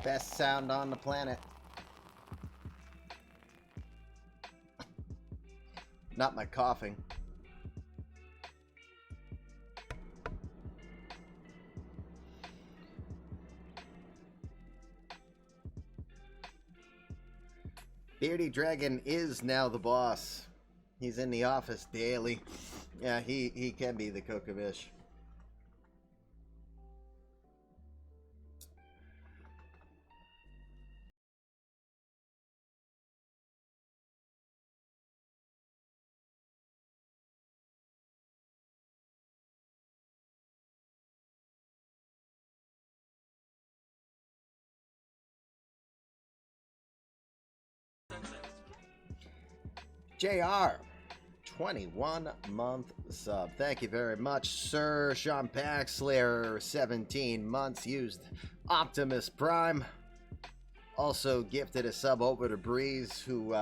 Best sound on the planet. Not my coughing. Beardy Dragon is now the boss. He's in the office daily. Yeah, he can be the Kokovish. JR, 21-month sub. Thank you very much, sir. Sean Paxslayer, 17 months, used Optimus Prime. Also gifted a sub over to Breeze, who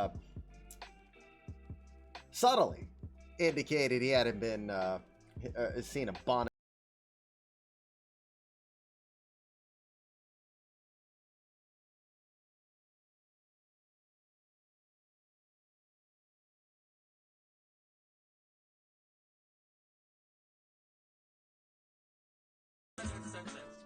subtly indicated he hadn't been seen a bonnet.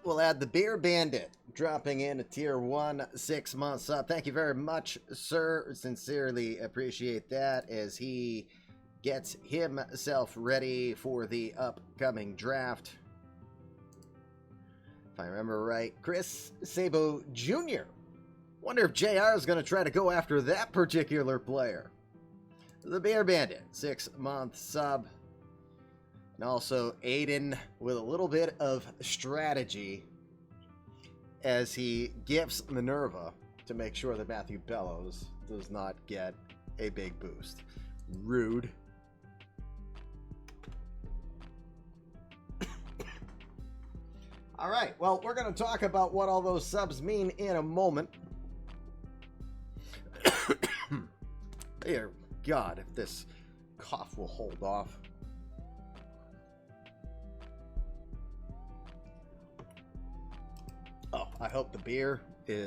We'll add the Beer Bandit, dropping in a tier 1, 6 months up. Thank you very much, sir. Sincerely appreciate that as he gets himself ready for the upcoming draft. If I remember right, Chris Sabo Jr. Wonder if JR is going to try to go after that particular player. The Beer Bandit, 6-month sub. And also Aiden with a little bit of strategy as he gifts Minerva to make sure that Matthew Bellows does not get a big boost. Rude. All right, well, we're going to talk about what all those subs mean in a moment. Dear God, if this cough will hold off. Oh, I hope the beer,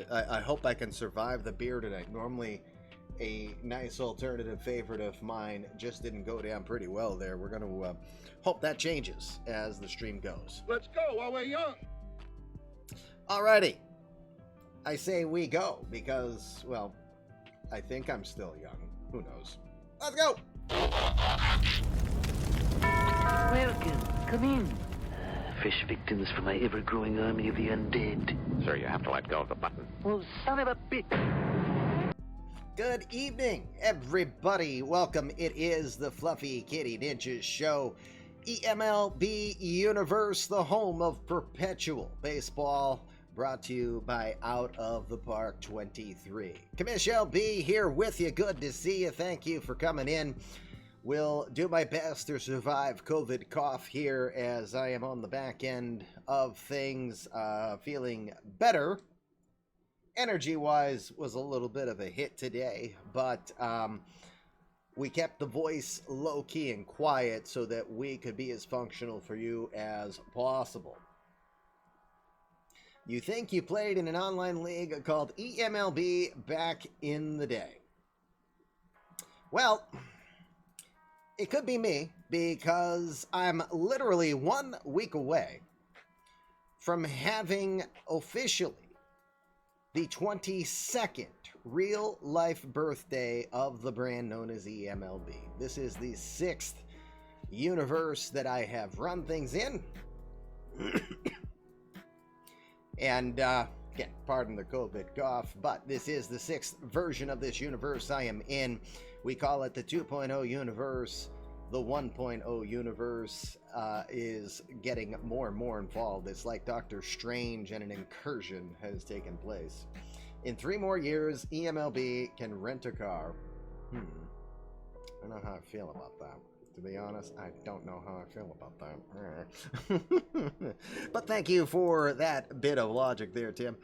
I hope I can survive the beer tonight. Normally a nice alternative favorite of mine just didn't go down pretty well there. We're going to hope that changes as the stream goes. Let's go while we're young. Alrighty. I say we go because, well, I think I'm still young. Who knows? Let's go! Welcome. Come in. Fish victims for my ever-growing army of the undead. Sir, you have to let go of the button. Well, son of a bitch. Good evening, everybody. Welcome. It is the Fluffy Kitty Ninjas Show. eMLB Universe, the home of perpetual baseball. Brought to you by Out of the Park 23. Commish LB here with you. Good to see you. Thank you for coming in. Will do my best to survive COVID cough here as I am on the back end of things, feeling better. Energy-wise was a little bit of a hit today, but we kept the voice low-key and quiet so that we could be as functional for you as possible. You think you played in an online league called eMLB back in the day? Well, it could be me, because I'm literally 1 week away from having officially the 22nd real-life birthday of the brand known as eMLB. This is the 6th universe that I have run things in. And, again, pardon the COVID cough, but this is the 6th version of this universe I am in. We call it the 2.0 universe. The 1.0 universe is getting more and more involved. It's like Doctor Strange and an incursion has taken place. In 3 more years, eMLB can rent a car. I don't know how I feel about that. To be honest, I don't know how I feel about that. But thank you for that bit of logic there, Tim.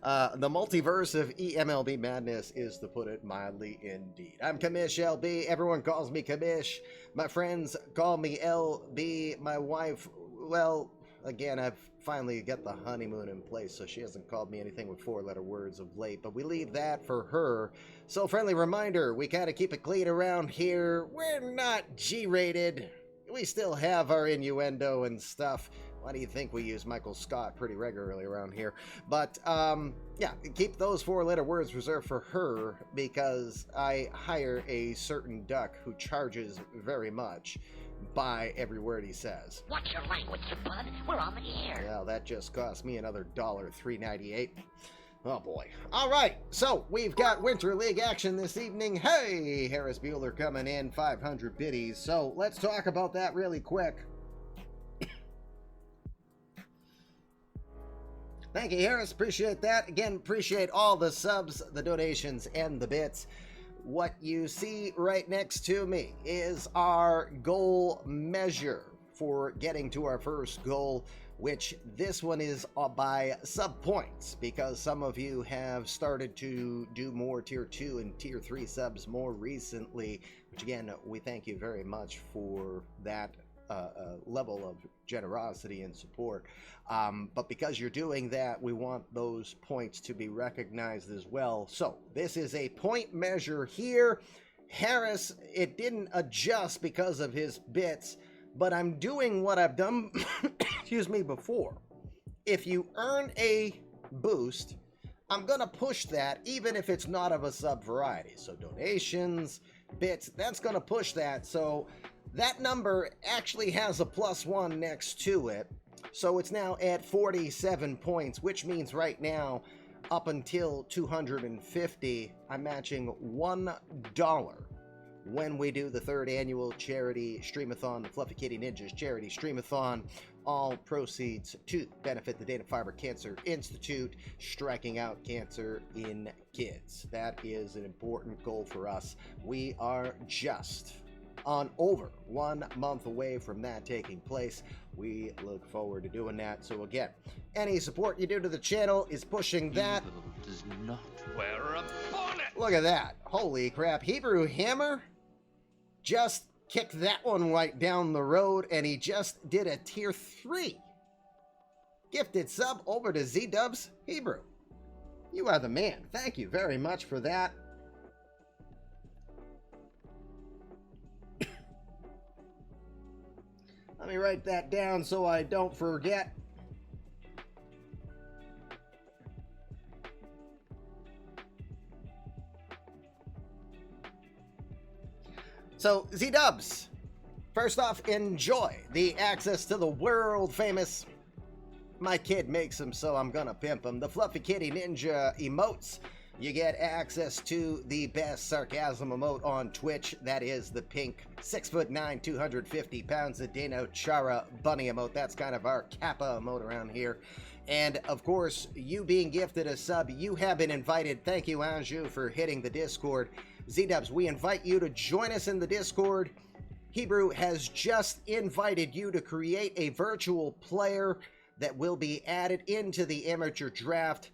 The multiverse of eMLB madness is, to put it mildly, indeed. I'm Commish LB. Everyone calls me Commish. My friends call me LB. My wife, well, Again, I've finally got the honeymoon in place, so she hasn't called me anything with 4-letter words of late, but we leave that for her. So, friendly reminder, we gotta keep it clean around here. We're not G-rated. We still have our innuendo and stuff. Why do you think we use Michael Scott pretty regularly around here? But, yeah, keep those 4-letter words reserved for her, because I hire a certain duck who charges very much by every word he says. Watch your language, bud. We're on the air. Well, that just cost me another $3.98. Oh boy. All right, so we've got Winter League action this evening. Hey, Harris Bueller coming in, 500 biddies. So let's talk about that really quick. Thank you, Harris. Appreciate that. Again, appreciate all the subs, the donations, and the bits. What you see right next to me is our goal measure for getting to our first goal, which this one is by sub points, because some of you have started to do more tier 2 and tier 3 subs more recently, which again, we thank you very much for that level of generosity and support. But because you're doing that, we want those points to be recognized as well. So this is a point measure here. Harris, it didn't adjust because of his bits, but I'm doing what I've done excuse me, before. If you earn a boost, I'm gonna push that even if it's not of a sub variety. So donations, bits, that's gonna push that. So that number actually has a +1 next to it. So it's now at 47 points, which means right now, up until 250, I'm matching $1 when we do the 3rd annual charity streamathon, the Fluffy Kitty Ninjas charity streamathon. All proceeds to benefit the Dana-Farber Cancer Institute, striking out cancer in kids. That is an important goal for us. We are just on over 1 month away from that taking place. We look forward to doing that. So again, any support you do to the channel is pushing that. Evil does not wear a bonnet. Look at that. Holy crap. Hebrew Hammer just kicked that one right down the road, and he just did a tier 3 gifted sub over to Z-Dubs Hebrew. You are the man. Thank you very much for that. Let me write that down so I don't forget. So, Z-Dubs, first off, enjoy the access to the world famous, my kid makes them so I'm gonna pimp them, the Fluffy Kitty Ninja emotes. You get access to the best sarcasm emote on Twitch. That is the pink 6'9", 250 pounds of Dano Chara bunny emote. That's kind of our Kappa emote around here. And of course, you being gifted a sub, you have been invited. Thank you, Anju, for hitting the Discord. Z-Dubs, we invite you to join us in the Discord. Hebrew has just invited you to create a virtual player that will be added into the amateur draft.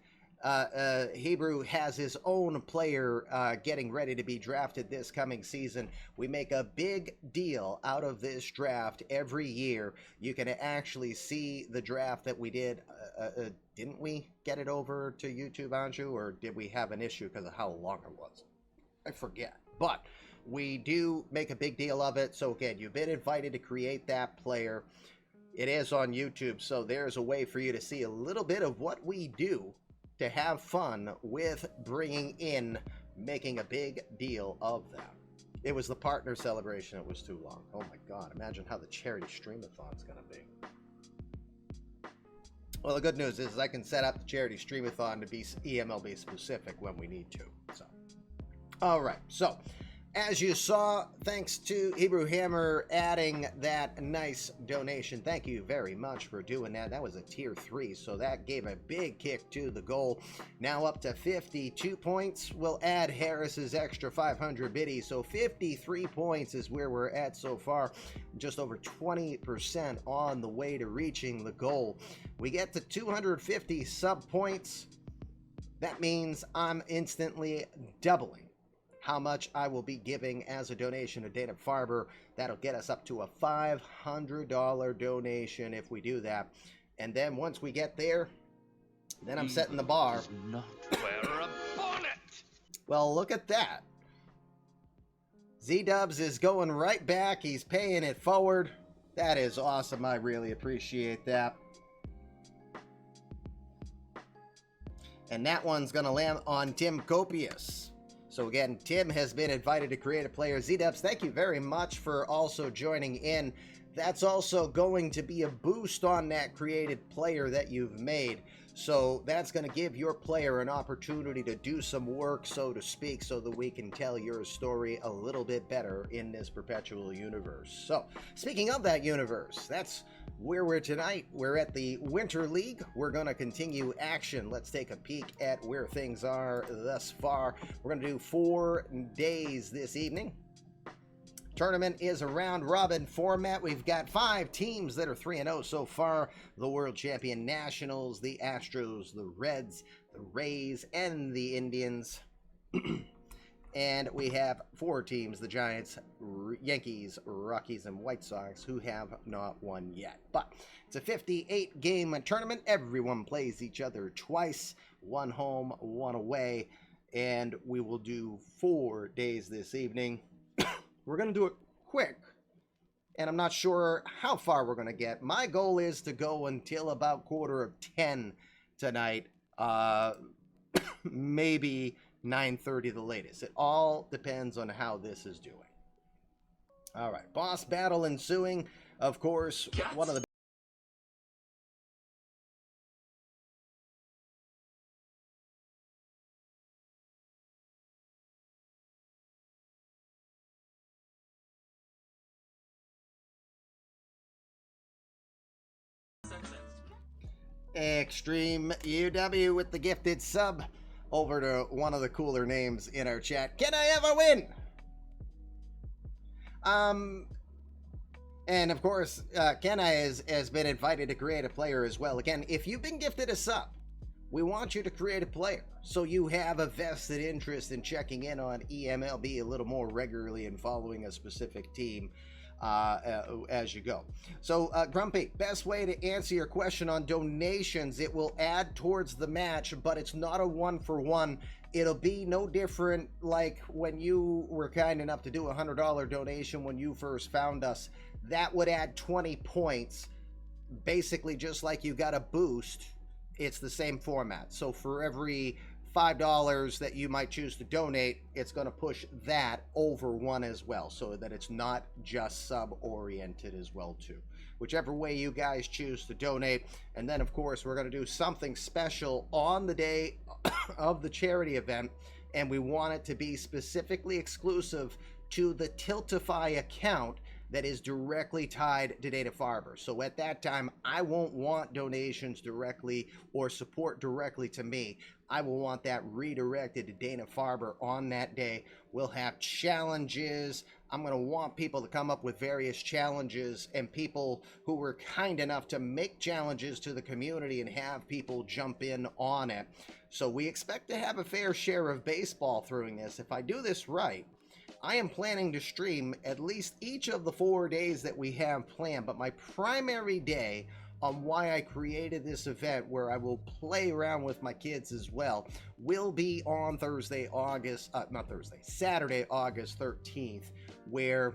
Hebrew has his own player getting ready to be drafted this coming season. We make a big deal out of this draft every year. You can actually see the draft that we did. Didn't we get it over to YouTube, Anju, or did we have an issue because of how long it was? I forget. But we do make a big deal of it. So again, you've been invited to create that player. It is on YouTube, so there's a way for you to see a little bit of what we do to have fun with bringing in, making a big deal of that. It was the partner celebration. It was too long. Oh my God. Imagine how the charity streamathon is going to be. Well, the good news is I can set up the charity streamathon to be eMLB specific when we need to. So, all right. So, as you saw, thanks to Hebrew Hammer adding that nice donation. Thank you very much for doing that. That was a tier 3, so that gave a big kick to the goal. Now up to 52 points. We'll add Harris's extra 500 biddies, so 53 points is where we're at so far. Just over 20% on the way to reaching the goal. We get to 250 sub points. That means I'm instantly doubling how much I will be giving as a donation to Dana-Farber. That'll get us up to a $500 donation if we do that. And then once we get there, then I'm setting the bar. Not wear a bonnet. Well, look at that. Z-Dubs is going right back. He's paying it forward. That is awesome. I really appreciate that. And that one's going to land on Tim Copius. So again, Tim has been invited to create a player. Z-Dubs, thank you very much for also joining in. That's also going to be a boost on that created player that you've made. So that's going to give your player an opportunity to do some work, so to speak, so that we can tell your story a little bit better in this perpetual universe. So speaking of that universe, that's where we're tonight. We're at the Winter League. We're going to continue action. Let's take a peek at where things are thus far. We're going to do 4 days this evening. Tournament is a round robin format. We've got 5 teams that are 3-0 so far. The world champion Nationals, the Astros, the Reds, the Rays, and the Indians. And we have 4 teams, the Giants, Yankees, Rockies, and White Sox, who have not won yet. But it's a 58-game tournament. Everyone plays each other twice, 1 home, 1 away. And we will do 4 days this evening. We're going to do it quick, and I'm not sure how far we're going to get. My goal is to go until about 9:45 tonight, maybe 9:30 the latest. It all depends on how this is doing. All right, boss battle ensuing. Of course, one of the Extreme UW with the gifted sub over to one of the cooler names in our chat. Can I ever win? And of course, Kenna has been invited to create a player as well. Again, if you've been gifted a sub, we want you to create a player so you have a vested interest in checking in on eMLB a little more regularly and following a specific team as you go. So Grumpy, best way to answer your question on donations, it will add towards the match, but it's not a 1-for-1. It'll be no different like when you were kind enough to do a $100 donation when you first found us. That would add 20 points, basically just like you got a boost. It's the same format. So for every $5 that you might choose to donate, it's going to push that over 1 as well, so that it's not just sub-oriented as well too. Whichever way you guys choose to donate. And then of course we're going to do something special on the day of the charity event, and we want it to be specifically exclusive to the Tiltify account that is directly tied to Dana-Farber. So at that time, I won't want donations directly or support directly to me. I will want that redirected to Dana-Farber on that day. We'll have challenges. I'm going to want people to come up with various challenges, and people who were kind enough to make challenges to the community and have people jump in on it. So we expect to have a fair share of baseball through this. If I do this right, I am planning to stream at least each of the 4 days that we have planned, but my primary day on why I created this event, where I will play around with my kids as well, will be on Saturday, August 13th, where,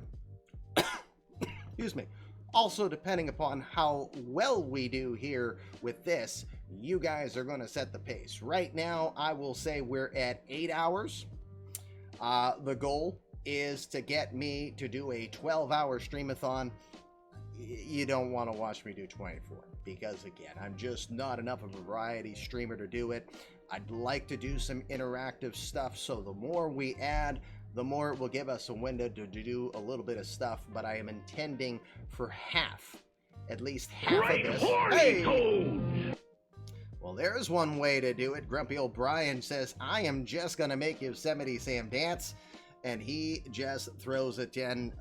excuse me, also depending upon how well we do here with this, you guys are going to set the pace. Right now, I will say we're at 8 hours. The goal is to get me to do a 12-hour streamathon. You don't want to watch me do 24, because again, I'm just not enough of a variety streamer to do it. I'd like to do some interactive stuff, so the more we add, the more it will give us a window to do a little bit of stuff, but I am intending for at least half of this. Hey! Well, there's one way to do it. Grumpy old Brian says, I am just going to make Yosemite Sam dance. And he just throws a 10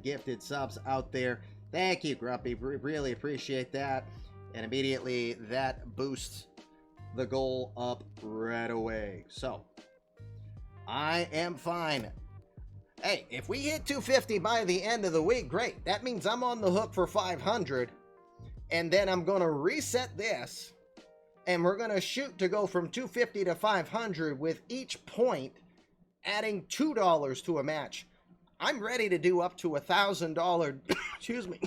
gifted subs out there. Thank you, Grumpy. Really appreciate that. And immediately that boosts the goal up right away. So I am fine. Hey, if we hit 250 by the end of the week, great. That means I'm on the hook for 500. And then I'm going to reset this. And we're going to shoot to go from 250 to 500 with each point adding $2 to a match. I'm ready to do up to $1,000. Excuse me.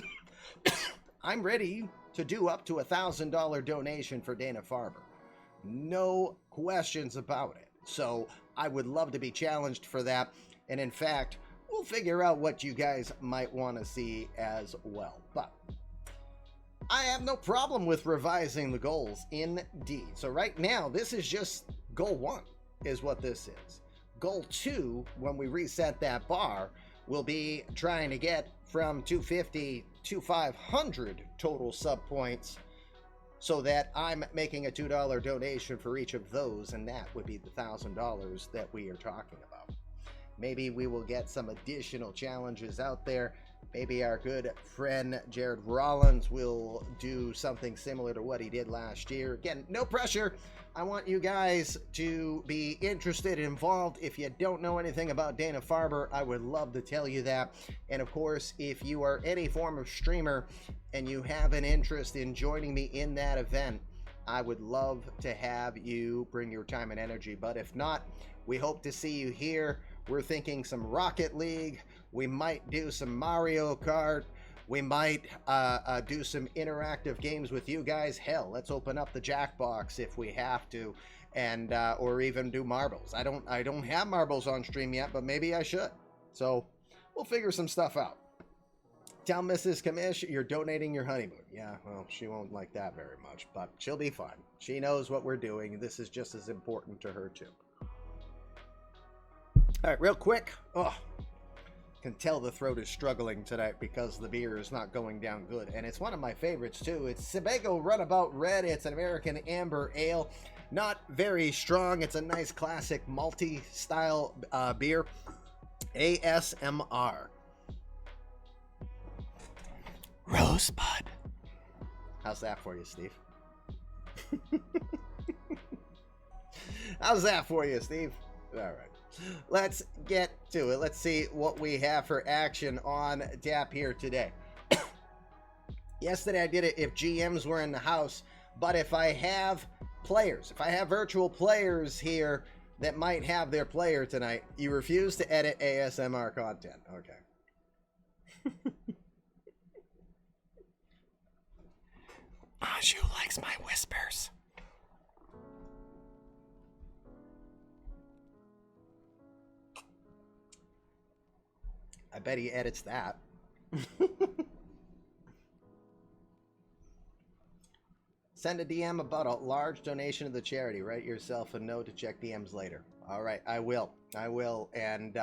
I'm ready to do up to $1,000 donation for Dana-Farber. No questions about it. So I would love to be challenged for that. And in fact, we'll figure out what you guys might want to see as well. But I have no problem with revising the goals, indeed. So right now, this is just goal 1 is what this is. Goal 2, when we reset that bar, will be trying to get from 250 to 500 total sub points so that I'm making a $2 donation for each of those, and that would be the $1,000 that we are talking about. Maybe we will get some additional challenges out there. Maybe our good friend Jared Rollins will do something similar to what he did last year. Again, no pressure. I want you guys to be interested and involved. If you don't know anything about Dana-Farber, I would love to tell you that. And of course, if you are any form of streamer and you have an interest in joining me in that event, I would love to have you bring your time and energy. But if not, we hope to see you here. We're thinking some Rocket League. We might do some Mario Kart. We might do some interactive games with you guys. Hell, let's open up the Jackbox if we have to, and or even do marbles. I don't have marbles on stream yet, but maybe I should. So we'll figure some stuff out. Tell Mrs. Kamish you're donating your honeymoon. Yeah, well, she won't like that very much, but she'll be fine. She knows what we're doing. This is just as important to her too. All right, real quick. Oh, can tell the throat is struggling tonight because the beer is not going down good, and it's one of my favorites too. It's Sebago Runabout Red. It's an American amber ale, not very strong. It's a nice classic malty style beer. ASMR. Rosebud. How's that for you, Steve? How's that for you, Steve? All right. Let's get to it. Let's see what we have for action on tap here today. Yesterday I did it if GMs were in the house, but if I have players, if I have virtual players here that might have their player tonight, you refuse to edit ASMR content. Okay. Anju likes my whispers. I bet he edits that. Send a DM about a large donation to the charity. Write yourself a note to check DMs later. All right, I will. And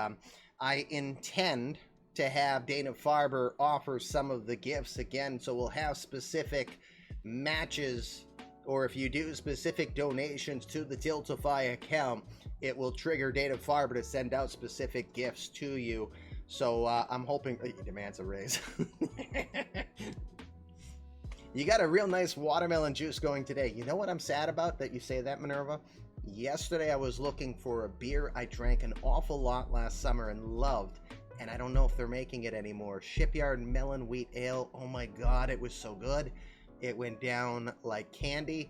I intend to have Dana-Farber offer some of the gifts again, so we'll have specific matches, or if you do specific donations to the Tiltify account, it will trigger Dana-Farber to send out specific gifts to you. So I'm hoping he demands a raise. You got a real nice watermelon juice going today. You know what I'm sad about that you say that, Minerva? Yesterday I was looking for a beer I drank an awful lot last summer and loved, and I don't know if they're making it anymore. Shipyard Melon Wheat Ale. Oh my God, it was so good. It went down like candy.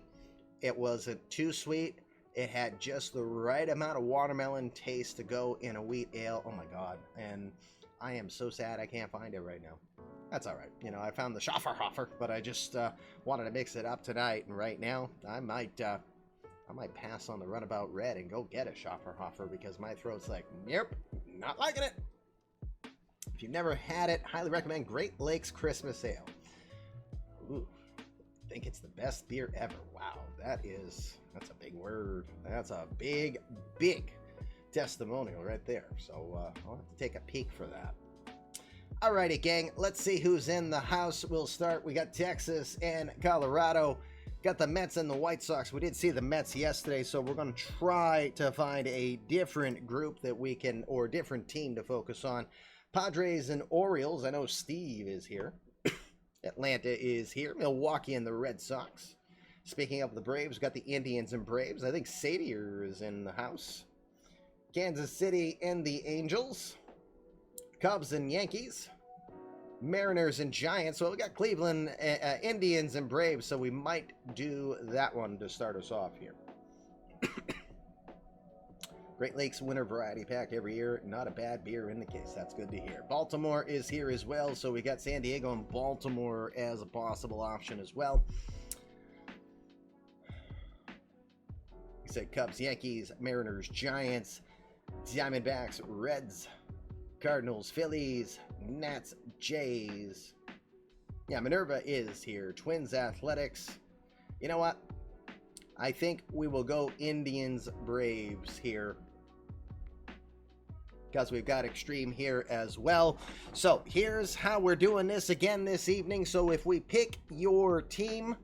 It wasn't too sweet. It had just the right amount of watermelon taste to go in a wheat ale. Oh my God. And I am so sad I can't find it right now. That's all right. You know, I found the Schafferhofer, but I just wanted to mix it up tonight. And right now, I might pass on the Runabout Red and go get a Schafferhofer because my throat's like, yep, not liking it. If you've never had it, highly recommend Great Lakes Christmas Ale. Ooh, I think it's the best beer ever. Wow, that's a big word. That's a big testimonial right there. So I'll have to take a peek for that. Alrighty, gang, let's see who's in the house. We'll start. We got Texas and Colorado. Got the Mets and the White Sox. We did see the Mets yesterday, so we're going to try to find a different group that we can, or different team to focus on. Padres and Orioles. I know Steve is here. Atlanta is here. Milwaukee and the Red Sox. Speaking of the Braves, got the Indians and Braves. I think Sadier is in the house. Kansas City and the Angels. Cubs and Yankees. Mariners and Giants. So we got Cleveland, Indians and Braves. So we might do that one to start us off here. Great Lakes Winter Variety Pack every year. Not a bad beer in the case. That's good to hear. Baltimore is here as well. So we got San Diego and Baltimore as a possible option as well. We said Cubs, Yankees, Mariners, Giants, Diamondbacks, Reds, Cardinals, Phillies, Nats, Jays. Yeah, Minerva is here. Twins, Athletics. You know what? I think we will go Indians, Braves here, because we've got Extreme here as well. So here's how we're doing this again this evening. So if we pick your team,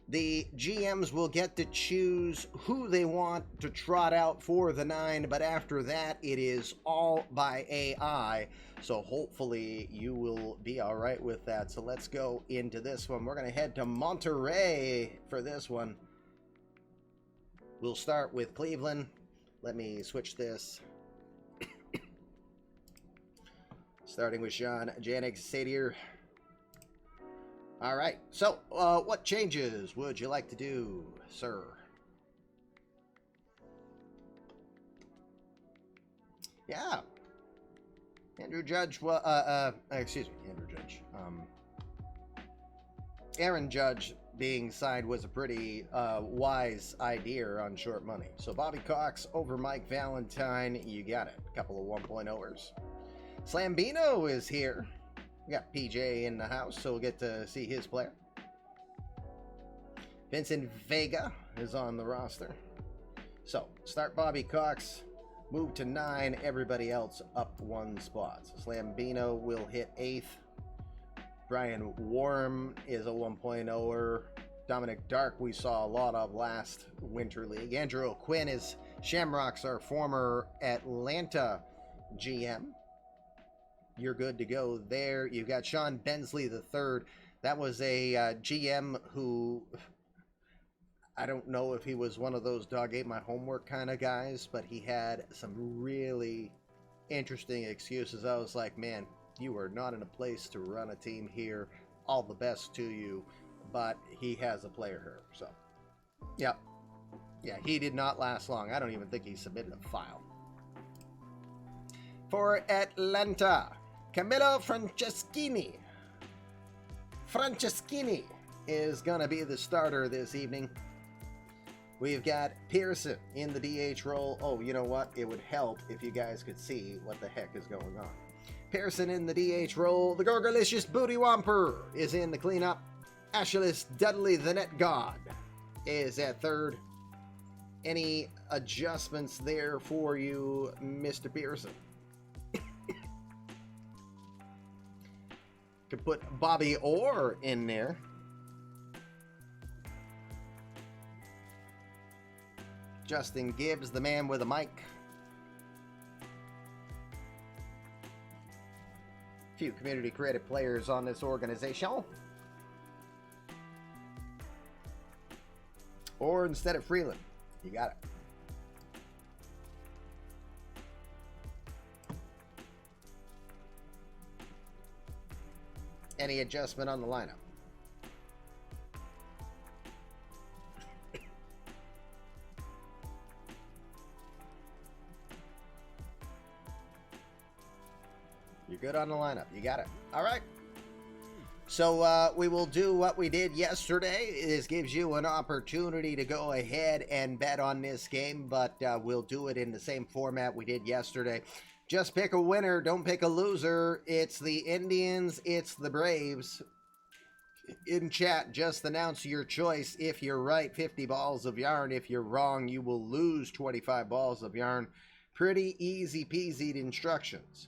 the GMs will get to choose who they want to trot out for the 9, but after that, it is all by AI. So hopefully you will be all right with that. So let's go into this one. We're going to head to Monterey for this one. We'll start with Cleveland. Let me switch this. Starting with Sean Janik Sadier. All right, so what changes would you like to do, sir? Yeah. Andrew Judge, excuse me, Andrew Judge. Aaron Judge being signed was a pretty wise idea on short money. So Bobby Cox over Mike Valentine, you got it. A couple of 1.0ers. Slambino is here. We got PJ in the house, so we'll get to see his player. Vincent Vega is on the roster. So, start Bobby Cox, move to 9, everybody else up 1 spot. So Slambino will hit 8th. Brian Warm is a 1.0er. Dominic Dark we saw a lot of last Winter League. Andrew O'Quinn is Shamrocks, our former Atlanta GM. You're good to go there. You've got Sean Bensley III. That was a GM who, I don't know if he was one of those dog ate my homework kind of guys, but he had some really interesting excuses. I was like, man, you are not in a place to run a team here. All the best to you. But he has a player here. So, yeah, he did not last long. I don't even think he submitted a file. For Atlanta, Camilo Franceschini. Franceschini is going to be the starter this evening. We've got Pearson in the DH role. Oh, you know what? It would help if you guys could see what the heck is going on. Pearson in the DH role. The Gorgalicious Booty Womper is in the cleanup. Ashlis Dudley, the Net God, is at third. Any adjustments there for you, Mr. Pearson? Could put Bobby Orr in there. Justin Gibbs, the man with a mic. Few community creative players on this organization. Or instead of Freeland. You got it. Any adjustment on the lineup? You're good on the lineup. You got it. All right. So we will do what we did yesterday. This gives you an opportunity to go ahead and bet on this game, but we'll do it in the same format we did yesterday. Just pick a winner. Don't pick a loser. It's the Indians. It's the Braves. In chat, just announce your choice. If you're right, 50 balls of yarn. If you're wrong, you will lose 25 balls of yarn. Pretty easy peasy instructions.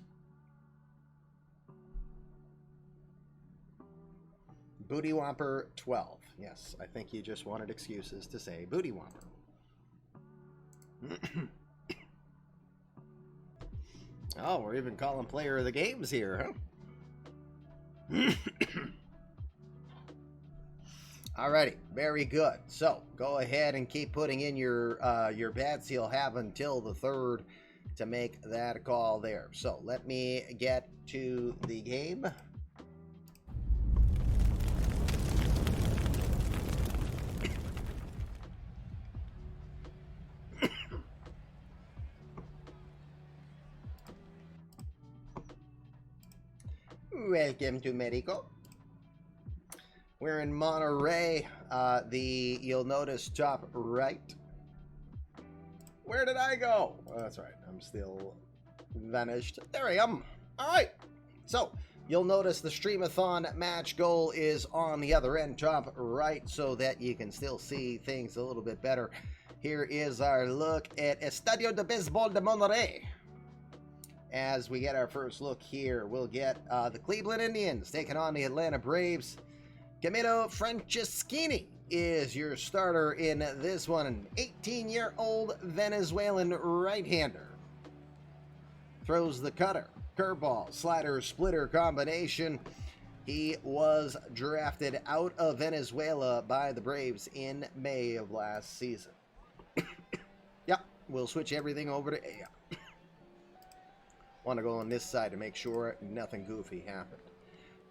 Booty Whomper 12. Yes, I think you just wanted excuses to say Booty Whomper. Oh, we're even calling player of the games here, huh? Alrighty, very good. So go ahead and keep putting in your bets. You'll have until the 3rd to make that call there. So let me get to the game. Welcome to Mexico. We're in Monterey. You'll notice top right. Where did I go? Oh, that's right. I'm still vanished. There I am. All right. So you'll notice the Streamathon match goal is on the other end, top right, so that you can still see things a little bit better. Here is our look at Estadio de Béisbol de Monterey. As we get our first look here, we'll get the Cleveland Indians taking on the Atlanta Braves. Camilo Franceschini is your starter in this one, an 18-year-old Venezuelan right-hander. Throws the cutter, curveball, slider, splitter combination. He was drafted out of Venezuela by the Braves in May of last season. Yep, we'll switch everything over to A. Want to go on this side to make sure nothing goofy happened.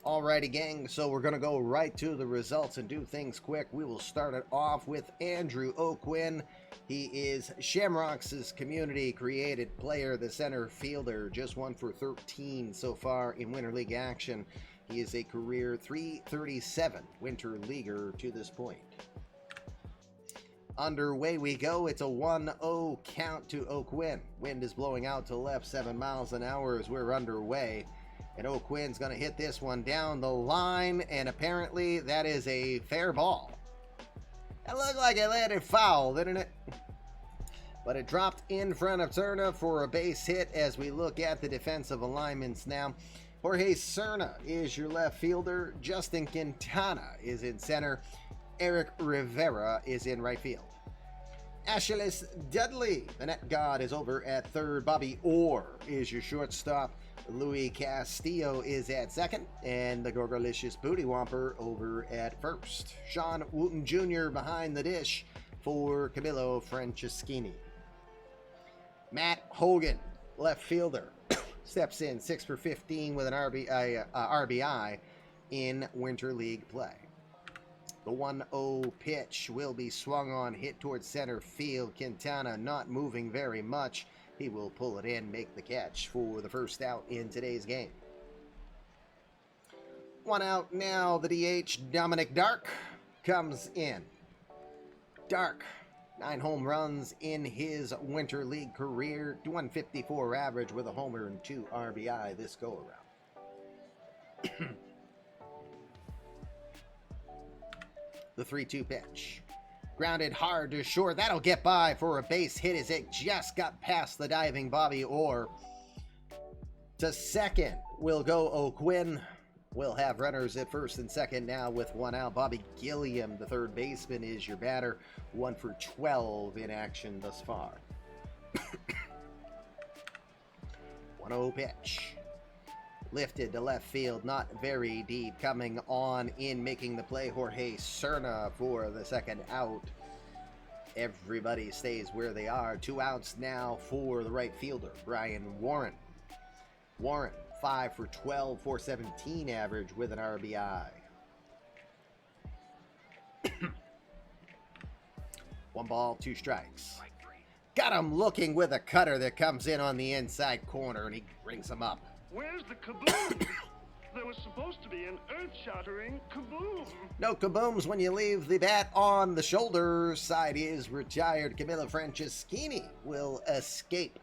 Alrighty, gang, so we're going to go right to the results and do things quick. We will start it off with Andrew O'Quinn. He is Shamrocks' community-created player, the center fielder, just 1 for 13 so far in Winter League action. He is a career .337 Winter Leaguer to this point. Underway we go. It's a 1-0 count to O'Quinn. Wind is blowing out to left 7 miles an hour as we're underway. And O'Quinn's going to hit this one down the line, and apparently that is a fair ball. It looked like it landed foul, didn't it? But it dropped in front of Serna for a base hit as we look at the defensive alignments now. Jorge Serna is your left fielder. Justin Quintana is in center. Eric Rivera is in right field. Achilles Dudley, the net god, is over at third. Bobby Orr is your shortstop. Louis Castillo is at second, and the Gorgolicious Booty Whomper over at first. Sean Wooten Jr. behind the dish for Camilo Franceschini. Matt Hogan, left fielder, steps in 6 for 15 with an RBI in Winter League play. The 1-0 pitch will be swung on, hit towards center field. Quintana not moving very much. He will pull it in, make the catch for the first out in today's game. 1 out now, the DH, Dominic Dark, comes in. Dark, 9 home runs in his Winter League career, 154 average with a homer and 2 RBI this go-around. The 3-2 pitch. Grounded hard to short. That'll get by for a base hit as it just got past the diving Bobby Orr. To second will go O'Quinn. We'll have runners at first and second now with 1 out. Bobby Gilliam, the third baseman, is your batter. 1 for 12 in action thus far. 1-0 pitch. Lifted to left field, not very deep. Coming on in, making the play, Jorge Serna for the second out. Everybody stays where they are. 2 outs now for the right fielder, Brian Warren. Warren, 5 for 12, 417 average with an RBI. 1 ball, 2 strikes. Got him looking with a cutter that comes in on the inside corner, and he brings him up. Where's the kaboom? There was supposed to be an earth-shattering kaboom. No kabooms when you leave the bat on the shoulder. Side is retired. Camilo Franceschini will escape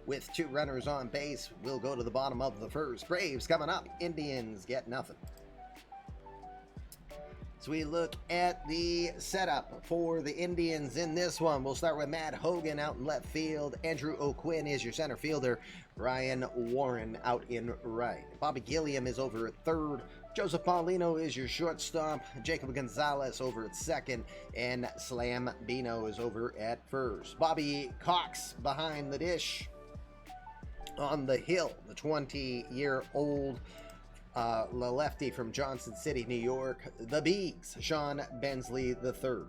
with 2 runners on base. We'll go to the bottom of the first. Braves coming up. Indians get nothing. So we look at the setup for the Indians in this one. We'll start with Matt Hogan out in left field. Andrew O'Quinn is your center fielder. Brian Warren out in right. Bobby Gilliam is over at third. Joseph Paulino is your shortstop. Jacob Gonzalez over at second. And Slam Bino is over at first. Bobby Cox behind the dish. On the hill, the 20-year-old lefty from Johnson City, New York, the Bees, Sean Bensley III.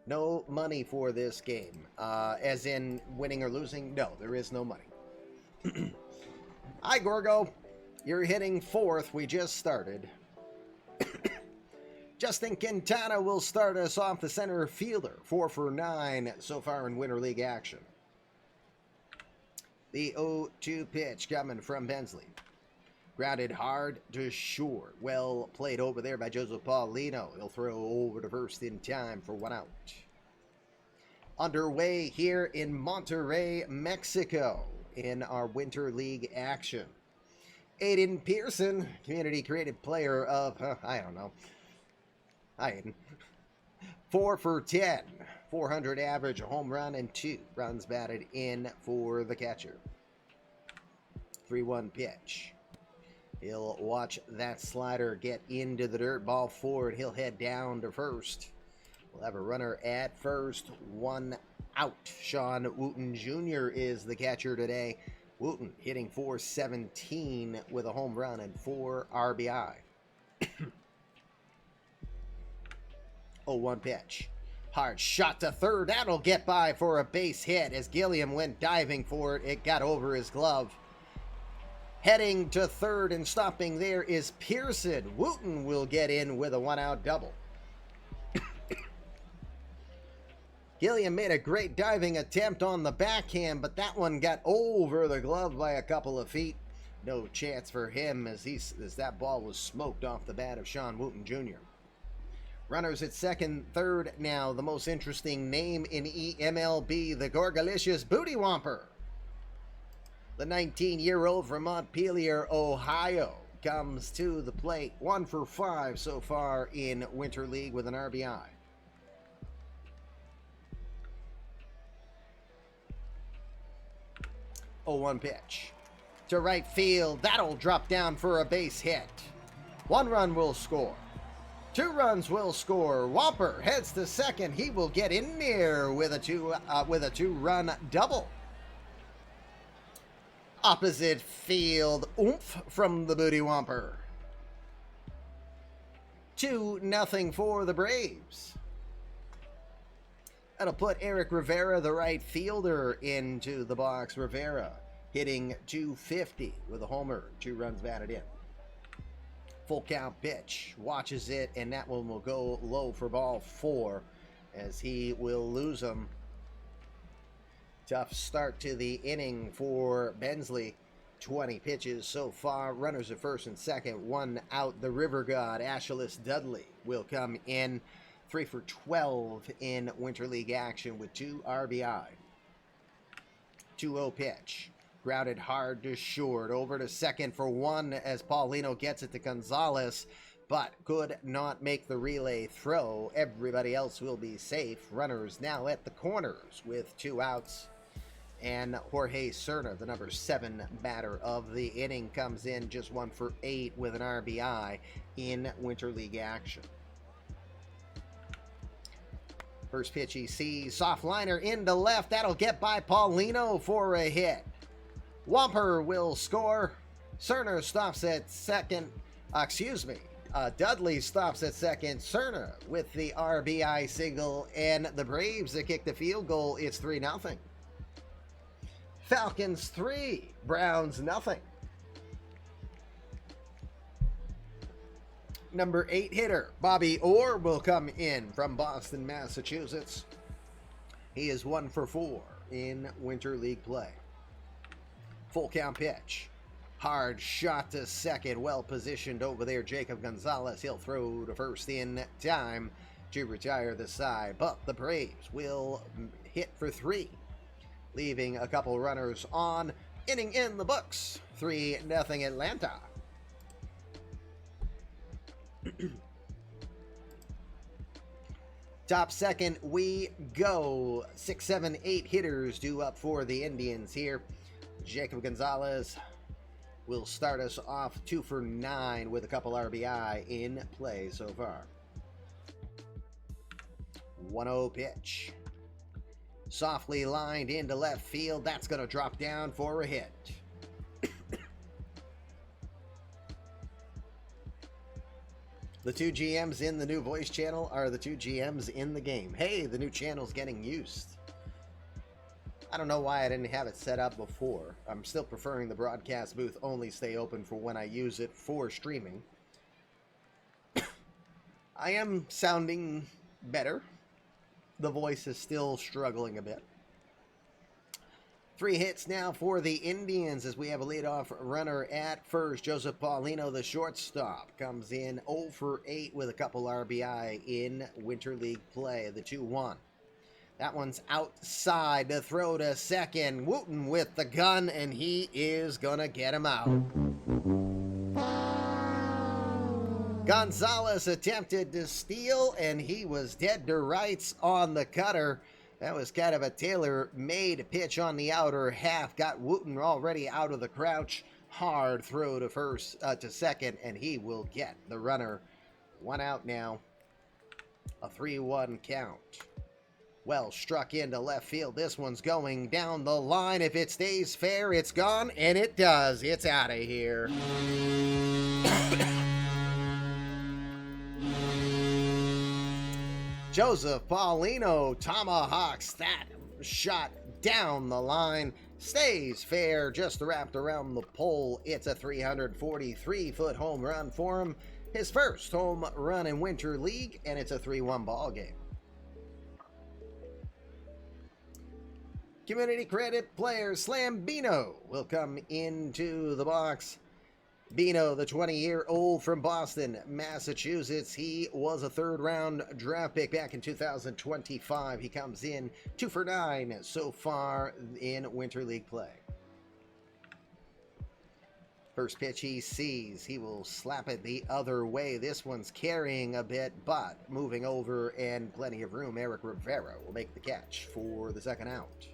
No money for this game. As in winning or losing? No, there is no money. Hi, Gorgo. You're hitting fourth. We just started. Justin Quintana will start us off, the center fielder. 4 for 9 so far in Winter League action. The 0-2 pitch coming from Bensley. Grounded hard to short. Well played over there by Joseph Paulino. He'll throw over to first in time for 1 out. Underway here in Monterrey, Mexico, in our Winter League action. Aiden Pearson, community creative player of, I don't know. Hi, Aiden. 4 for 10. 400 average, a home run, and 2 runs batted in for the catcher. 3-1 pitch. He'll watch that slider get into the dirt, ball forward. He'll head down to first. We'll have a runner at first, 1 out. Sean Wooten Jr. is the catcher today. Wooten hitting .417 with a home run and 4 RBI. 0-1 pitch. Hard shot to third. That'll get by for a base hit. As Gilliam went diving for it, it got over his glove. Heading to third and stopping there is Pearson. Wooten will get in with a 1-out double. Gilliam made a great diving attempt on the backhand, but that one got over the glove by a couple of feet. No chance for him as that ball was smoked off the bat of Sean Wooten Jr. Runners at second, third now. The most interesting name in eMLB, the Gorgalicious Booty Whomper. The 19-year-old from Montpelier, Ohio, comes to the plate. 1 for 5 so far in Winter League with an RBI. Oh, 1 pitch. To right field. That'll drop down for a base hit. 1 run will score. 2 runs will score. Whomper heads to second. He will get in there with a 2-run double. Opposite field, oomph from the Booty Whomper. 2-0 for the Braves. That'll put Eric Rivera, the right fielder, into the box. Rivera hitting .250 with a homer, 2 runs batted in. Full count pitch, watches it, and that one will go low for ball 4 as he will lose him. Tough start to the inning for Bensley. 20 pitches so far. Runners at first and second. 1 out. The River God, Ashlis Dudley, will come in. 3 for 12 in Winter League action with 2 RBI. 2-0 pitch. Grounded hard to short. Over to second for 1 as Paulino gets it to Gonzalez, but could not make the relay throw. Everybody else will be safe. Runners now at the corners with 2 outs. And Jorge Cerna, the number 7 batter of the inning, comes in just 1 for 8 with an RBI in Winter League action. First pitch he sees, soft liner into left. That'll get by Paulino for a hit. Whomper will score. Cerna stops at second. Dudley stops at second. Cerna with the RBI single, and the Braves that kick the field goal. It's 3-0. Falcons 3, Browns 0. Number 8 hitter, Bobby Orr, will come in from Boston, Massachusetts. He is 1 for 4 in Winter League play. Full count pitch. Hard shot to second. Well positioned over there, Jacob Gonzalez. He'll throw to first in time to retire the side. But the Braves will hit for 3. Leaving a couple runners on. Inning in the books. 3-0 Atlanta. Top second we go. 6, 7, 8 hitters due up for the Indians here. Jacob Gonzalez will start us off 2 for 9 with a couple RBI in play so far. 1-0 pitch. Softly lined into left field. That's going to drop down for a hit. The two GMs in the new voice channel are the two GMs in the game. Hey, the new channel's getting used. I don't know why I didn't have it set up before. I'm still preferring the broadcast booth only stay open for when I use it for streaming. I am sounding better. The voice is still struggling a bit. 3 hits now for the Indians as we have a leadoff runner at first. Joseph Paulino, the shortstop, comes in 0 for 8 with a couple RBI in Winter League play. The 2-1. That one's outside to throw to second. Wooten with the gun, and he is going to get him out. Gonzalez attempted to steal, and he was dead to rights on the cutter. That was kind of a tailor-made pitch on the outer half. Got Wooten already out of the crouch. Hard throw to second, and he will get the runner. 1 out now. A 3-1 count. Well struck into left field. This one's going down the line. If it stays fair, it's gone, and it does. It's out of here. Joseph Paulino tomahawks that shot down the line. Stays fair, just wrapped around the pole. It's a 343-foot home run for him. His first home run in Winter League, and it's a 3-1 ball game. Community credit player Slam Bino will come into the box. Bino, the 20-year-old from Boston, Massachusetts. He was a 3rd-round draft pick back in 2025. He comes in 2 for 9 so far in Winter League play. First pitch he sees, he will slap it the other way. This one's carrying a bit, but moving over and plenty of room. Eric Rivera will make the catch for the 2nd out.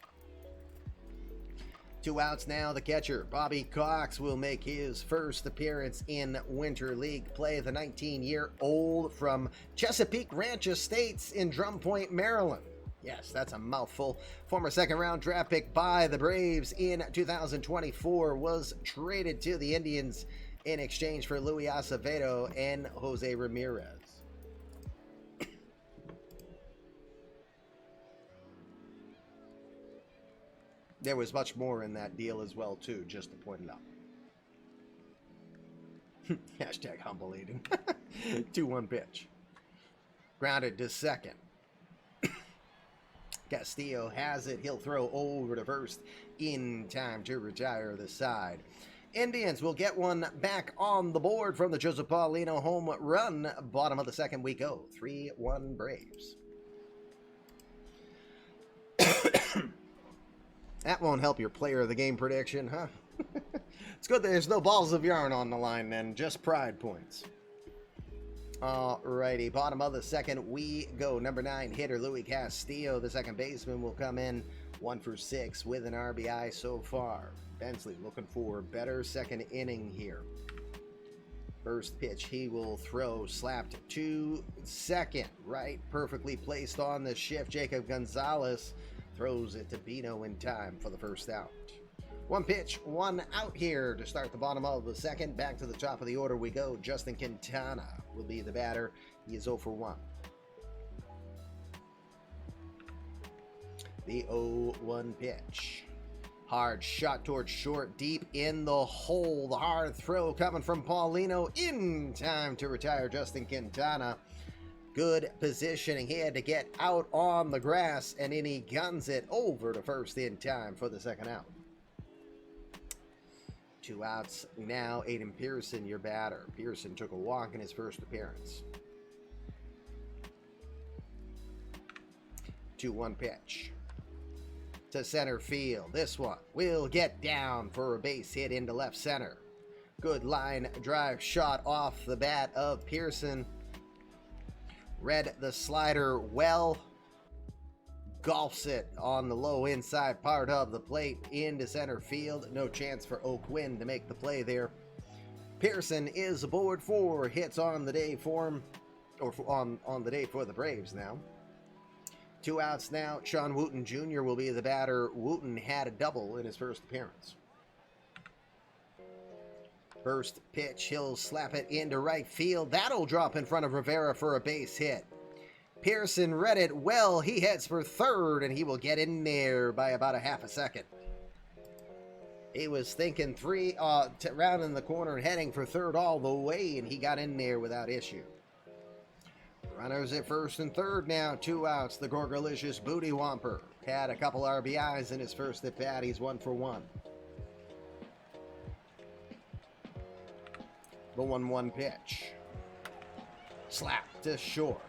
2 outs now. The catcher, Bobby Cox, will make his first appearance in Winter League play. The 19-year-old from Chesapeake Ranch Estates in Drum Point, Maryland. Yes, that's a mouthful. Former 2nd-round draft pick by the Braves in 2024 was traded to the Indians in exchange for Luis Acevedo and Jose Ramirez. There was much more in that deal as well, too, just to point it out. Hashtag humble Aiden. 2-1 pitch. Grounded to second. Castillo has it. He'll throw over to first in time to retire the side. Indians will get one back on the board from the Joseph Paulino home run. Bottom of the 2nd we go. 3-1 Braves. That won't help your player of the game prediction, huh? It's good there's no balls of yarn on the line then, just pride points. Alrighty, bottom of the 2nd we go. Number 9 hitter Luis Castillo, the 2nd baseman, will come in 1 for 6 with an RBI so far. Bensley looking for better 2nd inning here. First pitch he will throw, slapped to second, right, perfectly placed on the shift. Jacob Gonzalez throws it to Bino in time for the 1st out. 1 pitch, 1 out here to start the bottom of the 2nd. Back to the top of the order we go. Justin Quintana will be the batter. He is 0 for 1. The 0-1 pitch. Hard shot towards short, deep in the hole. The hard throw coming from Paulino in time to retire Justin Quintana. Good positioning. He had to get out on the grass, and then he guns it over to first in time for the 2nd out. 2 outs now. Aiden Pearson, your batter. Pearson took a walk in his first appearance. 2-1 pitch to center field. This one will get down for a base hit into left center. Good line drive shot off the bat of Pearson. Read the slider well. Golfs it on the low inside part of the plate into center field. No chance for O'Quinn to make the play there. Pearson is aboard 4 hits on the day for him, or on the day for the Braves now. 2 outs now. Sean Wooten Jr. will be the batter. Wooten had a double in his first appearance. First pitch, he'll slap it into right field. That'll drop in front of Rivera for a base hit. Pearson read it well. He heads for third, and he will get in there by about a half a second. He was thinking rounding the corner and heading for third all the way, and he got in there without issue. Runners at first and third now, 2 outs. The Gorgalicious Booty Whomper had a couple RBIs in his first at bat. He's 1 for 1. The 1-1 pitch. Slap to short.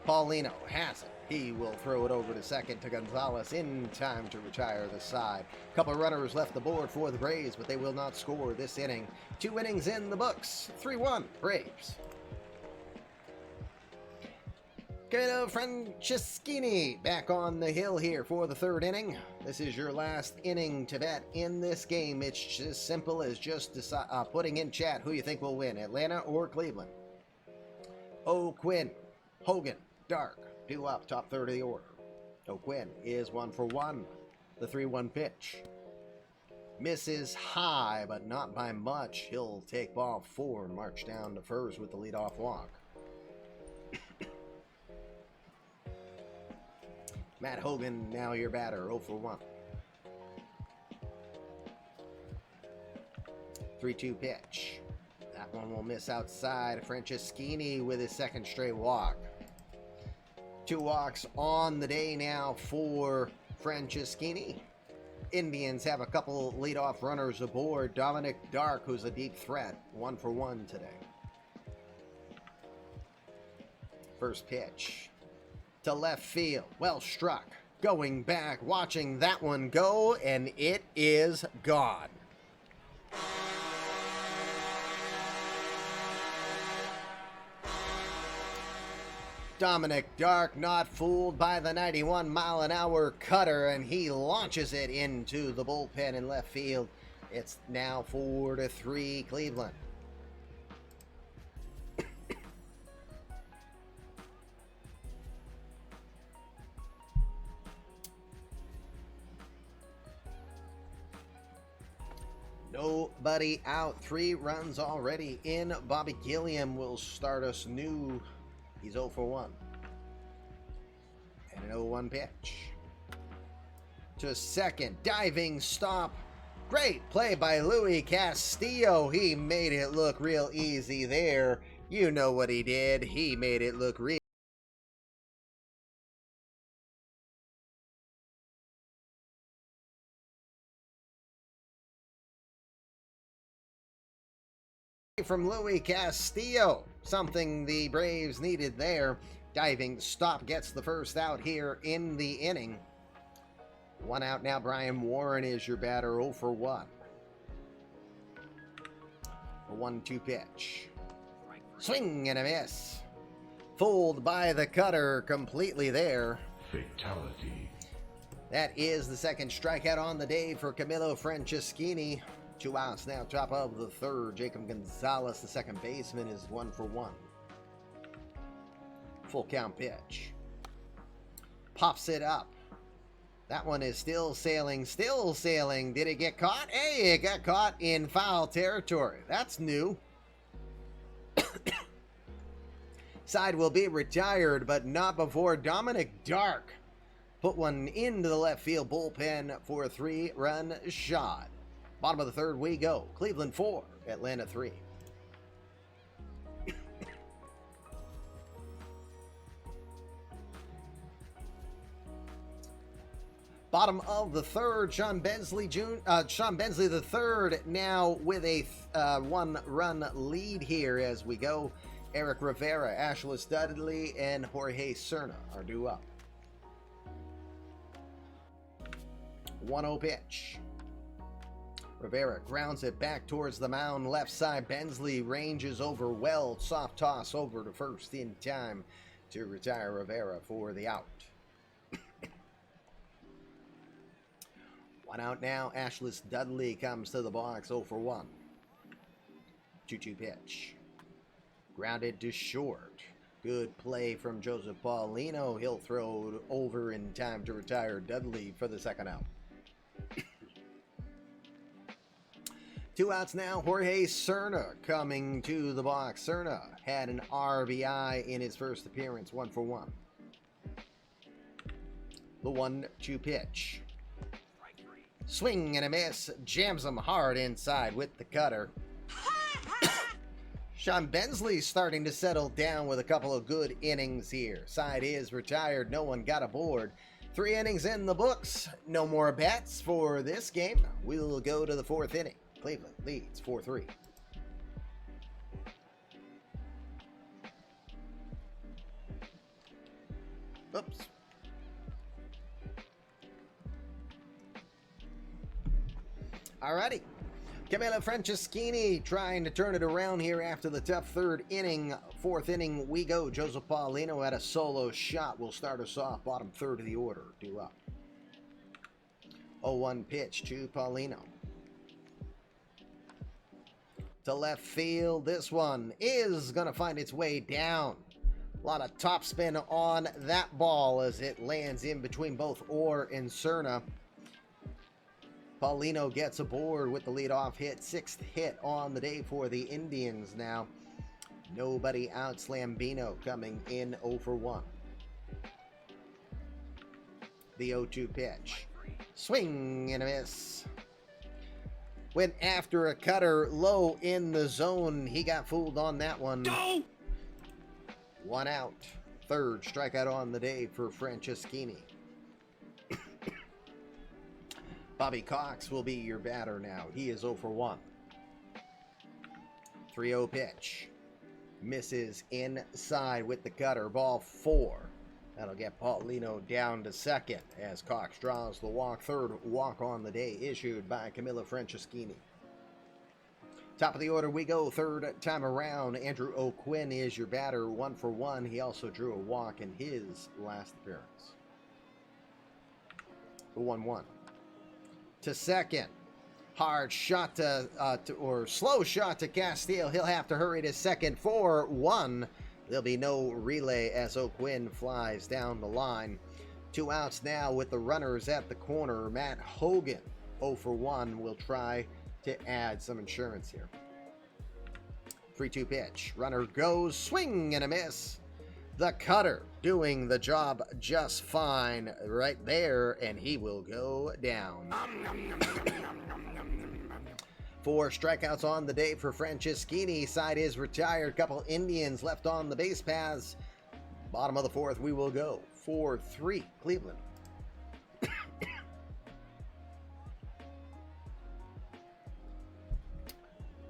Paulino has it. He will throw it over to second to Gonzalez in time to retire the side. Couple runners left the board for the Braves, but they will not score this inning. 2 innings in the books. 3-1 Braves. Camilo Franceschini back on the hill here for the 3rd inning. This is your last inning to bet in this game. It's as simple as just putting in chat who you think will win, Atlanta or Cleveland. O'Quinn, Hogan, Dark, due up, top third of the order. O'Quinn is 1 for 1. The 3-1 pitch. Misses high, but not by much. He'll take ball 4 and march down to first with the leadoff walk. Matt Hogan, now your batter, 0 for 1. 3-2 pitch. That one will miss outside. Franceschini with his 2nd straight walk. 2 walks on the day now for Franceschini. Indians have a couple leadoff runners aboard. Dominic Dark, who's a deep threat, 1 for 1 today. First pitch to left field. Well struck. Going back, watching that one go, and it is gone. Dominic Dark not fooled by the 91-mile-an-hour cutter, and he launches it into the bullpen in left field. It's now 4-3 Cleveland. Nobody out. 3 runs already in. Bobby Gilliam will start us new. He's 0 for 1. And an 0-1 pitch. To second. Diving stop. Great play by Louis Castillo. He made it look real easy there. You know what he did. He made it look real. From Louis Castillo, something the Braves needed there. Diving stop gets the first out here in the inning. 1 out now. Brian Warren is your batter, 0 for 1. A 1-2 pitch. Swing and a miss. Fooled by the cutter completely there. Fatality. That is the 2nd strikeout on the day for Camilo Franceschini. 2 outs now, top of the 3rd. Jacob Gonzalez, the 2nd baseman, is 1 for 1. Full count pitch. Pops it up. That one is still sailing, still sailing. Did it get caught? Hey, it got caught in foul territory. That's new. Side will be retired, but not before Dominic Dark put one into the left field bullpen for a 3-run shot. Bottom of the 3rd we go. Cleveland 4, Atlanta 3. Bottom of the 3rd, Sean Bensley the 3rd now with a 1-run lead here as we go. Eric Rivera, Ashlis Dudley, and Jorge Cerna are due up. 1-0 pitch. Rivera grounds it back towards the mound. Left side, Bensley ranges over well. Soft toss over to first in time to retire Rivera for the out. 1 out now. Ashlis Dudley comes to the box, 0 for 1. 2-2 pitch. Grounded to short. Good play from Joseph Paulino. He'll throw over in time to retire Dudley for the 2nd out. 2 outs now. Jorge Cerna coming to the box. Cerna had an RBI in his first appearance, 1 for 1. The 1-2 pitch. Swing and a miss. Jams him hard inside with the cutter. Sean Bensley starting to settle down with a couple of good innings here. Side is retired. No one got aboard. 3 innings in the books. No more bats for this game. We'll go to the 4th inning. Cleveland leads 4-3. Oops. Alrighty. Camilo Franceschini trying to turn it around here after the tough 3rd inning. 4th inning we go. Joseph Paulino had a solo shot. Will start us off. Bottom 3rd of the order. 2 up. 0-1 pitch to Paulino. To left field. This one is going to find its way down. A lot of topspin on that ball as it lands in between both Orr and Cerna. Paulino gets aboard with the leadoff hit. 6th hit on the day for the Indians now. Nobody out. Slambino coming in 0 for 1. The 0-2 pitch. Swing and a miss. Went after a cutter low in the zone. He got fooled on that one. Go! 1 out. 3rd strikeout on the day for Franceschini. Bobby Cox will be your batter now. He is 0 for 1. 3-0 pitch. Misses inside with the cutter. Ball 4. That'll get Paulino down to 2nd as Cox draws the walk. 3rd walk on the day issued by Camilo Franceschini. Top of the order we go. 3rd time around. Andrew O'Quinn is your batter. 1 for 1. He also drew a walk in his last appearance. The 1-1. To 2nd. Hard shot or slow shot to Castillo. He'll have to hurry to 2nd for 1. There'll be no relay as O'Quinn flies down the line. 2 outs now with the runners at the corner. Matt Hogan, 0 for 1, will try to add some insurance here. 3-2 pitch. Runner goes. Swing and a miss. The cutter doing the job just fine right there, and he will go down. 4 strikeouts on the day for Franceschini. Side is retired. Couple Indians left on the base paths. Bottom of the 4th we will go. 4-3 Cleveland.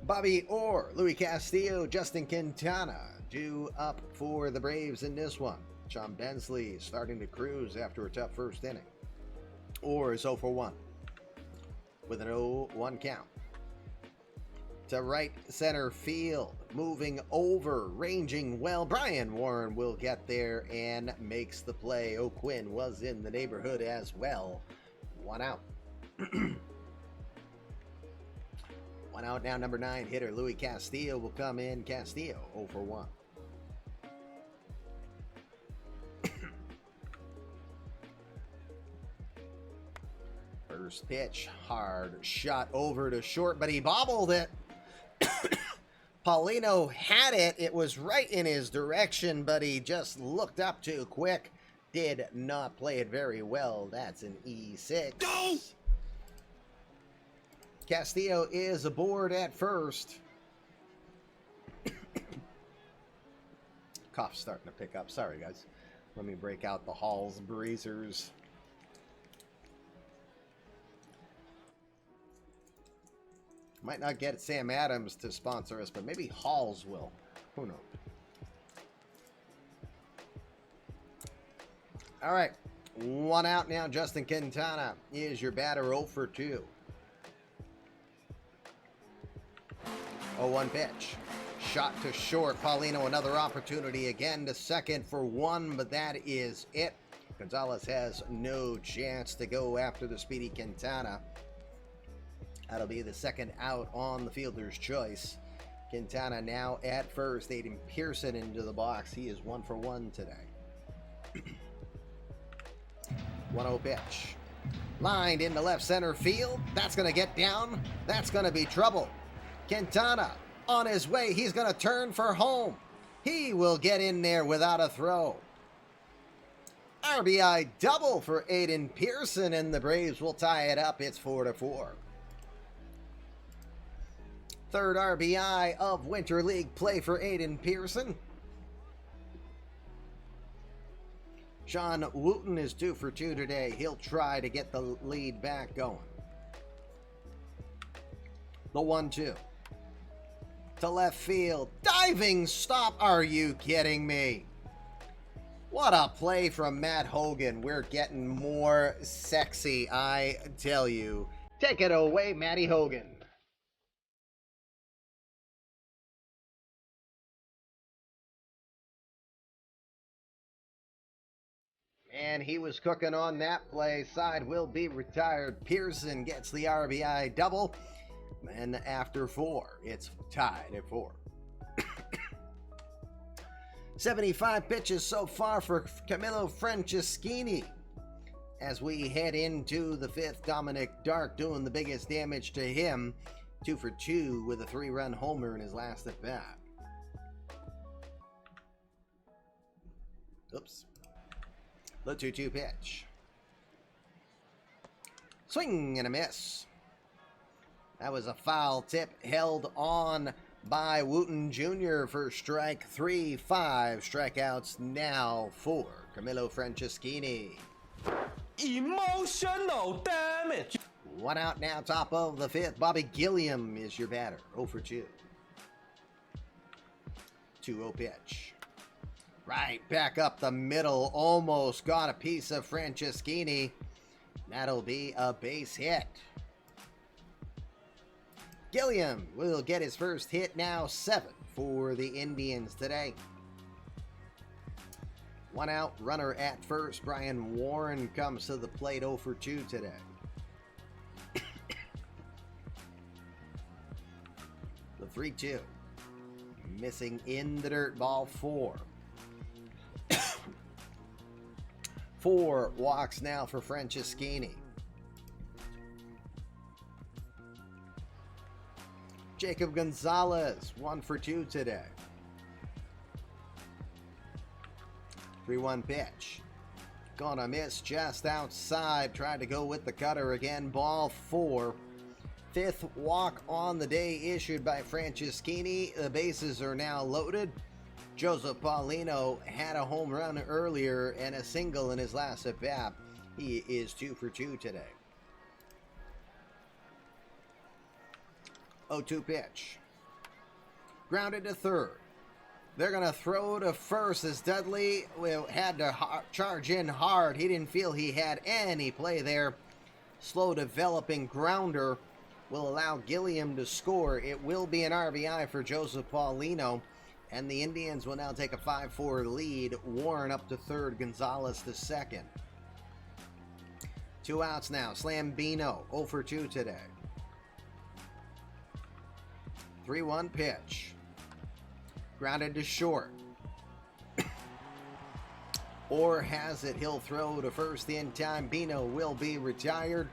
Bobby Orr, Louis Castillo, Justin Quintana due up for the Braves in this one. Sean Bensley starting to cruise after a tough 1st inning. Orr is 0 for 1 with an 0-1 count. To right center field, moving over, ranging well. Brian Warren will get there and makes the play. O'Quinn was in the neighborhood as well. 1 out. 1 out now. Number 9 hitter Louis Castillo will come in. Castillo 0 for 1. First pitch, hard shot over to short, but he bobbled it. Paulino had it. It was right in his direction, but he just looked up too quick. Did not play it very well. That's an E6. Go! Castillo is aboard at 1st. Cough's starting to pick up. Sorry, guys. Let me break out the Hall's Breezers. Might not get Sam Adams to sponsor us, but maybe Halls will. Who knows? All right. 1 out now. Justin Quintana is your batter. 0 for 2. 0-1 pitch. Shot to short. Paulino another opportunity again to 2nd for 1, but that is it. Gonzalez has no chance to go after the speedy Quintana. That'll be the 2nd out on the fielder's choice. Quintana now at 1st. Aiden Pearson into the box. He is 1 for 1 today. 1-0 pitch. Lined into left center field. That's going to get down. That's going to be trouble. Quintana on his way. He's going to turn for home. He will get in there without a throw. RBI double for Aiden Pearson, and the Braves will tie it up. It's 4-4. Third RBI of Winter League play for Aiden Pearson. Sean Wooten is 2 for 2 today. He'll try to get the lead back going. The 1-2. To left field. Diving stop. Are you kidding me? What a play from Matt Hogan. We're getting more sexy, I tell you. Take it away, Matty Hogan. And he was cooking on that play. Side will be retired. Pearson gets the RBI double. And after 4, it's tied at 4. 75 pitches so far for Camilo Franceschini. As we head into the 5th, Dominic Dark doing the biggest damage to him. 2 for 2 with a 3-run homer in his last at bat. Oops. The 2-2 pitch. Swing and a miss. That was a foul tip held on by Wooten Jr. for strike 3. 5 strikeouts now for Camilo Franceschini. Emotional damage. 1 out now, top of the 5th. Bobby Gilliam is your batter. 0 for 2. 2-0 pitch. Right back up the middle. Almost got a piece of Franceschini. That'll be a base hit. Gilliam will get his first hit now. 7 for the Indians today. 1 out, runner at first. Brian Warren comes to the plate. 0 for 2 today. The 3-2. Missing in the dirt. Ball 4. 4 walks now for Franceschini. Jacob Gonzalez, 1 for 2 today. 3-1 pitch. Gonna miss just outside. Tried to go with the cutter again. Ball 4. 5th walk on the day issued by Franceschini. The bases are now loaded. Joseph Paulino had a home run earlier and a single in his last at bat. He is 2 for 2 today. 0-2 pitch. Grounded to third. They're going to throw to first as Dudley had to charge in hard. He didn't feel he had any play there. Slow developing grounder will allow Gilliam to score. It will be an RBI for Joseph Paulino. And the Indians will now take a 5-4 lead. Warren up to third, Gonzalez to second. 2 outs now. Slambino, 0 for 2 today. 3-1 pitch. Grounded to short. Or has it. He'll throw to first in time. Bino will be retired.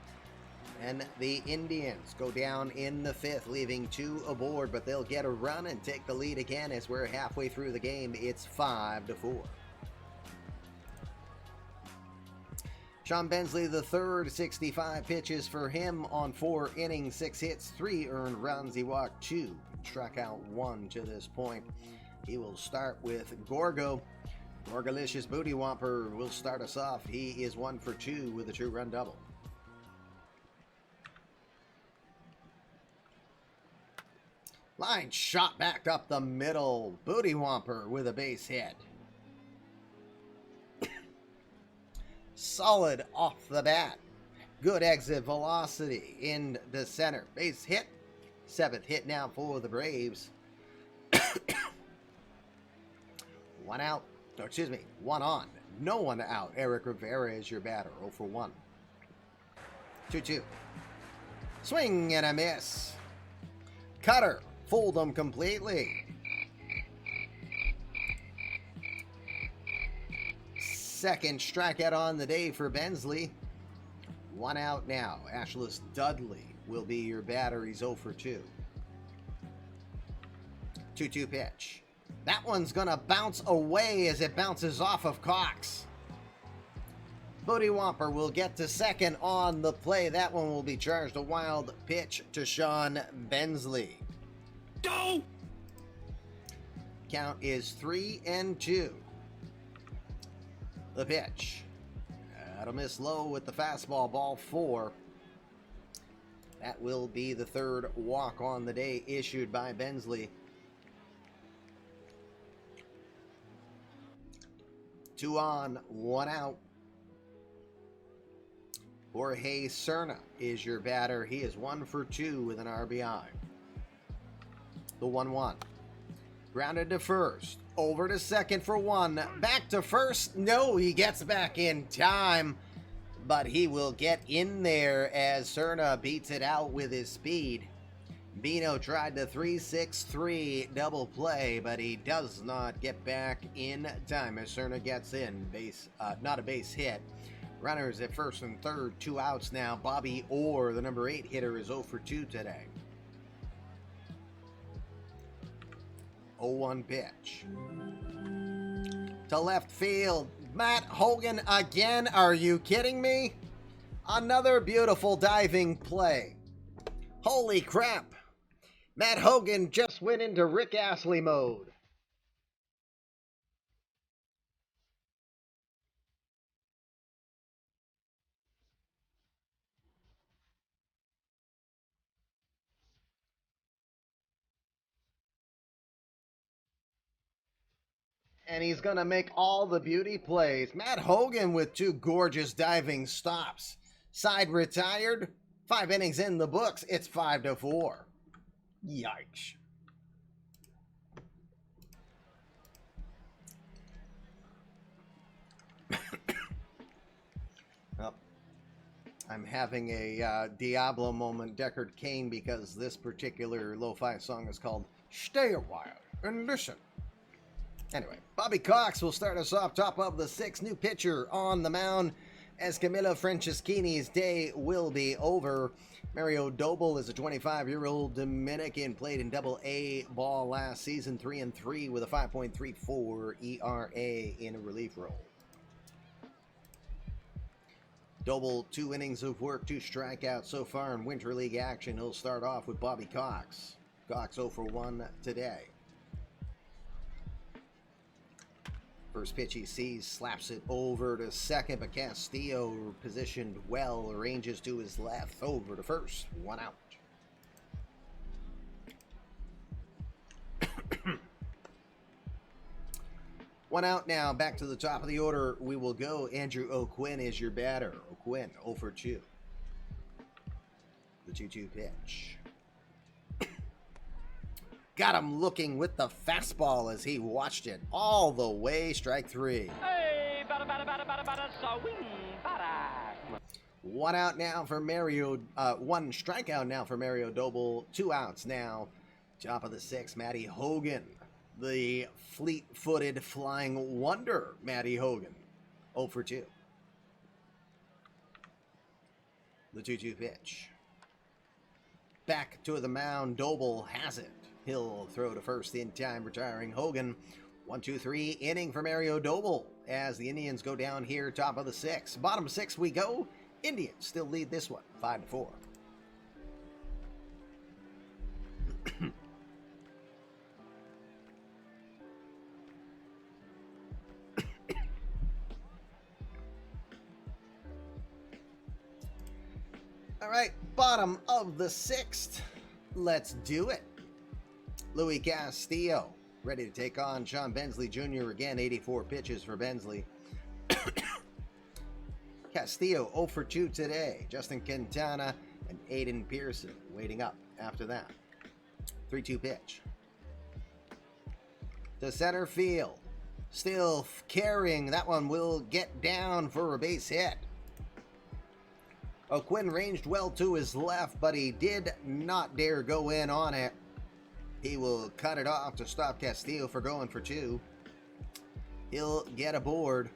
And the Indians go down in the 5th, leaving 2 aboard, but they'll get a run and take the lead again as we're halfway through the game. It's 5-4. Sean Bensley III, 65 pitches for him on 4 innings, 6 hits, 3 earned runs. He walked 2, struck out 1 to this point. He will start with Gorgo. Gorgalicious Booty Whomper will start us off. He is 1 for 2 with a 2-run double. Line shot back up the middle. Booty Whomper with a base hit. Solid off the bat. Good exit velocity in the center. Base hit. 7th hit now for the Braves. 1 out. Or excuse me, 1 on. No one out. Eric Rivera is your batter. 0 for 1. 2-2. Swing and a miss. Cutter. Fooled them completely. 2nd strikeout on the day for Bensley. 1 out now. Ashlis Dudley will be your batter. He's 0 for 2. 2-2 pitch. That one's gonna bounce away as it bounces off of Cox. Booty Whomper will get to second on the play. That one will be charged a wild pitch to Sean Bensley. Go! Count is 3-2. The pitch. That'll miss low with the fastball, ball 4. That will be the third walk on the day issued by Bensley. 2 on, 1 out. Jorge Cerna is your batter. He is 1 for 2 with an RBI. The 1-1. Grounded to first. Over to second for 1. Back to first. No, he gets back in time. But he will get in there as Cerna beats it out with his speed. Bino tried the 3-6-3 double play, but he does not get back in time as Cerna gets in. Not a base hit. Runners at first and third, 2 outs now. Bobby Orr, the number 8 hitter, is 0 for 2 today. 0-1 pitch. To left field. Matt Hogan again. Are you kidding me? Another beautiful diving play. Holy crap. Matt Hogan just went into Rick Astley mode. And he's going to make all the beauty plays. Matt Hogan with 2 gorgeous diving stops. Side retired. 5 innings in the books. It's 5-4. Yikes. Well, I'm having a Diablo moment, Deckard Cain, because this particular lo-fi song is called Stay a While and Listen. Anyway, Bobby Cox will start us off top of the 6th. New pitcher on the mound as Camilo Franceschini's day will be over. Mario Doble is a 25-year-old Dominican, played in Double-A ball last season, 3-3 with a 5.34 ERA in a relief role. Doble, 2 innings of work, 2 strikeouts so far in Winter League action. He'll start off with Bobby Cox. Cox 0 for 1 today. First pitch he sees, slaps it over to second, but Castillo, positioned well, ranges to his left, over to first, 1 out. One out now, back to the top of the order we will go. Andrew O'Quinn is your batter. O'Quinn 0 for 2. The 2-2 pitch. Got him looking with the fastball as he watched it all the way. Strike 3. Hey, bada, swing, bada. 1 out now for Mario. 1 strikeout now for Mario Doble. 2 outs now. Top of the 6th, Matty Hogan. The fleet-footed flying wonder, Matty Hogan. 0 for 2. The 2-2 pitch. Back to the mound. Doble has it. He'll throw to first in time, retiring Hogan. 1-2-3 inning for Mario Doble as the Indians go down here, top of the 6th. Bottom 6 we go. Indians still lead this one, 5-4. All right, bottom of the 6th. Let's do it. Louis Castillo, ready to take on Sean Bensley Jr. again, 84 pitches for Bensley. Castillo 0 for 2 today. Justin Quintana and Aiden Pearson waiting up after that. 3-2 pitch. To center field. Still carrying. That one will get down for a base hit. O'Quinn ranged well to his left, but he did not dare go in on it. He will cut it off to stop Castillo for going for 2. He'll get aboard.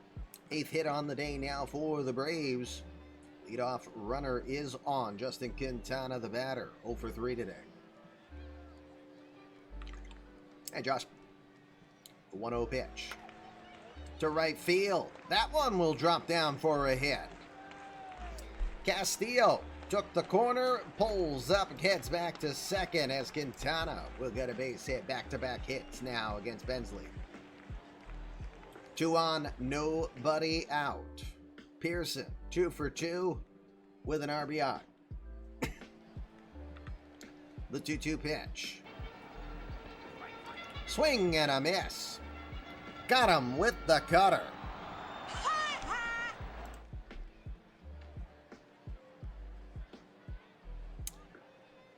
8th hit on the day now for the Braves. Leadoff runner is on. Justin Quintana, the batter, 0 for 3 today. Hey, Josh. The 1-0 pitch. To right field. That one will drop down for a hit. Castillo took the corner, pulls up, and heads back to second as Quintana will get a base hit. Back-to-back hits now against Bensley. 2 on, nobody out. Pearson, 2 for 2 with an RBI. The 2-2 pitch. Swing and a miss. Got him with the cutter.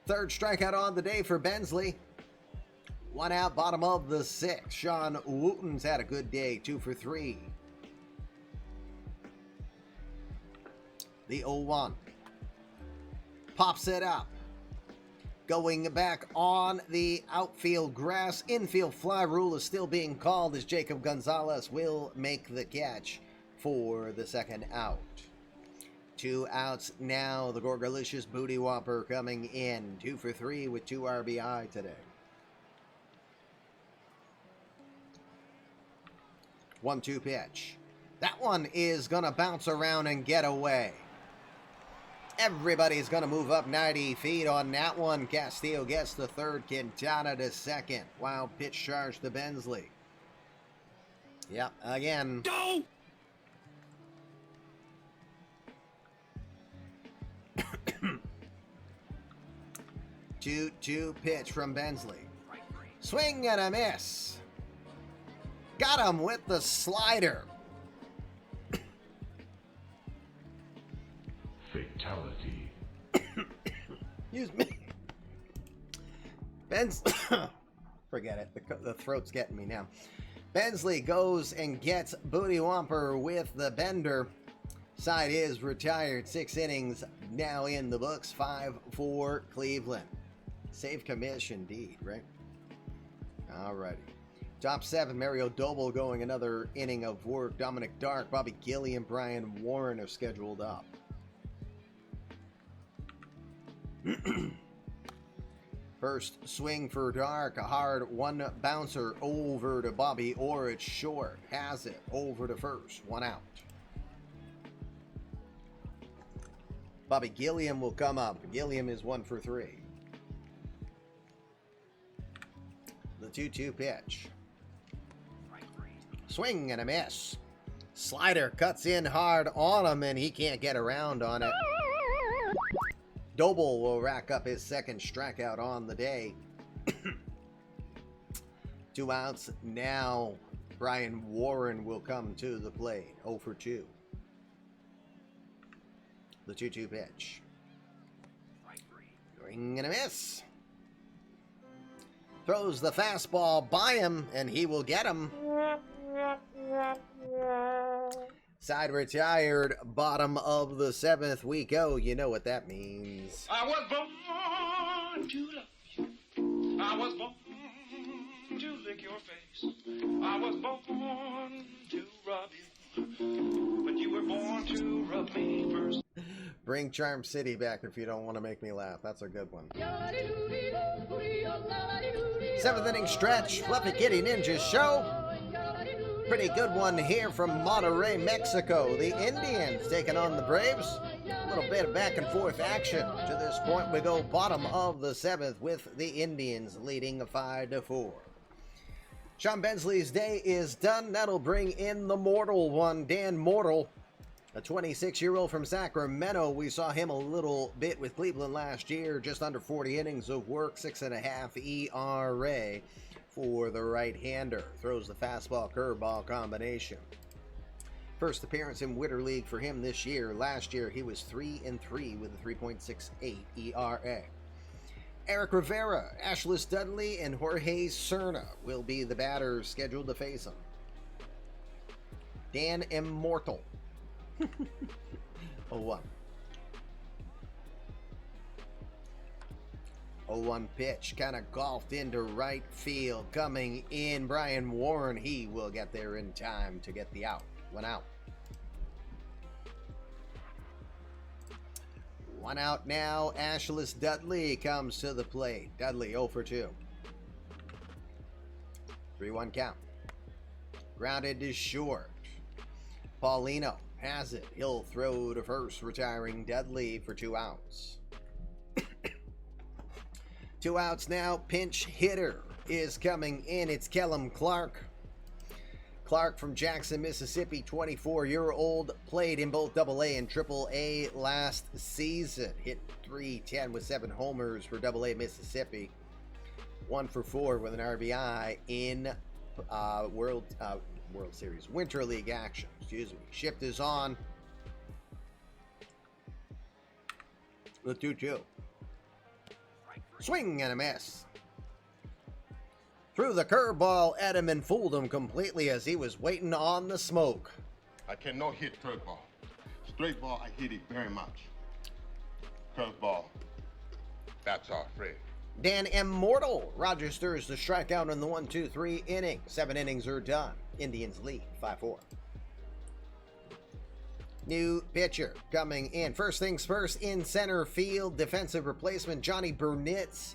Third strikeout on the day for Bensley. 1 out, bottom of the 6th. Sean Wooten's had a good day, 2 for 3. The 0-1. Pops it up. Going back on the outfield grass. Infield fly rule is still being called as Jacob Gonzalez will make the catch for the second out. 2 outs now. The Gorgalicious Booty Whopper coming in. 2 for 3 with 2 RBI today. 1-2 pitch. That one is going to bounce around and get away. Everybody's going to move up 90 feet on that one. Castillo gets the third, Quintana to second. Wild pitch charge to Bensley. Yep, again. Go! 2-2 pitch from Bensley. Swing and a miss. Got him with the slider. Fatality. Excuse me. Forget it. The throat's getting me now. Bensley goes and gets Booty Whopper with the bender. Side is retired. 6 innings now in the books. 5 for Cleveland. Save commission indeed, right? Alrighty. Top 7, Mario Doble going another inning of work. Dominic Dark, Bobby Gilliam, Brian Warren are scheduled up. First swing for Dark, a hard 1 bouncer over to Bobby Orr. It's short, has it over to first, 1 out. Bobby Gilliam will come up. Gilliam is 1 for 3. The 2-2 pitch. Swing and a miss. Slider cuts in hard on him and he can't get around on it. Doble will rack up his second strikeout on the day. 2 outs now. Brian Warren will come to the plate. 0 for 2. The 2-2 pitch. Swing and a miss. Throws the fastball by him and he will get him. Side retired, bottom of the 7th we go. You know what that means. I was born to love you. I was born to lick your face. I was born to rub you. But you were born to rub me first. Bring Charm City back if you don't want to make me laugh. That's a good one. 7th inning stretch, Fluffy Kitty Ninja Show. Pretty good one here from Monterrey, Mexico. The Indians taking on the Braves. A little bit of back and forth action. To this point, we go bottom of the 7th with the Indians leading 5-4. Sean Bensley's day is done. That'll bring in the mortal one, Dan Mortal, a 26-year-old from Sacramento. We saw him a little bit with Cleveland last year, just under 40 innings of work, 6.5 ERA for the right-hander. Throws the fastball curveball combination. First appearance in Winter League for him this year. Last year he was 3-3 with a 3.68 ERA. Eric Rivera, Ashlis Dudley, and Jorge Cerna will be the batters scheduled to face him. Dan Immortal. 0-1. 0-1 pitch, kind of golfed into right field. Coming in, Brian Warren. He will get there in time to get the out. 1 out. 1 out now. Ashlis Dudley comes to the plate. Dudley 0 for 2. 3-1 count. Grounded to short. Paulino has it. He'll throw to first, retiring Dudley for 2 outs. 2 outs now. Pinch hitter is coming in. It's Kellum Clark. Clark from Jackson, Mississippi, 24-year-old, played in both AA and AAA last season. Hit .310 with 7 homers for AA Mississippi. 1 for 4 with an RBI in World Series Winter League action. Excuse me. Shift is on. The 2-2. Swing and a miss. Threw the curveball at him and fooled him completely as he was waiting on the smoke. I cannot hit curveball. Straight ball, I hit it very much. Curveball, that's all, Fred. Dan Immortal registers the strikeout in the 1-2-3 inning. 7 innings are done. Indians lead 5-4. New pitcher coming in. First things first, in center field, defensive replacement Johnny Burnitz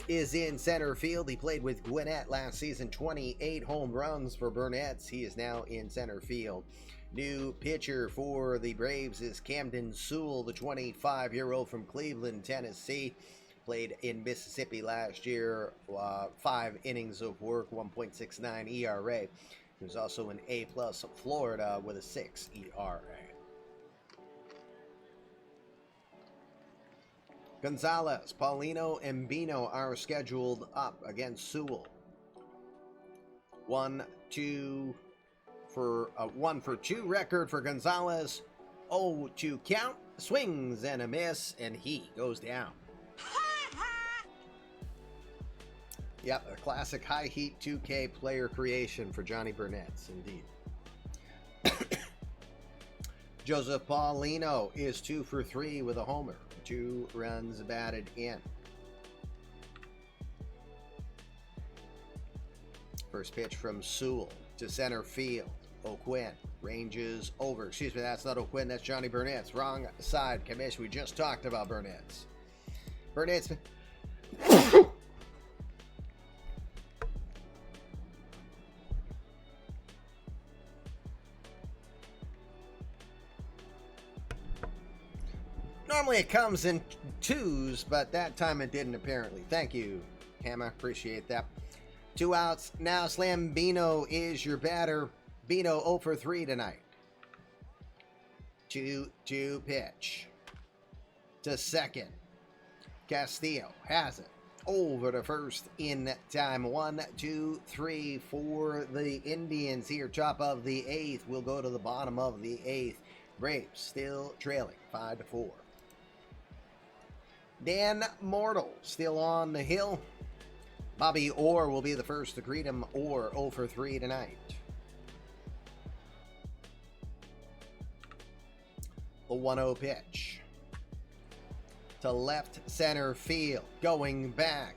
is in center field. He played with Gwinnett last season. 28 home runs for Burnitz. He is now in center field. New pitcher for the Braves is Camden Sewell, the 25-year-old from Cleveland, Tennessee. Played in Mississippi last year. 5 innings of work, 1.69 ERA. He was also an A-plus Florida with a 6 ERA. Gonzalez, Paulino, and Bino are scheduled up against Sewell. 1 for 2 record for Gonzalez. 0-2 count. Swings and a miss, and he goes down. Yep, a classic high heat 2K player creation for Johnny Burnitz, indeed. Joseph Paulino is 2 for 3 with a homer. 2 runs batted in. First pitch from Sewell to center field. O'Quinn ranges over. Excuse me, that's not O'Quinn, that's Johnny Burnitz. Wrong side, commish. We just talked about Burnitz. Burnitz. Normally it comes in 2s, but that time it didn't apparently. Thank you, Hammer. Appreciate that. 2 outs. Now Slambino is your batter. Bino 0 for 3 tonight. 2-2 pitch. To second. Castillo has it. Over to first in time. 1, 2, 3 for the Indians here. Top of the 8th. We'll go to the bottom of the 8th. Braves still trailing 5-4. Dan Mortal still on the hill. Bobby Orr will be the first to greet him. Orr 0 for 3 tonight. The 1-0 pitch. To left center field. Going back.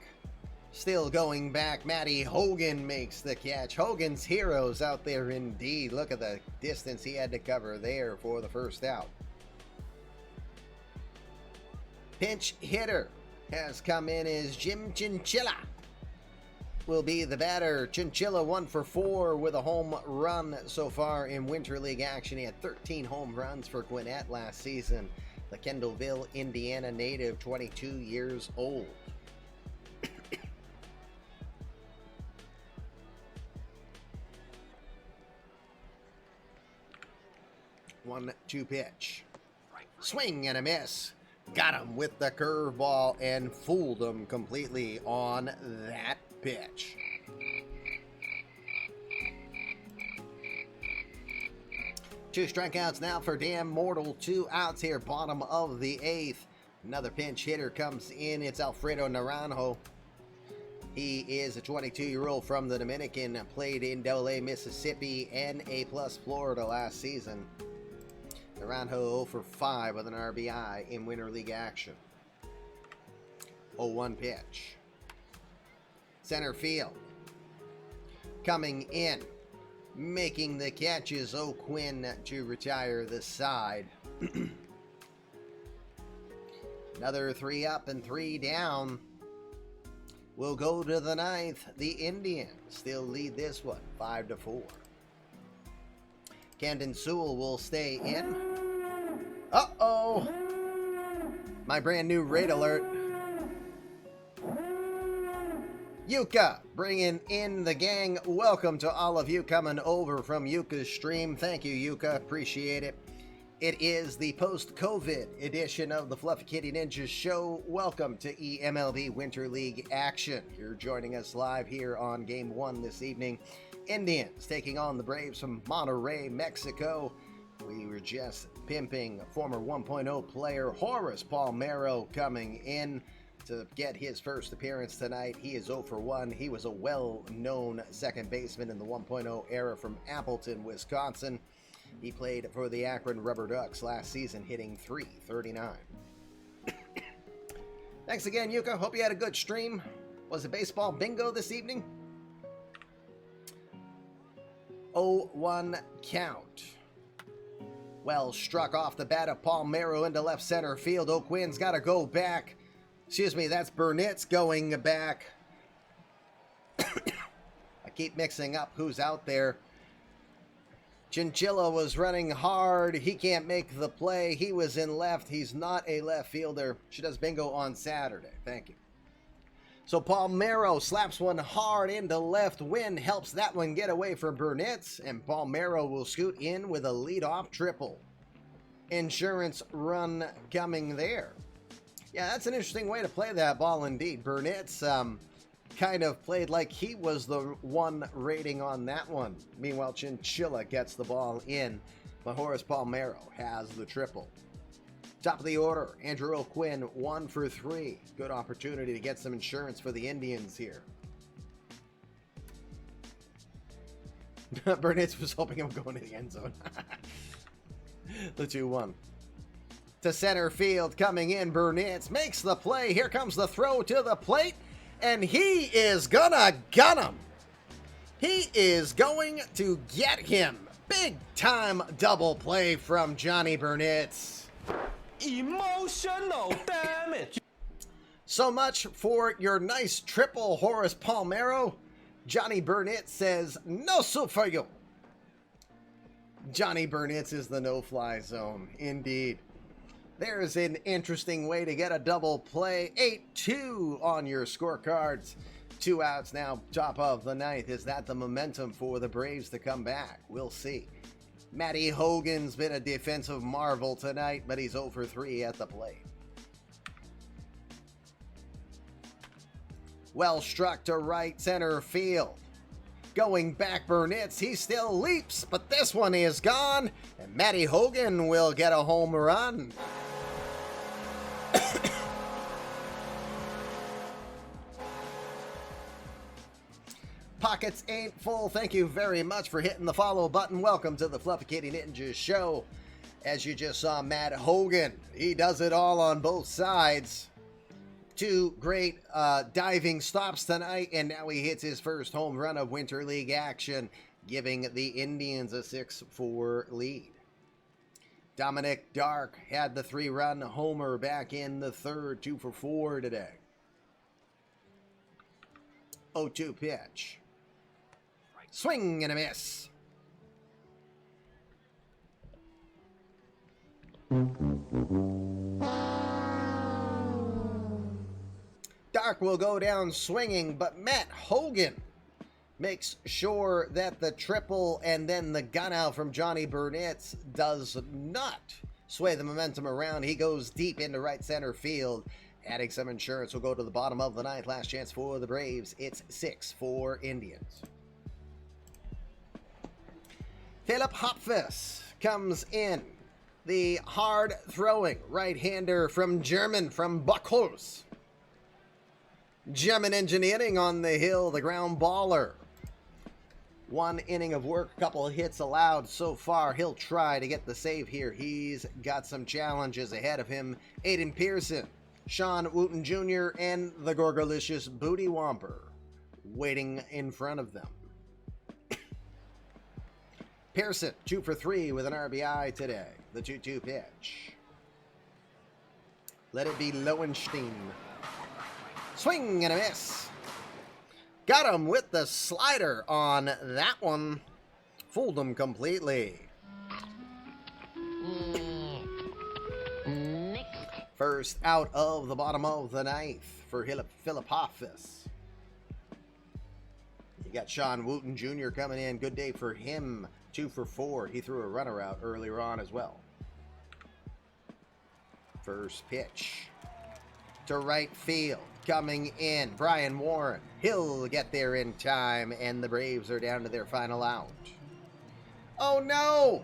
Still going back. Matty Hogan makes the catch. Hogan's heroes out there indeed. Look at the distance he had to cover there for the first out. Pinch hitter has come in as Jim Chinchilla. Will be the batter. Chinchilla 1 for 4 with a home run so far in Winter League action. He had 13 home runs for Gwinnett last season. The Kendallville, Indiana native, 22 years old. 1-2 pitch. Swing and a miss. Got him with the curveball and fooled him completely on that pitch. Two strikeouts now for Dan Mortal. 2 outs here, bottom of the 8th. Another pinch hitter comes in. It's Alfredo Naranjo. He is a 22-year-old from the Dominican. Played in AA Mississippi and A-plus Florida last season. Naranjo 0 for 5 with an RBI in Winter League action. 0-1 pitch. Center field. Coming in. Making the catches, O'Quinn to retire the side. Another 3 up and 3 down. We'll go to the ninth. The Indians still lead this one 5-4. Camden Sewell will stay in. Uh-oh! My brand new raid alert. Yuka bringing in the gang. Welcome to all of you coming over from Yuka's stream. Thank you, Yuka. Appreciate it. It is the post-COVID edition of the Fluffy Kitty Ninjas show. Welcome to eMLB Winter League action. You're joining us live here on Game 1 this evening. Indians taking on the Braves from Monterrey, Mexico. We were just pimping former 1.0 player Horace Palmeiro coming in to get his first appearance tonight. He is 0 for 1. He was a well-known second baseman in the 1.0 era from Appleton, Wisconsin. He played for the Akron Rubber Ducks last season, hitting .339. Thanks again, Yuka. Hope you had a good stream. Was it baseball bingo this evening? 0-1 count. Well struck off the bat of Palmeiro into left center field. O'Quinn's got to go back. Excuse me, that's Burnitz going back. I keep mixing up who's out there. Chinchilla was running hard. He can't make the play. He was in left. He's not a left fielder. She does bingo on Saturday. Thank you. So Palmeiro slaps one hard into left. Win helps that one get away from Burnitz. And Palmeiro will scoot in with a leadoff triple. Insurance run coming there. Yeah, that's an interesting way to play that ball indeed. Burnitz kind of played like he was the one rating on that one. Meanwhile, Chinchilla gets the ball in, but Horace Palmeiro has the triple. Top of the order, Andrew O'Quinn, 1 for 3. Good opportunity to get some insurance for the Indians here. Burnitz was hoping I'm going to the end zone. The 2-1. To center field, coming in, Burnitz makes the play. Here comes the throw to the plate. And he is gonna gun him. He is going to get him. Big time double play from Johnny Burnitz. Emotional damage. So much for your nice triple, Horace Palmeiro. Johnny Burnitz says, no soup for you. Johnny Burnitz is the no-fly zone, indeed. There's an interesting way to get a double play. 8-2 on your scorecards. 2 outs now, top of the ninth. Is that the momentum for the Braves to come back? We'll see. Matty Hogan's been a defensive marvel tonight, but he's 0 for 3 at the plate. Well struck to right center field. Going back, Burnitz, he still leaps, but this one is gone, and Matty Hogan will get a home run. Pockets ain't full. Thank you very much for hitting the follow button. Welcome to the Fluffy Kitty Ninjas show. As you just saw, Matt Hogan, he does it all on both sides. 2 great diving stops tonight, and now he hits his first home run of Winter League action, giving the Indians a 6-4 lead. Dominic Dark had the 3-run homer back in the third, 2 for 4 today. 0-2 pitch. Swing and a miss. Dark will go down swinging, but Matt Hogan makes sure that the triple and then the gun out from Johnny Burnitz does not sway the momentum around. He goes deep into right center field. Adding some insurance, will go to the bottom of the ninth. Last chance for the Braves. It's 6-4 Indians. Philip Hopfus comes in. The hard-throwing right-hander from German, from Buchholz. German engineering on the hill, the ground baller. 1 inning of work, a couple of hits allowed so far. He'll try to get the save here. He's got some challenges ahead of him. Aiden Pearson, Sean Wooten Jr., and the Gorgolicious Booty Womper waiting in front of them. Pearson, 2 for 3 with an RBI today. The 2-2 pitch. Let it be Lowenstein. Swing and a miss. Got him with the slider on that one. Fooled him completely. First out of the bottom of the ninth for Philip Hoffus. You got Sean Wooten Jr. coming in. Good day for him. 2 for 4. He threw a runner out earlier on as well. First pitch to right field. Coming in, Brian Warren. He'll get there in time, and the Braves are down to their final out. Oh no!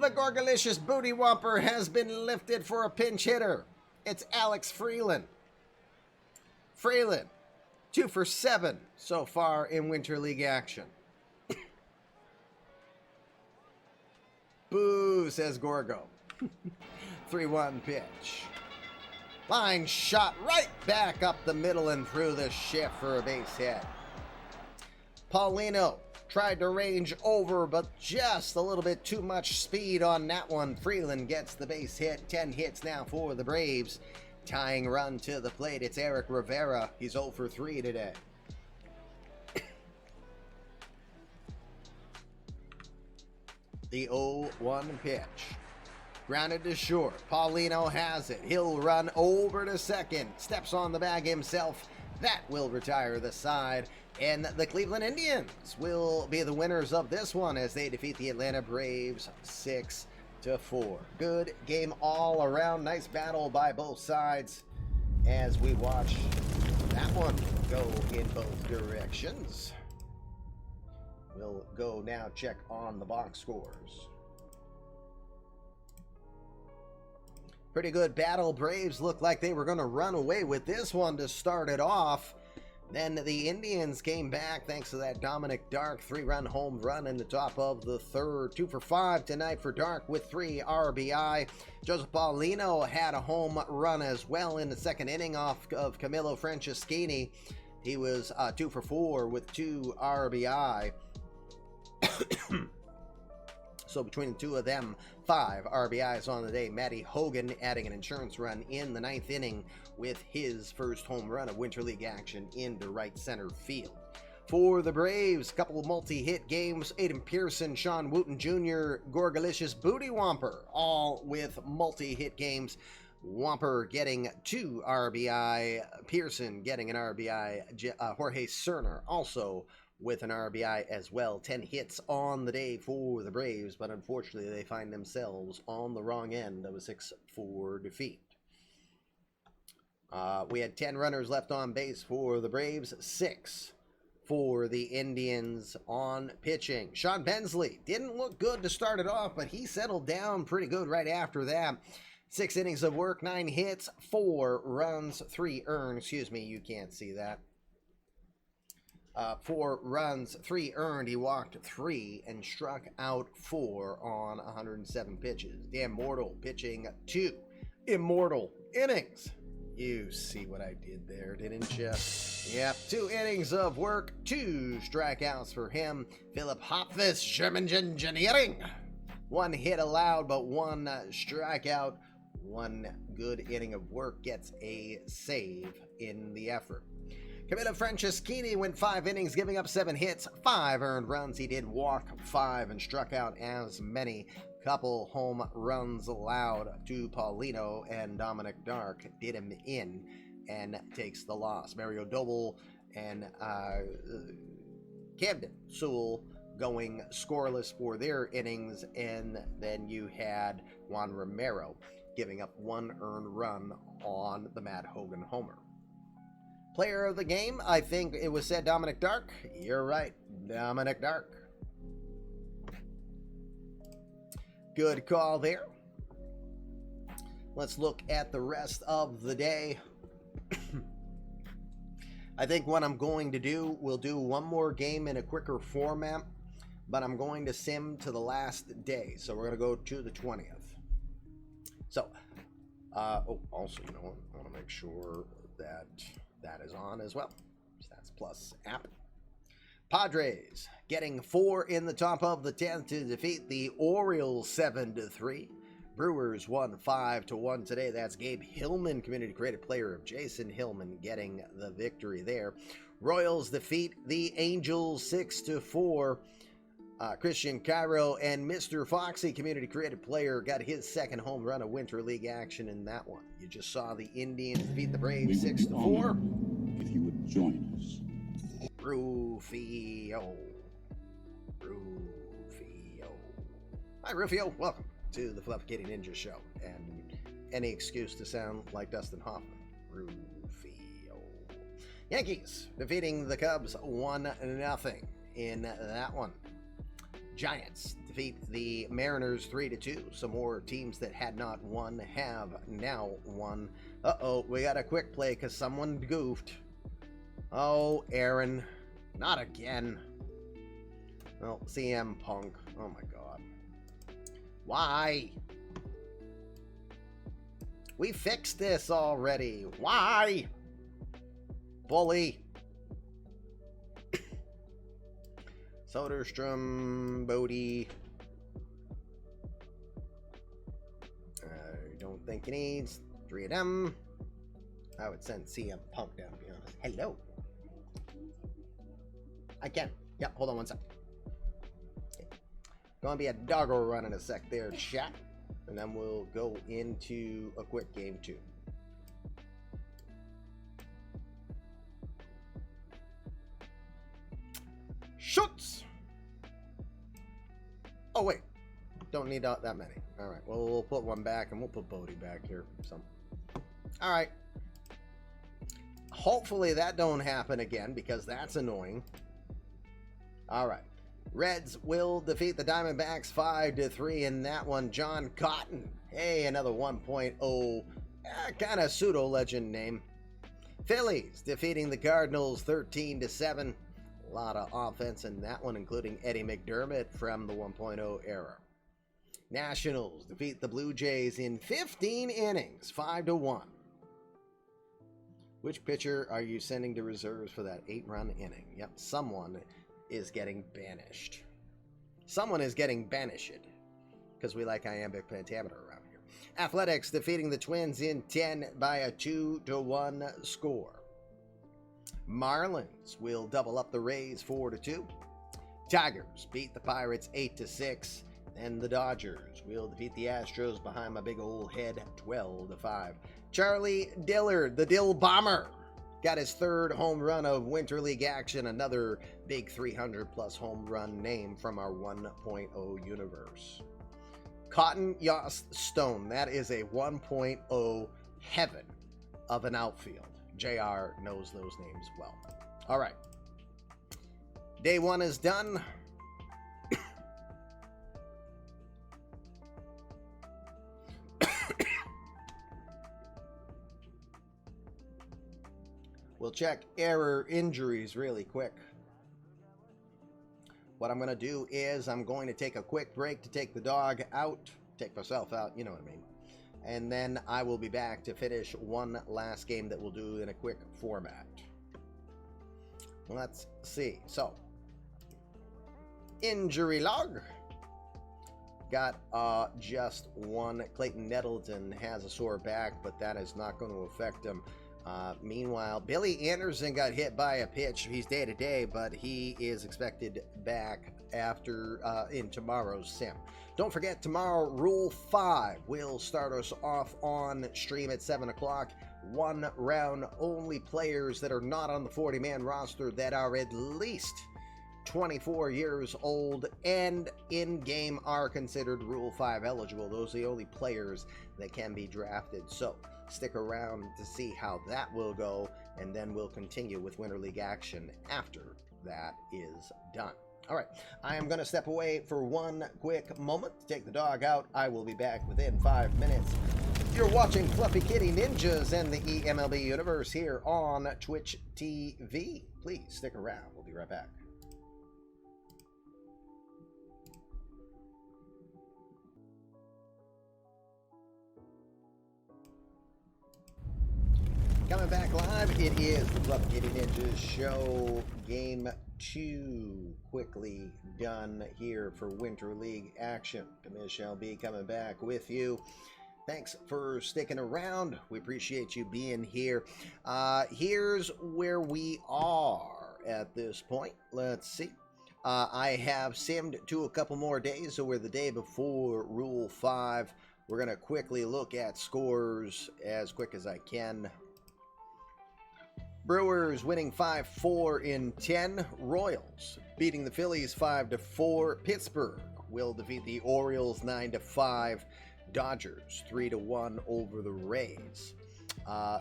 The Gorgalicious Booty Whopper has been lifted for a pinch hitter. It's Alex Freeland. Freeland, 2 for 7 so far in Winter League action. Boo, says Gorgo. 3-1 pitch. Line shot right back up the middle and through the shift for a base hit. Paulino tried to range over, but just a little bit too much speed on that one. Freeland gets the base hit. 10 hits now for the Braves. Tying run to the plate. It's Eric Rivera. He's 0 for 3 today. The 0-1 pitch. Grounded to short. Paulino has it. He'll run over to second. Steps on the bag himself. That will retire the side. And the Cleveland Indians will be the winners of this one as they defeat the Atlanta Braves 6-4. Good game all around. Nice battle by both sides as we watch that one go in both directions. We'll go now check on the box scores. Pretty good battle. Braves looked like they were going to run away with this one to start it off. Then the Indians came back thanks to that Dominic Dark 3-run home run in the top of the third. 2 for 5 tonight for Dark with 3 RBI. Joseph Paulino had a home run as well in the second inning off of Camilo Franceschini. He was 2 for 4 with 2 RBI. So between the two of them, 5 RBIs on the day. Matty Hogan adding an insurance run in the 9th inning with his first home run of Winter League action into right center field. For the Braves, couple of multi-hit games. Aiden Pearson, Sean Wooten Jr., Gorgalicious Booty Whopper, all with multi-hit games. Whopper getting 2 RBI, Pearson getting an RBI, Jorge Cerner also with an RBI as well. 10 hits on the day for the Braves, but unfortunately they find themselves on the wrong end of a 6-4 defeat. We had 10 runners left on base for the Braves, 6 for the Indians on pitching. Sean Bensley didn't look good to start it off, but he settled down pretty good right after that. 6 innings of work, 9 hits, 4 runs, 3 earned. Excuse me, you can't see that. 4 runs, 3 earned. He walked 3 and struck out 4 on 107 pitches. The Immortal pitching 2 immortal innings. You see what I did there, didn't you? Yep, 2 innings of work, 2 strikeouts for him. Philip Hopfus, Sherman Engineering. 1 hit allowed, but 1 strikeout. 1 good inning of work, gets a save in the effort. Camilo Franceschini went 5 innings, giving up 7 hits, 5 earned runs. He did walk 5 and struck out as many. Couple home runs allowed to Paulino, and Dominic Dark did him in and takes the loss. Mario Doble and Camden Sewell going scoreless for their innings, and then you had Juan Romero giving up 1 earned run on the Matt Hogan homer. Player of the game, I think it was said Dominic Dark. You're right, Dominic Dark. Good call there. Let's look at the rest of the day. I think what I'm going to do, we'll do one more game in a quicker format, but I'm going to sim to the last day. So we're going to go to the 20th. So, also, you know what? I want to make sure that that is on as well. Stats Plus app. Padres getting 4 in the top of the 10th to defeat the Orioles 7-3. Brewers won 5-1 today. That's Gabe Hillman, community creative player of Jason Hillman, getting the victory there. Royals defeat the Angels 6-4. Christian Cairo and Mr. Foxy, community created player, got his second home run of Winter League action in that one. You just saw the Indians beat the Braves 6-4. If you would join us. Rufio. Hi, Rufio. Welcome to the Fluffy Kitty Ninja Show. And any excuse to sound like Dustin Hoffman. Rufio. Yankees defeating the Cubs 1-0 in that one. Giants defeat the Mariners 3-2. Some more teams that had not won have now won. Uh-oh, we got a quick play because someone goofed. Oh, Aaron. Not again. Well, CM Punk. Oh, my God. Why? We fixed this already. Why? Bully. Soderstrom, Bodie. I don't think he needs 3 of them. I would send CM Punk down, to be honest. Hello. I can. Yep, hold on one sec. Okay. Gonna be a doggo run in a sec there, chat. And then we'll go into a quick game 2. Shoots! Oh, wait. Don't need that many. All right. Well, we'll put one back, and we'll put Bodie back here. All right. Hopefully that don't happen again, because that's annoying. All right. Reds will defeat the Diamondbacks 5-3 in that one. John Cotton. Hey, another 1.0 kind of pseudo-legend name. Phillies defeating the Cardinals 13-7. A lot of offense in that one, including Eddie McDermott from the 1.0 era. Nationals defeat the Blue Jays in 15 innings, 5-1. Which pitcher are you sending to reserves for that 8-run inning? Yep, someone is getting banished. Someone is getting banished, because we like iambic pentameter around here. Athletics defeating the Twins in 10 by a 2-1 score. Marlins will double up the Rays 4-2. Tigers beat the Pirates 8-6. And the Dodgers will defeat the Astros behind my big old head 12-5. Charlie Dillard, the Dill Bomber, got his 3rd home run of Winter League action. Another big 300-plus home run name from our 1.0 universe. Cotton Yost Stone, that is a 1.0 heaven of an outfield. JR knows those names well. All right. Day 1 is done. We'll check error injuries really quick. What I'm going to do is I'm going to take a quick break to take the dog out, take myself out, you know what I mean. And then I will be back to finish one last game that we'll do in a quick format. Let's see. So, injury log. Got just one. Clayton Nettleton has a sore back, but that is not going to affect him. Meanwhile, Billy Anderson got hit by a pitch. He's day-to-day, but he is expected back after in tomorrow's sim. Don't forget, tomorrow, Rule 5 will start us off on stream at 7 o'clock. 1 round, only players that are not on the 40-man roster that are at least 24 years old and in-game are considered Rule 5 eligible. Those are the only players that can be drafted. So stick around to see how that will go, and then we'll continue with Winter League action after that is done. All right, I am going to step away for one quick moment to take the dog out. I will be back within 5 minutes. You're watching Fluffy Kitty Ninjas and the eMLB Universe here on Twitch TV. Please stick around. We'll be right back. Coming back live, it is the Fluffy Kitty Ninjas Show. Game 2 quickly done here for Winter League action. Commish LB coming back with you. Thanks for sticking around. We appreciate you being here. Here's where we are at this point. Let's see. I have simmed to a couple more days, so we're the day before Rule 5. We're going to quickly look at scores as quick as I can. Brewers winning 5-4 in 10. Royals beating the Phillies 5-4. Pittsburgh will defeat the Orioles 9-5. Dodgers 3-1 over the Rays.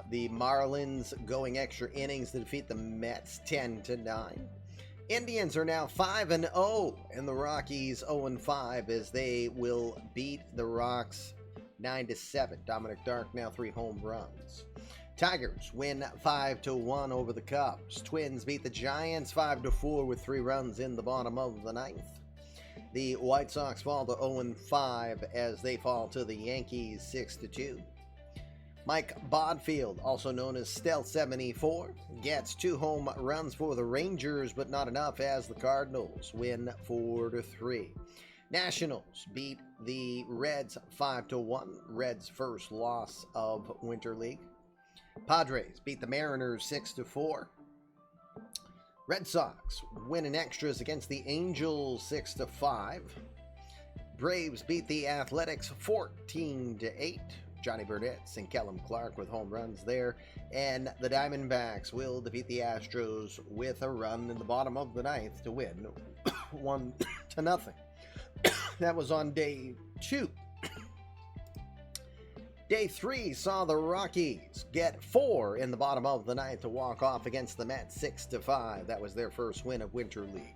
The Marlins going extra innings to defeat the Mets 10-9. Indians are now 5-0, and the Rockies 0-5 as they will beat the Rocks 9-7. Dominic Dark now 3 home runs. Tigers win 5-1 over the Cubs. Twins beat the Giants 5-4 with 3 runs in the bottom of the 9th. The White Sox fall to 0-5 as they fall to the Yankees 6-2. Mike Bodfield, also known as Stealth 74, gets 2 home runs for the Rangers, but not enough as the Cardinals win 4-3. Nationals beat the Reds 5-1, Reds' first loss of Winter League. Padres beat the Mariners 6-4. Red Sox win in extras against the Angels 6-5. Braves beat the Athletics 14-8. Johnny Burnett's and Kellum Clark with home runs there. And the Diamondbacks will defeat the Astros with a run in the bottom of the 9th to win 1-0. That was on day 2. Day 3 saw the Rockies get 4 in the bottom of the 9th to walk off against the Mets 6-5. That was their first win of Winter League.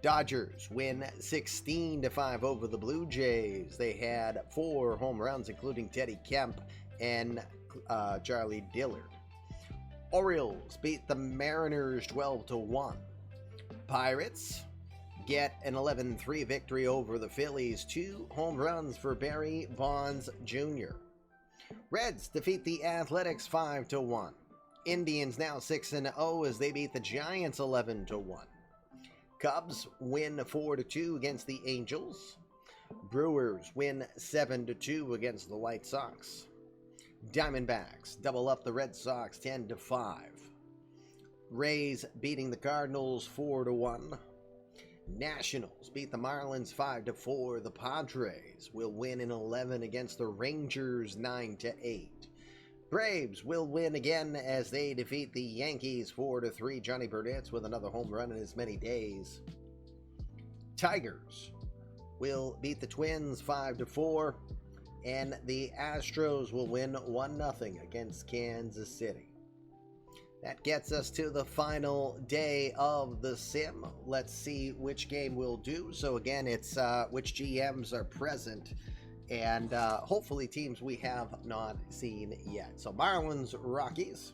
Dodgers win 16-5 over the Blue Jays. They had 4 home runs, including Teddy Kemp and Charlie Dillard. Orioles beat the Mariners 12-1. Pirates get an 11-3 victory over the Phillies. 2 home runs for Barry Bonds Jr. Reds defeat the Athletics 5-1. Indians now 6-0 as they beat the Giants 11-1. Cubs win 4-2 against the Angels. Brewers win 7-2 against the White Sox. Diamondbacks double up the Red Sox 10-5. Rays beating the Cardinals 4-1. Nationals beat the Marlins 5-4. The Padres will win in 11 against the Rangers 9-8. Braves will win again as they defeat the Yankees 4-3. Johnny Burnett's with another home run in as many days. Tigers will beat the Twins 5-4, and the Astros will win 1-0 against Kansas City. That gets us to the final day of the sim. Let's see which game we'll do. So again, it's which GMs are present, and hopefully teams we have not seen yet. So Marlins, Rockies,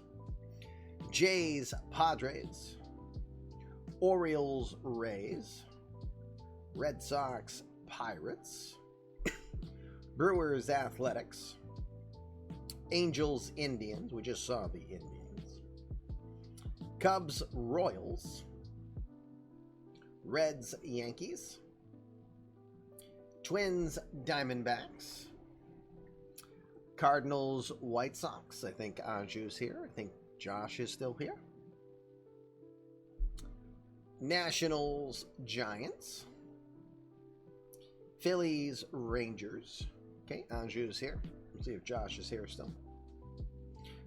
Jays, Padres, Orioles, Rays, Red Sox, Pirates, Brewers, Athletics, Angels, Indians. We just saw the Indians. Cubs, Royals, Reds, Yankees, Twins, Diamondbacks, Cardinals, White Sox. I think Anju's here. I think Josh is still here. Nationals, Giants, Phillies, Rangers. Okay, Anju's here. Let's see if Josh is here still.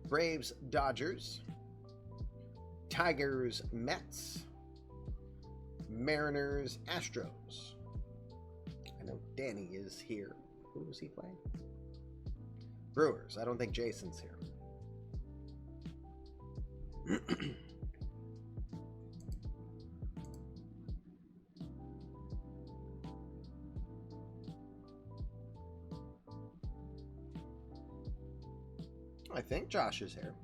Braves, Dodgers, Tigers, Mets, Mariners, Astros. I know Danny is here. Who is he playing? Brewers. I don't think Jason's here. I think Josh is here.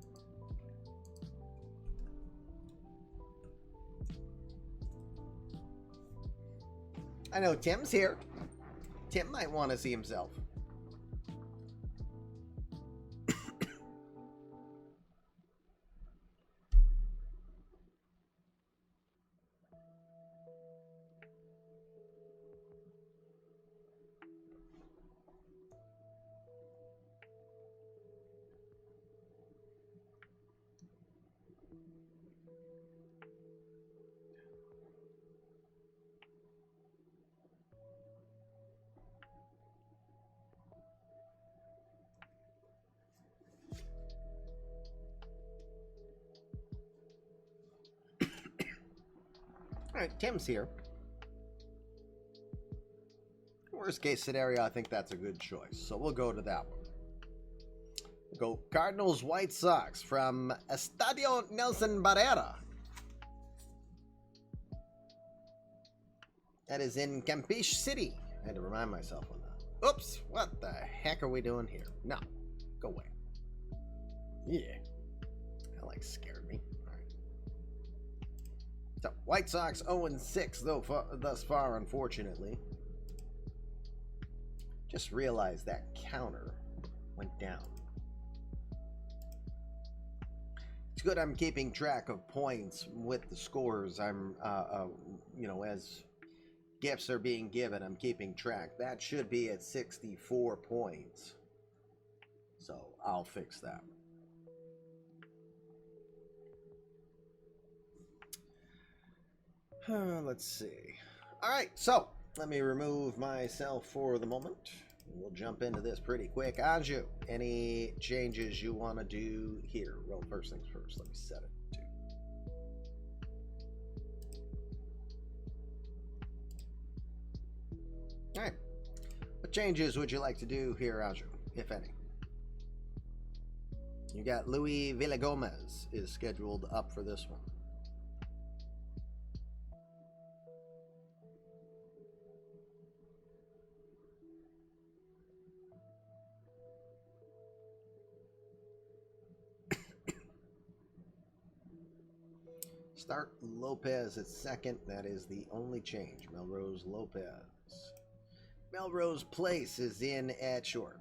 I know Tim's here. Tim might want to see himself. Alright, Tim's here. Worst case scenario, I think that's a good choice. So we'll go to that one. We'll go Cardinals White Sox from Estadio Nelson Barrera. That is in Campeche City. I had to remind myself on that. Oops, what the heck are we doing here? No, go away. Yeah, that like scared me. All right. So White Sox 0-6 though thus far, unfortunately. Just realized that counter went down. It's good I'm keeping track of points with the scores. I'm, you know, as gifts are being given, I'm keeping track. That should be at 64 points. So I'll fix that. Let's see. All right, so let me remove myself for the moment. We'll jump into this pretty quick. Anju, any changes you want to do here? Well, first things first, let me set it to. All right. What changes would you like to do here, Anju, if any? You got Luis Villagomez is scheduled up for this one. Start Lopez at second. That is the only change. Melrose Lopez. Melrose Place is in at short.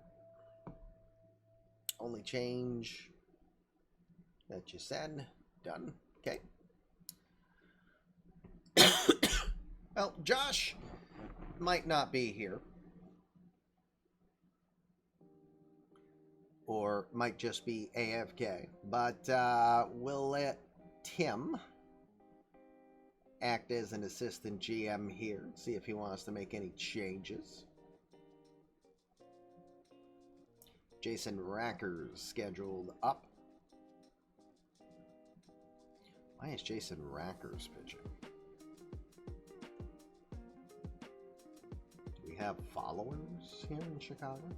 Only change that you said. Done. Okay. Well, Josh might not be here. Or might just be AFK. But we'll let Tim act as an assistant GM here. See if he wants to make any changes. Jason Racker's scheduled up. Why is Jason Racker's pitching? Do we have followers here in Chicago?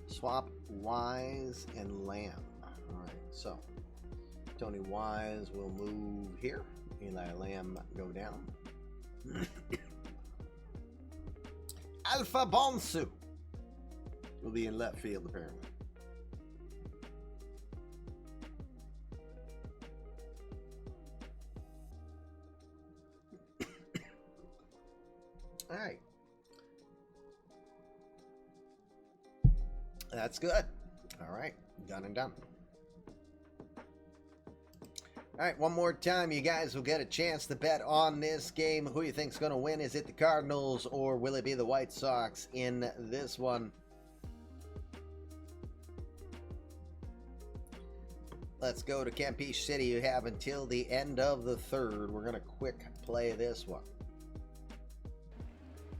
Swap Wise and Lamb. All right, so Tony Wise will move here. Eli Lamb go down. Alpha Bonsu will be in left field apparently. All right. That's good. All right, done and done. All right, one more time, you guys will get a chance to bet on this game. Who you think's going to win? Is it the Cardinals or will it be the White Sox in this one? Let's go to Campeche City. You have until the end of the third. We're going to quick play this one.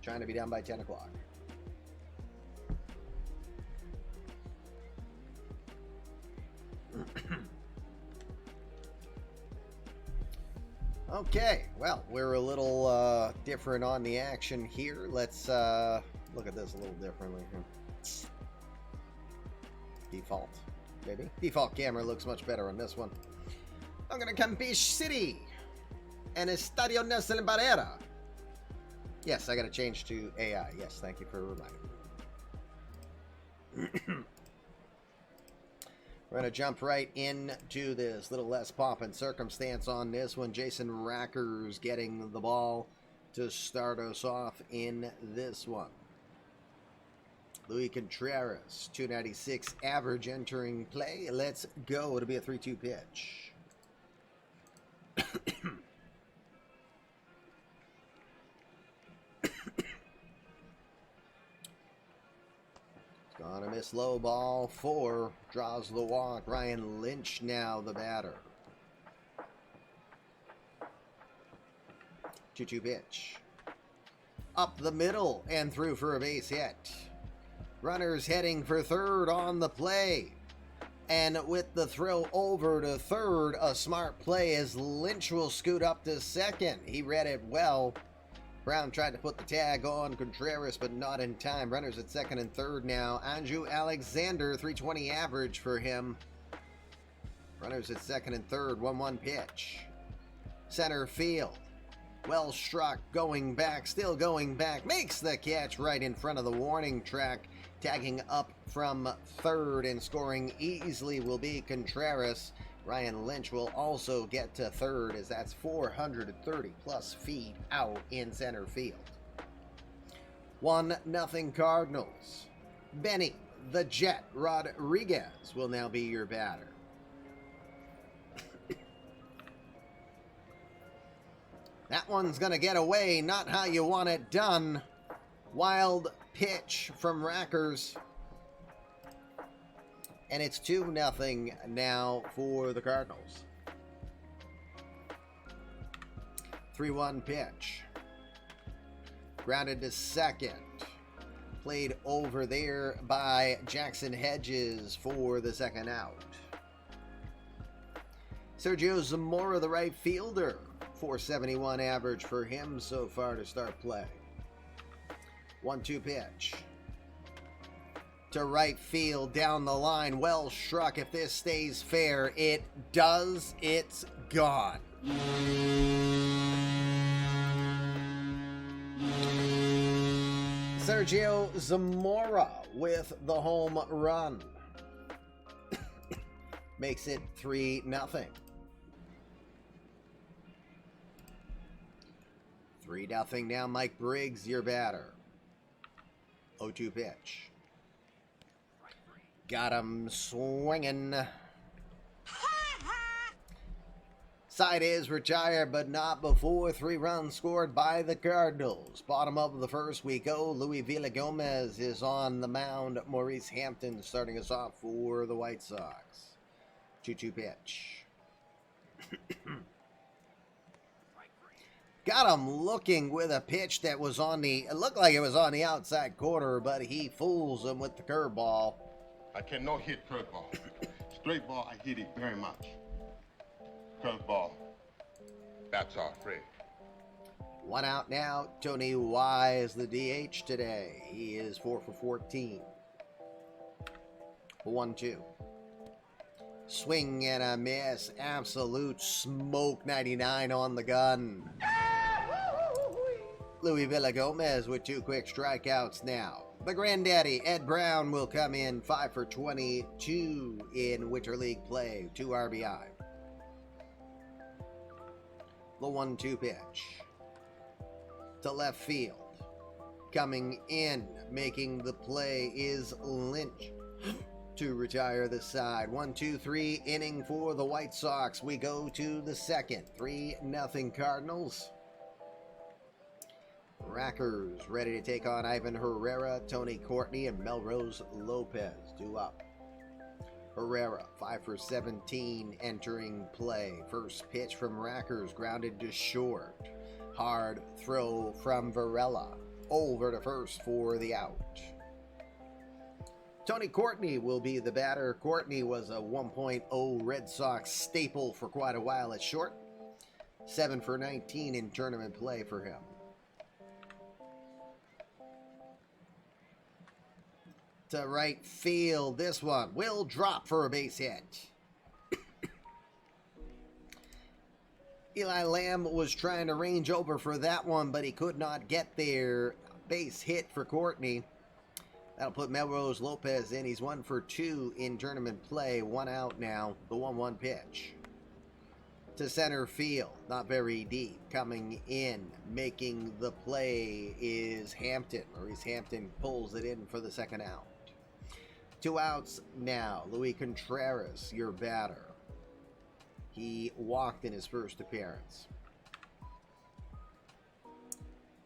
Trying to be done by 10 o'clock. Okay, well, we're a little different on the action here. Let's look at this a little differently here. Default, maybe. Default camera looks much better on this one. I'm going to Campeche City and Estadio Nelson Barrera. Yes, I got to change to AI. Yes, thank you for reminding me. We're going to jump right into this. Little less pomp and circumstance on this one. Jason Racker's getting the ball to start us off in this one. Luis Contreras, 296 average entering play. Let's go. It'll be a 3-2 pitch. Gonna miss low ball 4. Draws the walk. Ryan Lynch now the batter. 2-2 pitch. Up the middle and through for a base hit. Runners heading for third on the play. And with the throw over to third, a smart play as Lynch will scoot up to second. He read it well. Brown tried to put the tag on Contreras, but not in time. Runners at second and third now. Andrew Alexander, 320 average for him. Runners at second and third, 1-1 pitch. Center field. Well struck, going back, still going back. Makes the catch right in front of the warning track. Tagging up from third and scoring easily will be Contreras. Ryan Lynch will also get to third as that's 430 plus feet out in center field. 1-0 Cardinals. Benny the Jet Rodriguez will now be your batter. That one's going to get away, not how you want it done. Wild pitch from Rackers. And it's 2-0 now for the Cardinals. 3-1 pitch. Grounded to second. Played over there by Jackson Hedges for the second out. Sergio Zamora, the right fielder. 471 average for him so far to start play. 1-2 pitch. To right field, down the line, well struck. If this stays fair, it does. It's gone. Sergio Zamora with the home run. Makes it 3-0. 3-0 now. Mike Briggs, your batter. 0-2 pitch. Got him swinging. Side is retired, but not before 3 runs scored by the Cardinals. Bottom of the first we go. Luis Villagomez is on the mound. Maurice Hampton starting us off for the White Sox. 2-2 pitch. Got him looking with a pitch that was on the, it looked like it was on the outside corner, but he fools him with the curveball. I cannot hit curveball. Straight ball, I hit it very much. Curveball, that's our friend. 1 out now. Tony Wise, the DH today. He is 4 for 14. 1-2. Swing and a miss. Absolute smoke. 99 on the gun. Luis Villagomez with 2 quick strikeouts now. The granddaddy, Ed Brown, will come in 5 for 22 in Winter League play. 2 RBI. The 1-2 pitch. To left field. Coming in, making the play is Lynch to retire the side. 1-2-3 inning for the White Sox. We go to the second. 3-0 Cardinals. Rackers ready to take on Ivan Herrera, Tony Courtney, and Melrose Lopez. 2 up. Herrera, 5 for 17 entering play. First pitch from Rackers, grounded to short. Hard throw from Varela. Over to first for the out. Tony Courtney will be the batter. Courtney was a 1.0 Red Sox staple for quite a while at short. 7 for 19 in tournament play for him. To right field, this one will drop for a base hit. Eli Lamb was trying to range over for that one, but he could not get there. Base hit for Courtney. That'll put Melrose Lopez in. He's 1 for 2 in tournament play. 1 out now. The 1-1 pitch. To center field. Not very deep. Coming in. Making the play is Hampton. Maurice Hampton pulls it in for the second out. 2 outs now. Luis Contreras, your batter. He walked in his first appearance.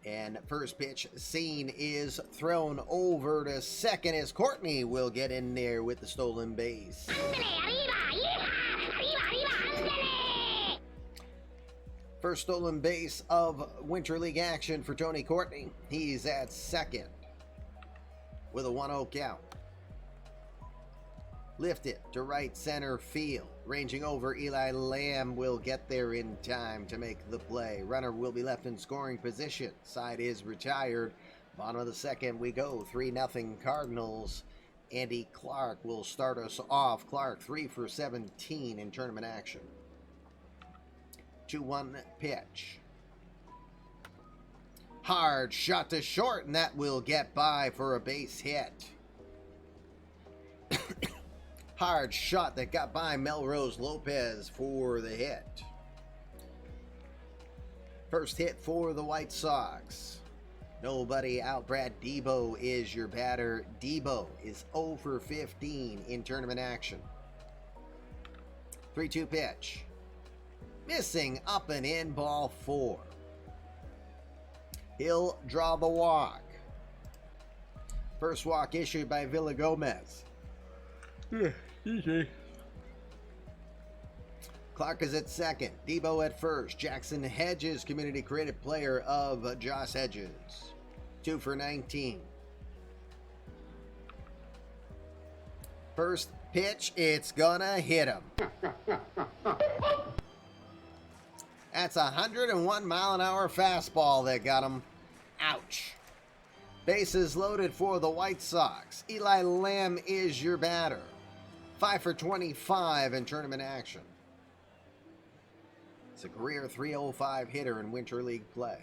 And first pitch seen is thrown over to second as Courtney will get in there with the stolen base. First stolen base of Winter League action for Tony Courtney. He's at second with a 1-0 count. Lift it to right center field. Ranging over, Eli Lamb will get there in time to make the play. Runner will be left in scoring position. Side is retired. Bottom of the second we go. 3-0 Cardinals. Andy Clark will start us off. Clark 3 for 17 in tournament action. 2-1 pitch. Hard shot to short, and that will get by for a base hit. Hard shot that got by Melrose Lopez for the hit. First hit for the White Sox. Nobody out. Brad Debo is your batter. Debo is 0 for 15 in tournament action. 3-2 pitch. Missing up and in, ball 4. He'll draw the walk. First walk issued by Villa Gomez. Clark is at second. Debo at first. Jackson Hedges, community credit player of Josh Hedges. 2 for 19. First pitch, it's gonna hit him. That's a 101-mile-an-hour fastball that got him. Ouch. Bases loaded for the White Sox. Eli Lamb is your batter. 5 for 25 in tournament action. It's a career 305 hitter in Winter League play.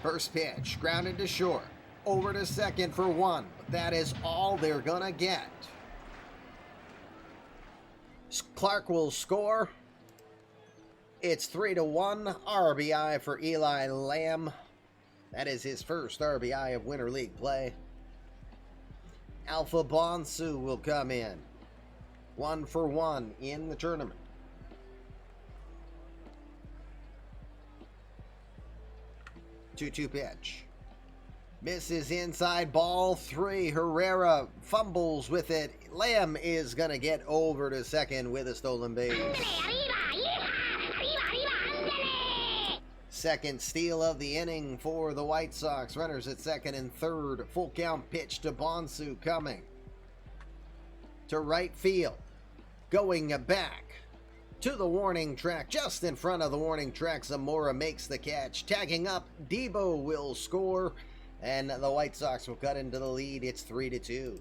First pitch, grounded to short. Over to second for 1. But that is all they're gonna get. Clark will score. It's 3-1 RBI for Eli Lamb. That is his first RBI of Winter League play. Alpha Bonsu will come in. 1 for 1 in the tournament. Two-two pitch. Misses inside, ball 3. Herrera fumbles with it. Lamb is going to get over to second with a stolen base. Second steal of the inning for the White Sox. Runners at second and third. Full count pitch to Bonsu coming to right field. Going back to the warning track. Just in front of the warning track, Zamora makes the catch. Tagging up, Debo will score. And the White Sox will cut into the lead. It's 3-2.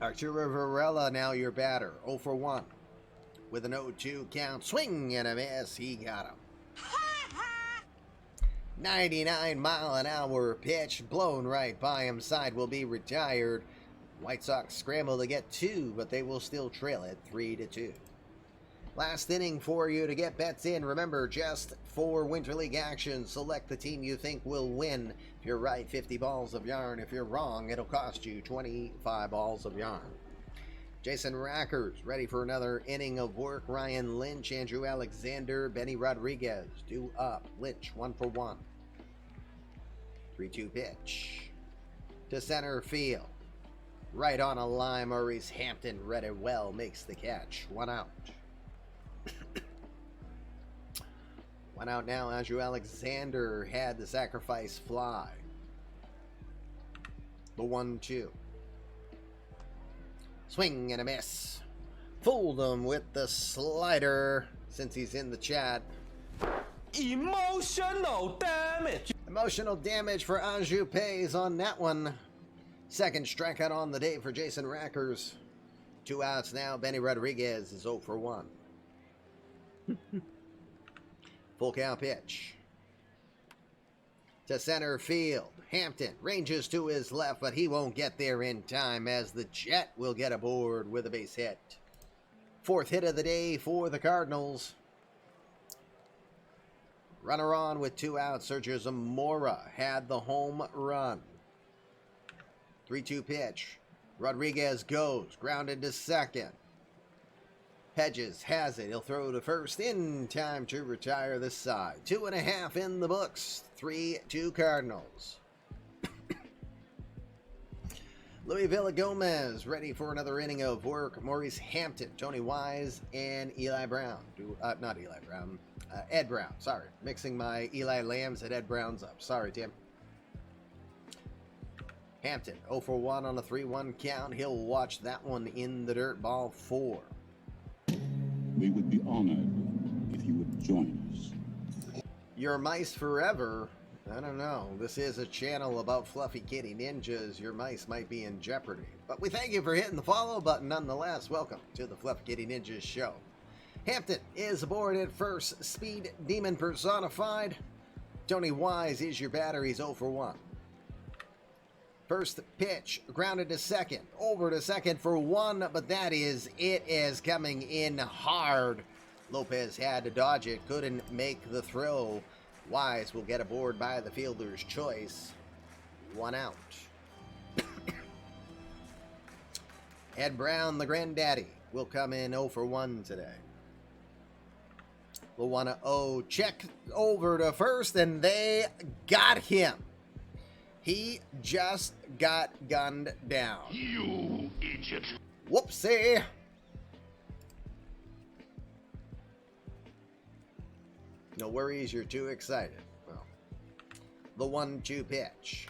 Arturo Varela now your batter. 0 for 1. With an 0-2 count. Swing and a miss. He got him. 99-mile-an-hour pitch. Blown right by him. Side will be retired. White Sox scramble to get 2, but they will still trail it 3-2. Last inning for you to get bets in. Remember, just for Winter League action, select the team you think will win. If you're right, 50 balls of yarn. If you're wrong, it'll cost you 25 balls of yarn. Jason Rackers ready for another inning of work. Ryan Lynch, Andrew Alexander, Benny Rodriguez due up. Lynch 1 for 1. 3-2 pitch to center field. Right on a line. Maurice Hampton read it well. Makes the catch. 1 out. 1 out now. Andrew Alexander had the sacrifice fly. The 1-2. Swing and a miss. Fooled him with the slider since he's in the chat. Emotional damage. Emotional damage for Anju Pays on that one. Second strikeout on the day for Jason Rackers. 2 outs now. Benny Rodriguez is 0 for 1. Full count pitch to center field. Hampton ranges to his left, but he won't get there in time as the Jet will get aboard with a base hit. 4th hit of the day for the Cardinals. Runner on with 2 outs. Sergio Zamora had the home run. 3-2 pitch. Rodriguez goes. Grounded to second. Hedges has it. He'll throw to first in time to retire this side. 2.5 in the books. 3-2 Cardinals. Louis Villagomez ready for another inning of work. Maurice Hampton, Tony Wise, and Eli Brown. Not Eli Brown. Ed Brown. Sorry. Mixing my Eli Lambs and Ed Browns up. Sorry, Tim. Hampton, 0 for 1 on a 3-1 count. He'll watch that one in the dirt. Ball 4. We would be honored if you would join us. Your mice forever. I don't know. This is a channel about fluffy kitty ninjas. Your mice might be in jeopardy. But we thank you for hitting the follow button nonetheless. Welcome to the Fluffy Kitty Ninjas show. Hampton is aboard at first. Speed Demon personified. Tony Wise is your batter. He's 0 for 1. First pitch, grounded to second, over to second for 1, but it is coming in hard. Lopez had to dodge it, couldn't make the throw. Wise will get aboard by the fielder's choice. 1 out. Ed Brown, the granddaddy, will come in 0 for 1 today. We'll want to check over to first, and they got him. He just got gunned down. You idiot. Whoopsie. No worries, you're too excited. Well, the 1-2 pitch.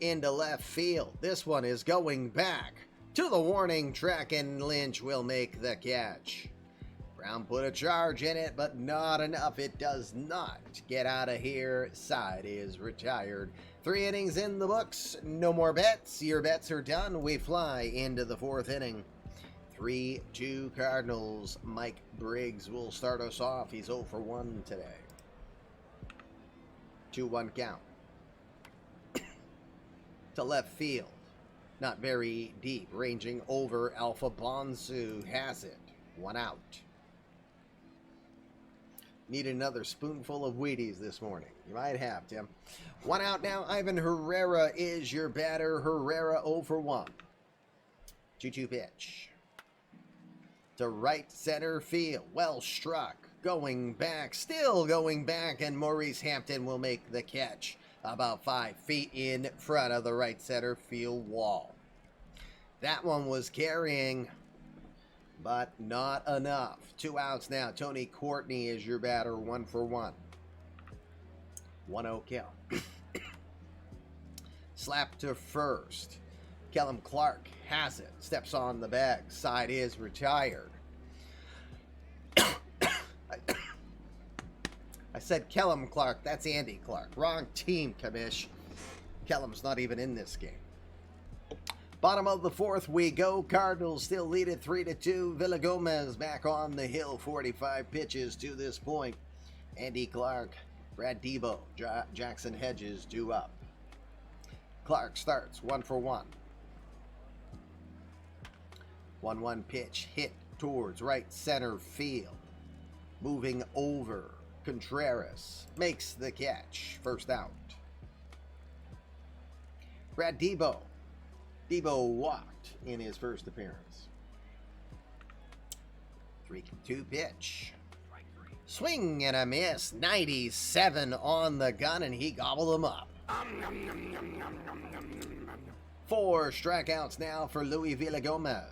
Into left field. This one is going back to the warning track, and Lynch will make the catch. Brown put a charge in it, but not enough. It does not get out of here. Side is retired. 3 innings in the books. No more bets. Your bets are done. We fly into the 4th inning. 3-2 Cardinals. Mike Briggs will start us off. He's 0 for 1 today. 2-1 count. To left field. Not very deep. Ranging over Alpha Bonsu has it. 1 out. Need another spoonful of Wheaties this morning. You might have, Tim. 1 out now. Ivan Herrera is your batter. Herrera 0 for 1. 2-2 pitch. To right center field. Well struck. Going back. Still going back. And Maurice Hampton will make the catch. About 5 feet in front of the right center field wall. That one was carrying, but not enough. 2 outs now. Tony Courtney is your batter. 1 for 1. 1-0 kill. Slap to first. Kellum Clark has it. Steps on the bag. Side is retired. I said Kellum Clark. That's Andy Clark. Wrong team, Kamish. Kellum's not even in this game. Bottom of the 4th we go. Cardinals still lead it 3-2. Villagomez back on the hill. 45 pitches to this point. Andy Clark, Brad Debo, Jackson Hedges due up. Clark starts 1 for 1. 1-1 pitch hit towards right center field. Moving over. Contreras makes the catch. First out. Brad Debo. Debo walked in his first appearance. 3-2 pitch. Swing and a miss. 97 on the gun, and he gobbled them up. 4 strikeouts now for Louis Villagomez.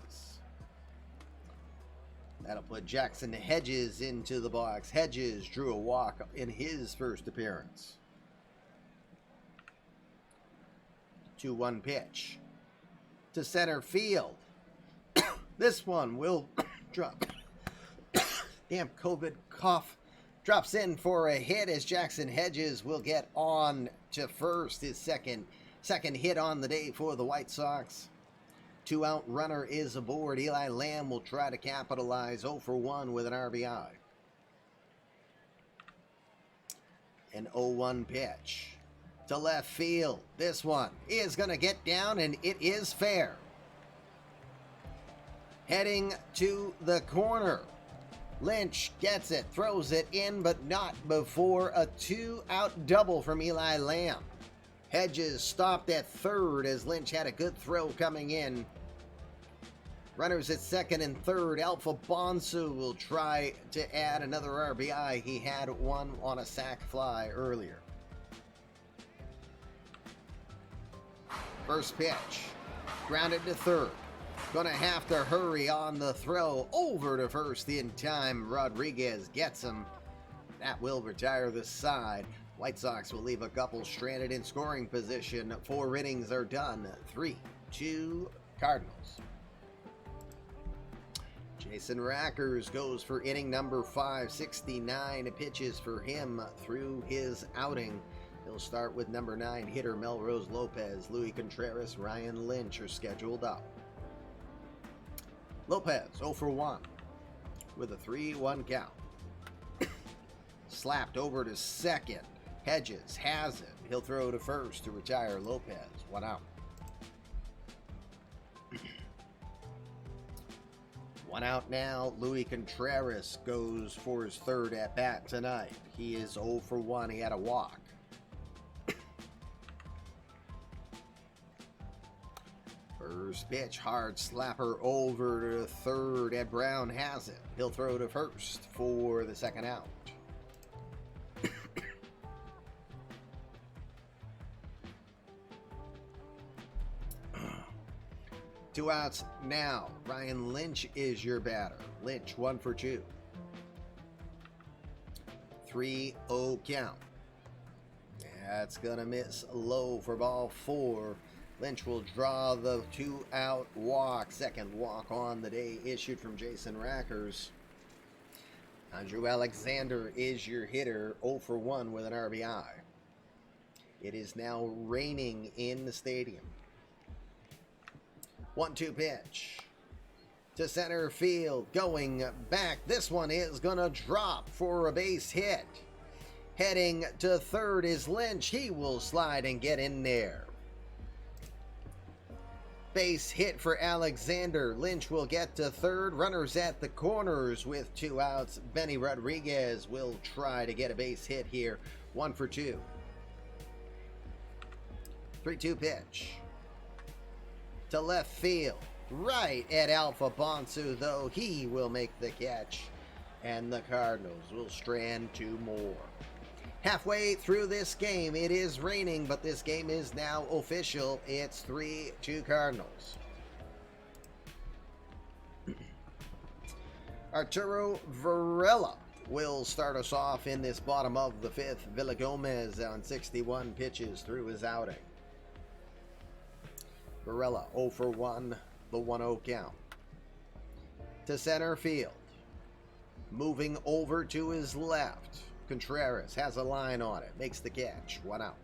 That'll put Jackson Hedges into the box. Hedges drew a walk in his first appearance. 2-1 pitch. To center field. This one will drop. Damn COVID cough. Drops in for a hit as Jackson Hedges will get on to first. His second hit on the day for the White Sox. 2 out runner is aboard. Eli Lamb will try to capitalize. 0 for 1 with an RBI. An 0-1 pitch. To left field. This one is going to get down, and it is fair. Heading to the corner. Lynch gets it, throws it in, but not before a 2-out double from Eli Lamb. Hedges stopped at third as Lynch had a good throw coming in. Runners at second and third. Alpha Bonsu will try to add another RBI. He had one on a sac fly earlier. First pitch. Grounded to third. Gonna have to hurry on the throw over to first in time. Rodriguez gets him. That will retire the side. White Sox will leave a couple stranded in scoring position. 4 innings are done. 3-2 Cardinals. Jason Rackers goes for inning number 5. 69 pitches for him through his outing. He'll start with number 9 hitter Melrose Lopez. Luis Contreras, Ryan Lynch are scheduled up. Lopez 0 for 1 with a 3-1 count. Slapped over to second. Hedges has it. He'll throw to first to retire Lopez. 1 out. 1 out now. Luis Contreras goes for his third at bat tonight. He is 0 for 1. He had a walk. First pitch, hard slapper over to third. Ed Brown has it. He'll throw to first for the second out. 2 outs now. Ryan Lynch is your batter. Lynch 1 for 2. 3-0 count. That's gonna miss low for ball 4. Lynch will draw the 2-out walk. Second walk on the day issued from Jason Rackers. Andrew Alexander is your hitter, 0 for 1 with an RBI. It is now raining in the stadium. 1-2 pitch to center field. Going back. This one is going to drop for a base hit. Heading to third is Lynch. He will slide and get in there. Base hit for Alexander. Lynch will get to third. Runners at the corners with 2 outs. Benny Rodriguez will try to get a base hit here. 1 for 2. 3-2 pitch to left field. Right at Alpha Bonsu, though. He will make the catch. And the Cardinals will strand 2 more. Halfway through this game, it is raining, but this game is now official. It's 3-2 Cardinals. Arturo Varela will start us off in this bottom of the 5th. Villagomez on 61 pitches through his outing. Varela 0 for 1, the 1-0 count. To center field. Moving over to his left. Contreras has a line on it. Makes the catch. 1 out.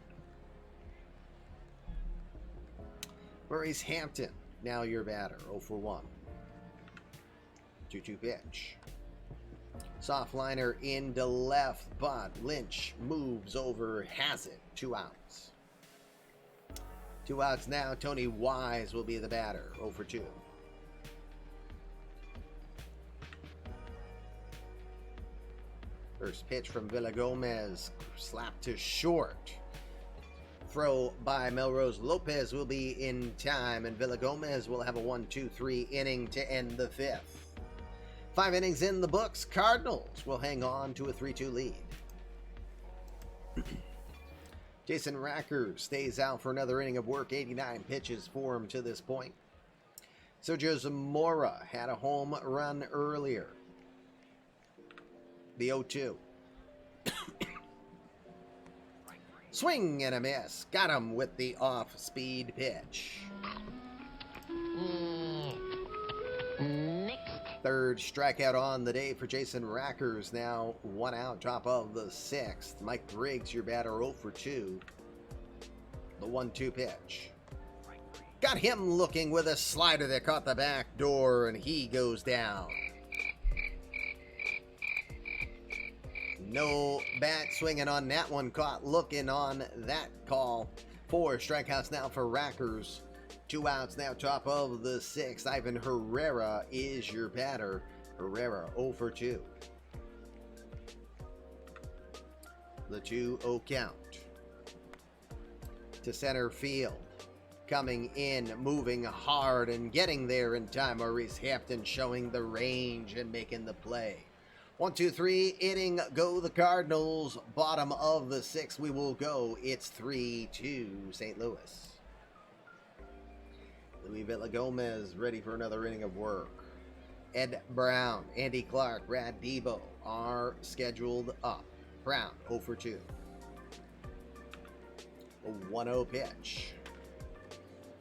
Maurice Hampton, now your batter. 0 for 1. 2-2 pitch. Soft liner into left, but Lynch moves over, has it. 2 outs. 2 outs now. Tony Wise will be the batter. 0 for 2. First pitch from Villagomez, slapped to short. Throw by Melrose Lopez will be in time, and Villagomez will have a 1-2-3 inning to end the 5th. 5 innings in the books. Cardinals will hang on to a 3-2 lead. Jason Rackers stays out for another inning of work. 89 pitches for him to this point. Sergio Zamora had a home run earlier. The 0-2. Swing and a miss. Got him with the off-speed pitch. Next. Third strikeout on the day for Jason Rackers. Now 1 out, top of the 6th. Mike Briggs, your batter, 0 for 2. The 1-2 pitch. Got him looking with a slider that caught the back door, and he goes down. No bat swinging on that one. Caught looking on that call. 4 strikeouts now for Rackers. 2 outs now, top of the 6th. Ivan Herrera is your batter. Herrera 0 for 2. The 2-0 count. To center field. Coming in, moving hard and getting there in time. Maurice Hampton showing the range and making the play. 1-2-3 inning, go the Cardinals. Bottom of the 6th we will go. It's 3-2 St. Louis. Luis Villagomez ready for another inning of work. Ed Brown, Andy Clark, Brad Debo are scheduled up. Brown 0 for 2. A 1-0 pitch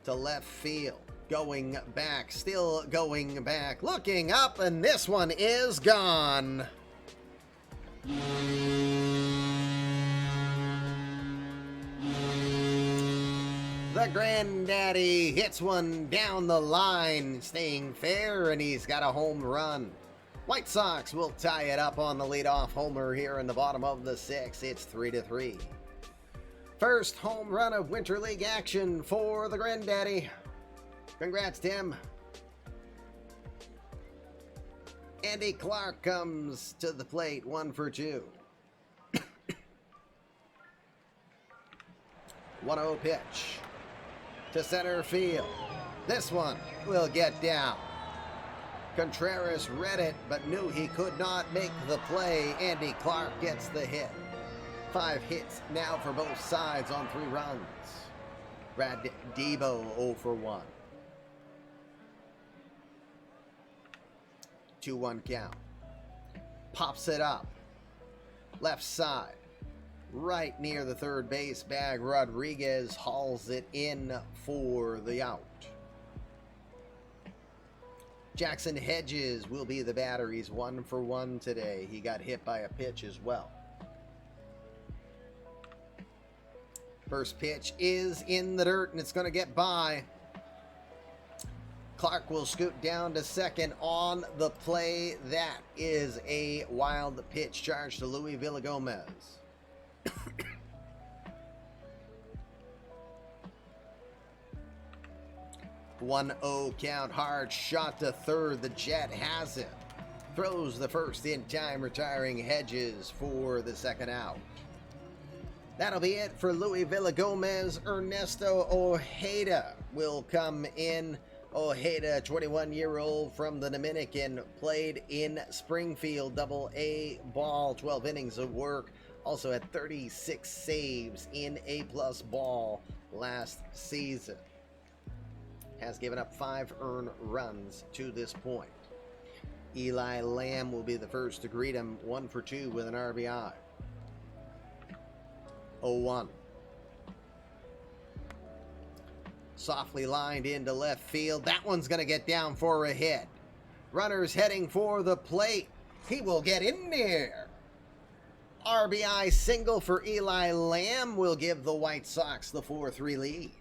to left field. Going back, still going back, looking up, and this one is gone. The granddaddy hits one down the line, staying fair, and he's got a home run. White Sox will tie it up on the leadoff homer here in the bottom of the 6th. It's 3-3. First home run of Winter League action for the granddaddy. Congrats, Tim. Andy Clark comes to the plate, 1 for 2. 1-0 pitch to center field. This one will get down. Contreras read it, but knew he could not make the play. Andy Clark gets the hit. 5 hits now for both sides on 3 runs. Brad Debo 0 for 1. 2-1 count. Pops it up. Left side. Right near the third base bag. Rodriguez hauls it in for the out. Jackson Hedges will be the batter. He's 1 for 1 today. He got hit by a pitch as well. First pitch is in the dirt, and it's going to get by. Clark will scoot down to second on the play. That is a wild pitch charge to Luis Villagomez. 1-0 count, hard shot to third. The Jet has it. Throws the first in time, retiring Hedges for the second out. That'll be it for Luis Villagomez. Ernesto Ojeda will come in. Ojeda, 21-year-old from the Dominican, played in Springfield Double-A ball, 12 innings of work. Also had 36 saves in A-plus ball last season. Has given up 5 earned runs to this point. Eli Lamb will be the first to greet him, 1 for 2 with an RBI. 0-1. Softly lined into left field. That one's going to get down for a hit. Runners heading for the plate. He will get in there. RBI single for Eli Lamb will give the White Sox the 4-3 lead.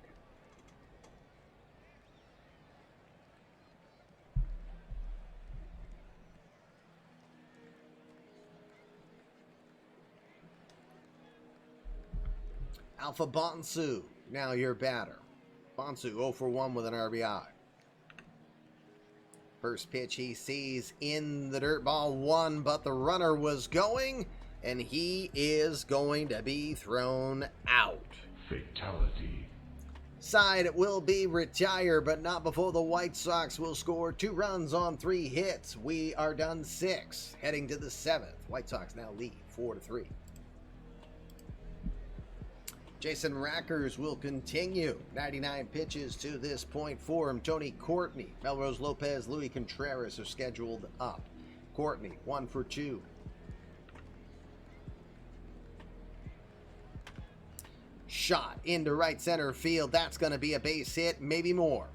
Alpha Bonsu, now your batter. Bonsu 0 for 1 with an RBI. First pitch he sees in the dirt, ball 1, but the runner was going, and he is going to be thrown out. Fatality. Side will be retired, but not before the White Sox will score 2 runs on 3 hits. We are done 6, heading to the 7th. White Sox now lead 4-3. Jason Rackers will continue. 99 pitches to this point for him. Tony Courtney, Melrose Lopez, Luis Contreras are scheduled up. Courtney, 1 for 2. Shot into right center field. That's going to be a base hit, maybe more.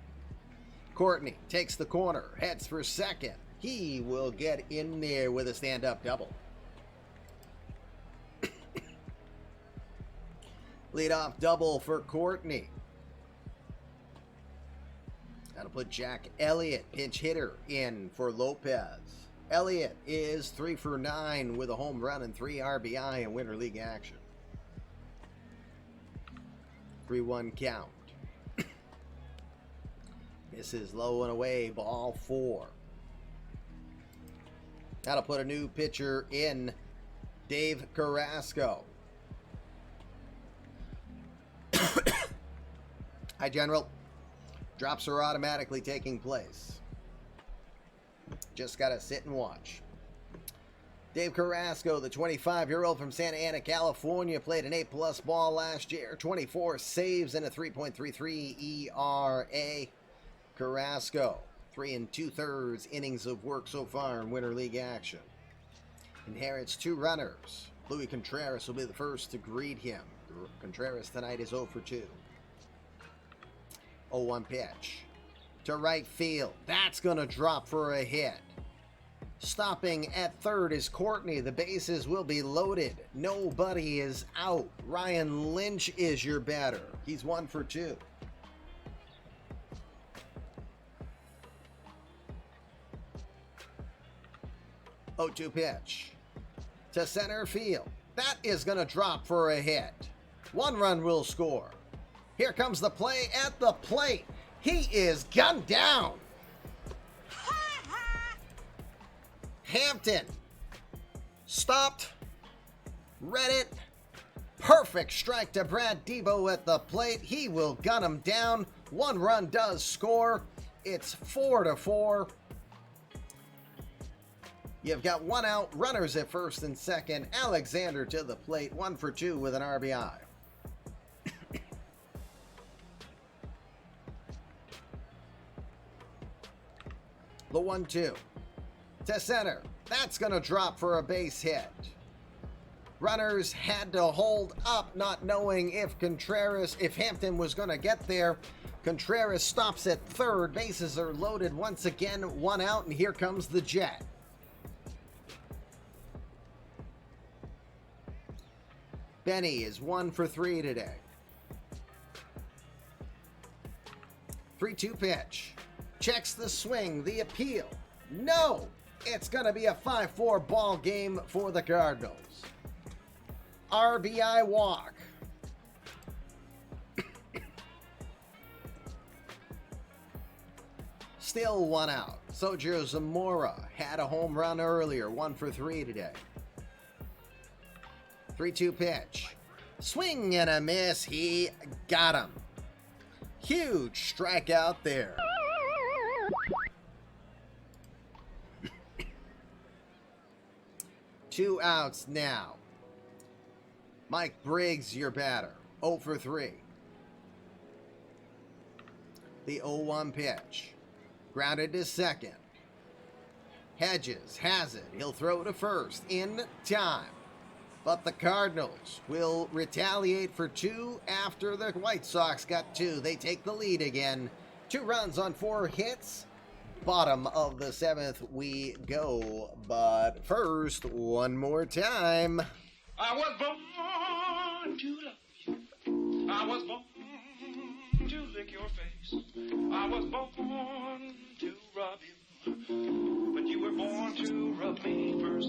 Courtney takes the corner, heads for second. He will get in there with a stand-up double. Leadoff double for Courtney. That'll put Jack Elliott, pinch hitter, in for Lopez. Elliott is 3 for 9 with a home run and 3 RBI in Winter League action. 3-1 count. Misses low and away, ball 4. That'll put a new pitcher in, Dave Carrasco. Hi, General. Drops are automatically taking place. Just got to sit and watch. Dave Carrasco, the 25-year-old from Santa Ana, California, played an A-plus ball last year. 24 saves and a 3.33 ERA. Carrasco, 3 2/3 innings of work so far in Winter League action. Inherits 2 runners. Louis Contreras will be the first to greet him. Contreras tonight is 0 for 2. 0-1 pitch to right field. That's going to drop for a hit. Stopping at third is Courtney. The bases will be loaded. Nobody is out. Ryan Lynch is your batter. He's 1 for 2. Oh-2 pitch to center field. That is going to drop for a hit. 1 run will score. Here comes the play at the plate. He is gunned down. Hampton stopped, read it. Perfect strike to Brad Debo at the plate. He will gun him down. 1 run does score. It's 4-4. You've got 1 out, runners at first and second. Alexander to the plate, 1 for 2 with an RBI. The 1-2 to center. That's going to drop for a base hit. Runners had to hold up, not knowing if Hampton was going to get there. Contreras stops at third. Bases are loaded once again. 1 out, and here comes the Jet. Benny is 1 for 3 today. 3-2 pitch. Checks the swing, the appeal. No! It's going to be a 5-4 ball game for the Cardinals. RBI walk. Still 1 out. Sergio Zamora had a home run earlier, 1 for 3 today. 3-2 pitch. Swing and a miss. He got him. Huge strikeout there. Two outs now. Mike Briggs, your batter. 0 for 3. The 0-1 pitch. Grounded to second. Hedges has it. He'll throw to first in time. But the Cardinals will retaliate for 2 after the White Sox got 2. They take the lead again. 2 runs on 4 hits. Bottom of the 7th we go. But first, one more time. I was born to love you. I was born to lick your face. I was born to rub you. But you were born to rub me first.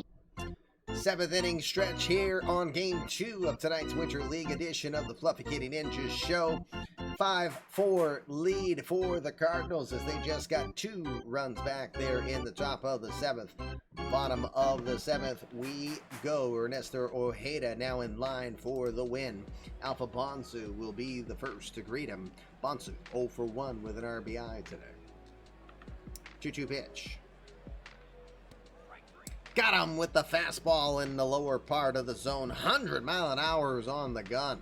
7th inning stretch here on Game 2 of tonight's Winter League edition of the Fluffy Kitty Ninjas show. 5-4 lead for the Cardinals as they just got 2 runs back there in the top of the 7th. Bottom of the 7th we go. Ernesto Ojeda now in line for the win. Alpha Bonsu will be the first to greet him. Bonsu 0 for 1 with an RBI today. 2-2 pitch. Got him with the fastball in the lower part of the zone. 100 mile an hour on the gun.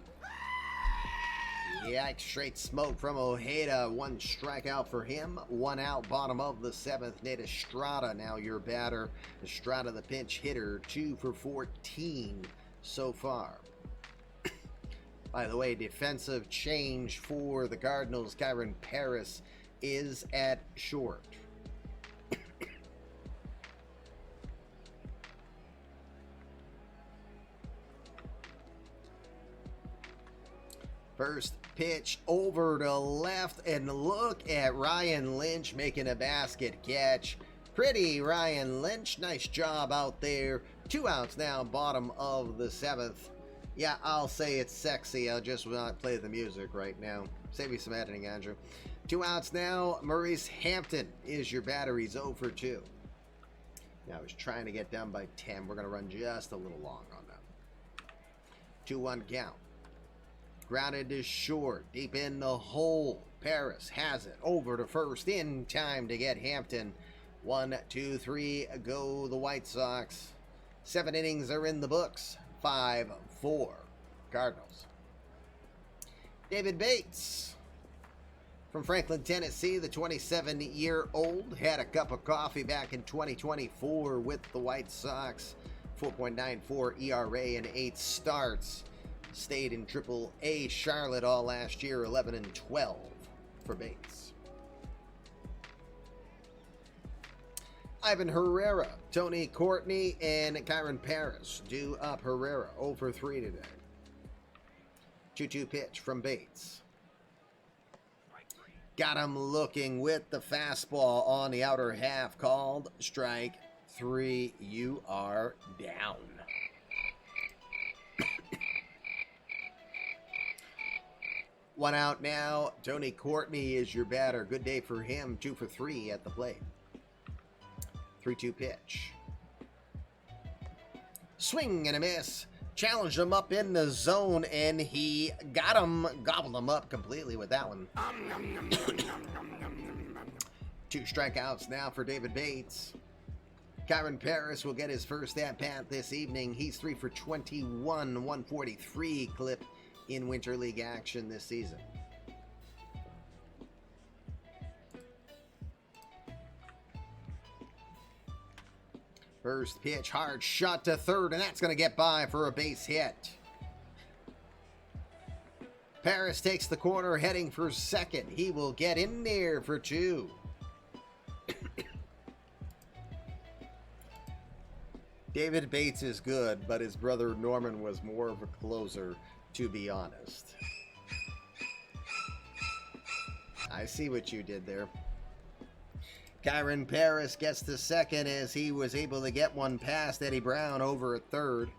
Yikes, straight smoke from Ojeda. 1 strikeout for him. 1 out, bottom of the 7th. Nate Estrada now your batter. Estrada the pinch hitter. 2 for 14 so far. By the way, defensive change for the Cardinals. Kyron Paris is at short. First pitch over to left, and look at Ryan Lynch making a basket catch. Pretty Ryan Lynch, nice job out there. 2 outs now, bottom of the 7th. Yeah, I'll say it's sexy. I'll just not play the music right now. Save me some editing, Andrew. 2 outs now. Maurice Hampton is your batter. He's 0 for 2. Now he's trying to get down by 10. We're going to run just a little long on that. 2-1 count. Grounded to short, deep in the hole. Paris has it over to first in time to get Hampton. 1, 2, 3, go the White Sox. 7 innings are in the books. 5-4 Cardinals. David Bates From Franklin, Tennessee, the 27-year-old had a cup of coffee back in 2024 with the White Sox. 4.94 ERA and 8 starts. Stayed in Triple-A Charlotte all last year, 11-12 for Bates. Ivan Herrera, Tony Courtney, and Kyron Paris do up Herrera 0 for 3 today. 2-2 pitch from Bates. Got him looking with the fastball on the outer half, called strike 3. You are down. One out now. Tony Courtney is your batter. Good day for him. 2 for 3 at the plate. 3-2 pitch. Swing and a miss. Challenged him up in the zone, and he got him. Gobbled him up completely with that one. 2 strikeouts now for David Bates. Kyron Paris will get his first at-bat this evening. He's 3 for 21, 143 clip in Winter League action this season. First pitch, hard shot to third, and that's going to get by for a base hit. Paris takes the corner, heading for second. He will get in there for 2. David Bates is good, but his brother Norman was more of a closer, to be honest. I see what you did there. Kyron Paris gets to second as he was able to get one past Eddie Brown over at third.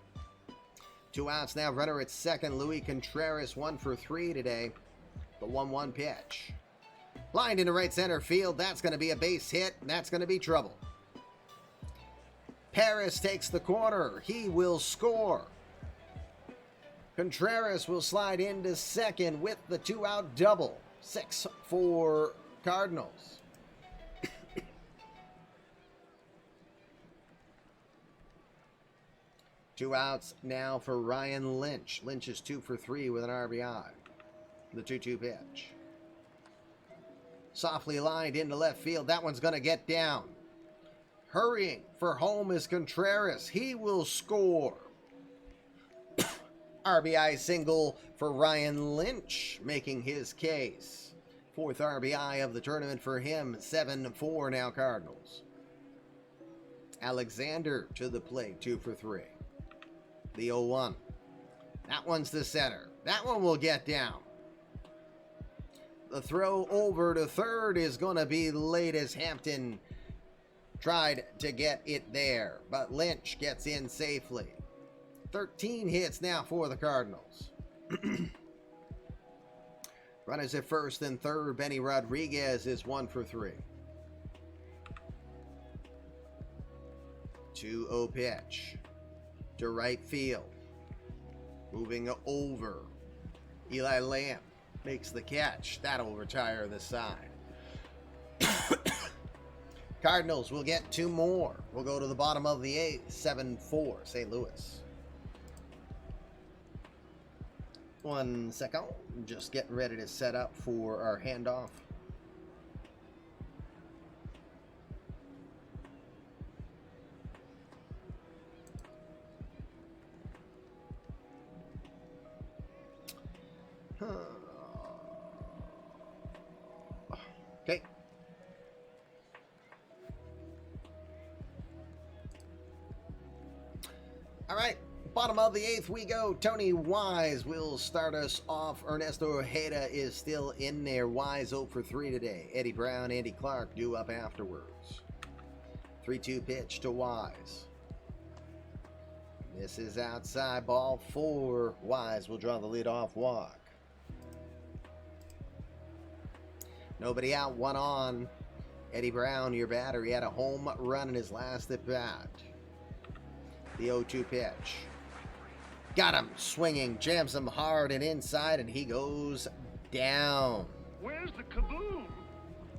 2 outs now, runner at second. Luis Contreras 1 for 3 today. The 1-1 pitch. Lined into right center field. That's going to be a base hit, and that's going to be trouble. Paris takes the corner. He will score. Contreras will slide into second with the 2-out double. 6 for Cardinals. 2 outs now for Ryan Lynch. Lynch is 2 for 3 with an RBI. The 2-2 pitch. Softly lined into left field. That one's going to get down. Hurrying for home is Contreras. He will score. RBI single for Ryan Lynch, making his case. 4th RBI of the tournament for him. 7-4 now Cardinals. Alexander to the plate. 2 for 3. The 0-1. That one's the center. That one will get down. The throw over to third is going to be late as Hampton tried to get it there, but Lynch gets in safely. 13 hits now for the Cardinals. Runners at first and third. Benny Rodriguez is 1 for 3. 2-0 pitch to right field. Moving over. Eli Lamb makes the catch. That'll retire the side. Cardinals will get 2 more. We'll go to the bottom of the 8th. 7-4 St. Louis. 1 second. Just getting ready to set up for our handoff. Okay. All right, bottom of the 8th we go. Tony Wise will start us off. Ernesto Ojeda is still in there. Wise 0 for 3 today. Eddie Brown, Andy Clark due up afterwards. 3-2 pitch to Wise. This is outside, ball 4. Wise will draw the leadoff walk. Nobody out, 1 on. Eddie Brown, your batter. He had a home run in his last at bat. The 0-2 pitch. Got him swinging, jams him hard and inside, and he goes down. Where's the kaboom?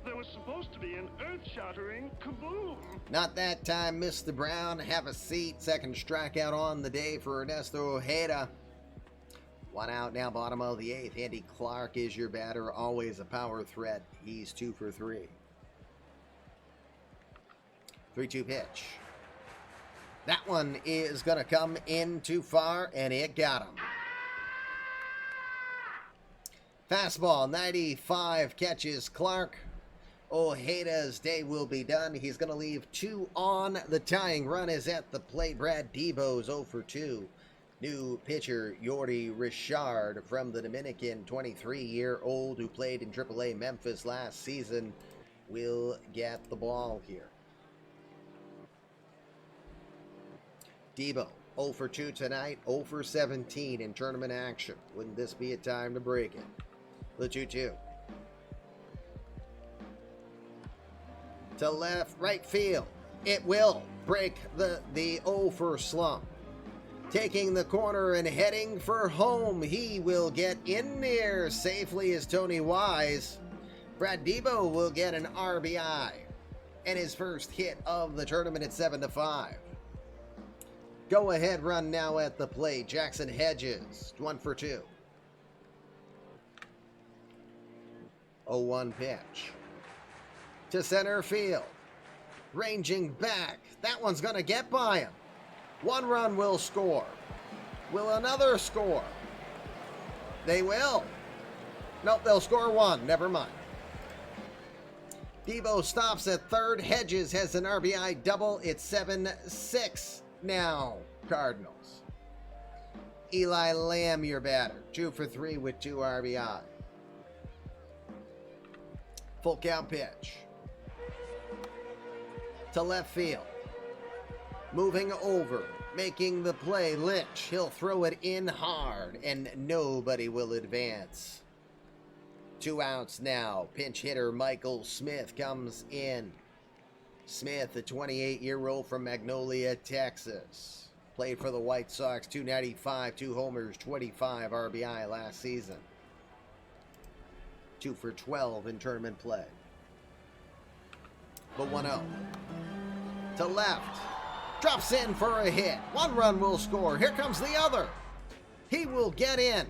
There was supposed to be an earth-shattering kaboom. Not that time, Mr. Brown. Have a seat. Second strikeout on the day for Ernesto Ojeda. One out now, bottom of the 8th. Andy Clark is your batter, always a power threat. He's 2 for 3. 3-2 pitch. That one is going to come in too far, and it got him. Fastball, 95, catches Clark. Ojeda's day will be done. He's going to leave 2 on. The tying run is at the plate. Brad Debo's 0 for 2. New pitcher, Yordi Richard from the Dominican, 23-year-old who played in AAA Memphis last season, will get the ball here. Debo, 0 for 2 tonight, 0 for 17 in tournament action. Wouldn't this be a time to break it? The 2-2. To left, right field. It will break the 0 for slump. Taking the corner and heading for home. He will get in there safely as Tony Wise. Brad Debo will get an RBI and his first hit of the tournament at 7-5. Go ahead run now at the plate. Jackson Hedges, 1 for 2. 0-1 pitch. To center field. Ranging back. That one's going to get by him. 1 run will score. Will another score? They will. Nope, they'll score 1. Never mind. Debo stops at third. Hedges has an RBI double. It's 7-6 now, Cardinals. Eli Lamb, your batter. 2 for 3 with 2 RBI. Full count pitch. To left field. Moving over, making the play, Lynch. He'll throw it in hard, and nobody will advance. 2 outs now. Pinch hitter Michael Smith comes in. Smith, the 28-year-old from Magnolia, Texas. Played for the White Sox, 295, 2 homers, 25 RBI last season. 2 for 12 in tournament play. The 1-0. To left. Drops in for a hit. 1 run will score. Here comes the other. He will get in.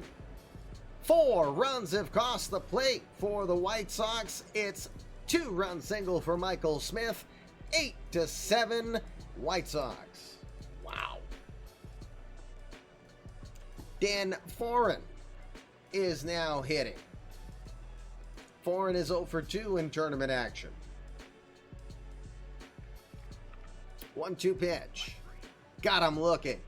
4 runs have cost the plate for the White Sox. It's 2-run single for Michael Smith. 8-7 White Sox. Wow. Dan Foreign is now hitting. Foreign is 0 for 2 in tournament action. 1-2 pitch. Got him looking.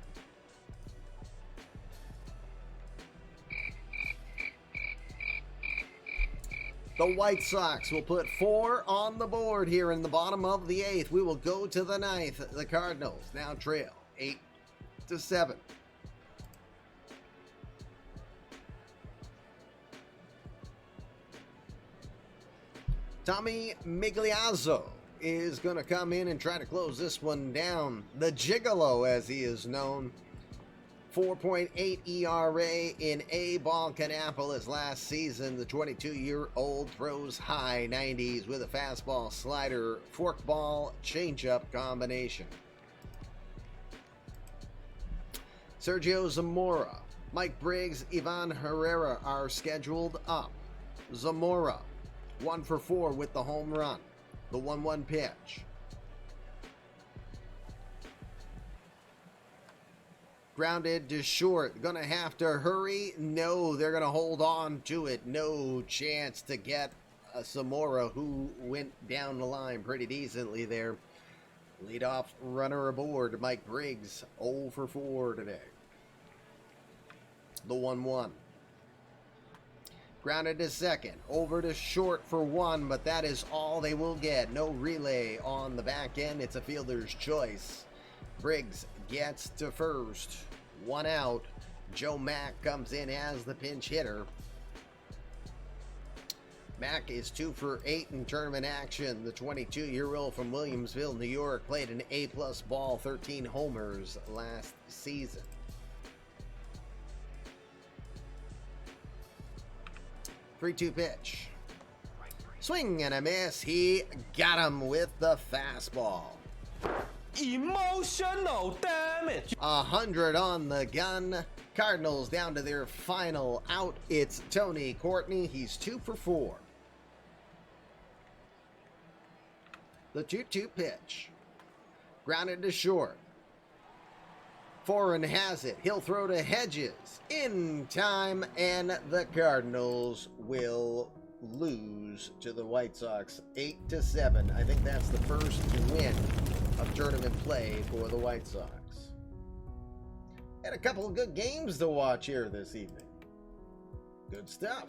The White Sox will put 4 on the board here in the bottom of the 8th. We will go to the 9th. The Cardinals now trail 8-7. Tommy Migliazzo is going to come in and try to close this one down. The Gigolo, as he is known. 4.8 ERA in A-ball Kannapolis last season. The 22-year-old throws high 90s with a fastball, slider, forkball, changeup combination. Sergio Zamora, Mike Briggs, Ivan Herrera are scheduled up. Zamora, 1 for 4 with the home run. The 1-1 pitch. Grounded to short. Gonna have to hurry. No, they're gonna hold on to it. No chance to get Zamora, who went down the line pretty decently there. Leadoff runner aboard. Mike Briggs, 0 for 4 today. The 1-1. Grounded to second, over to short for 1, but that is all they will get. No relay on the back end. It's a fielder's choice. Briggs gets to first. 1 out. Joe Mack comes in as the pinch hitter. Mack is 2 for 8 in tournament action. The 22-year-old from Williamsville, New York, played an A-plus ball, 13 homers last season. 3-2 pitch. Swing and a miss. He got him with the fastball. Emotional damage. 100 on the gun. Cardinals down to their final out. It's Tony Courtney. He's 2 for 4. The 2-2 pitch. Grounded to short. Foreign has it. He'll throw to Hedges. In time, and the Cardinals will lose to the White Sox 8-7. I think that's the first win of tournament play for the White Sox. And a couple of good games to watch here this evening. Good stuff.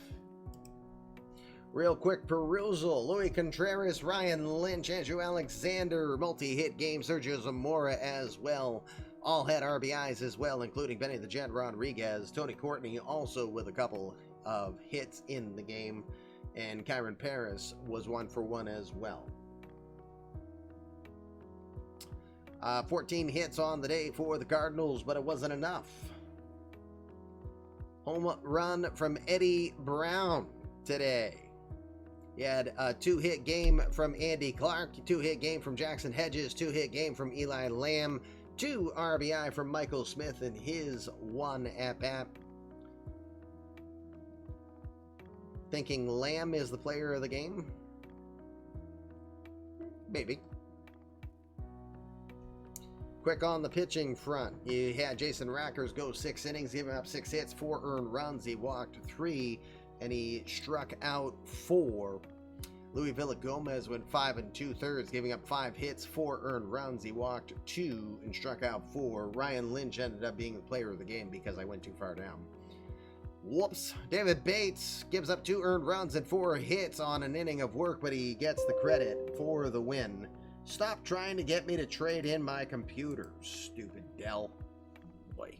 Real quick perusal. Louis Contreras, Ryan Lynch, Andrew Alexander, multi-hit game. Sergio Zamora as well. All had RBIs as well, including Benny the Jet Rodriguez. Tony Courtney also with a couple of hits in the game. And Kyron Paris was 1 for 1 as well. 14 hits on the day for the Cardinals, but it wasn't enough. Home run from Eddie Brown today. He had a 2-hit game from Andy Clark, 2-hit game from Jackson Hedges, 2-hit game from Eli Lamb, 2 RBI from Michael Smith in his 1 at-bat. Thinking Lamb is the player of the game? Maybe. Quick on the pitching front. You had Jason Rackers go 6 innings, giving up 6 hits, 4 earned runs. He walked 3, and he struck out 4. Louis Villagomez went 5 2/3, giving up 5 hits, 4 earned runs. He walked 2 and struck out 4. Ryan Lynch ended up being the player of the game because I went too far down. Whoops. David Bates gives up 2 earned runs and 4 hits on an inning of work, but he gets the credit for the win. Stop trying to get me to trade in my computer, stupid Dell. Boy.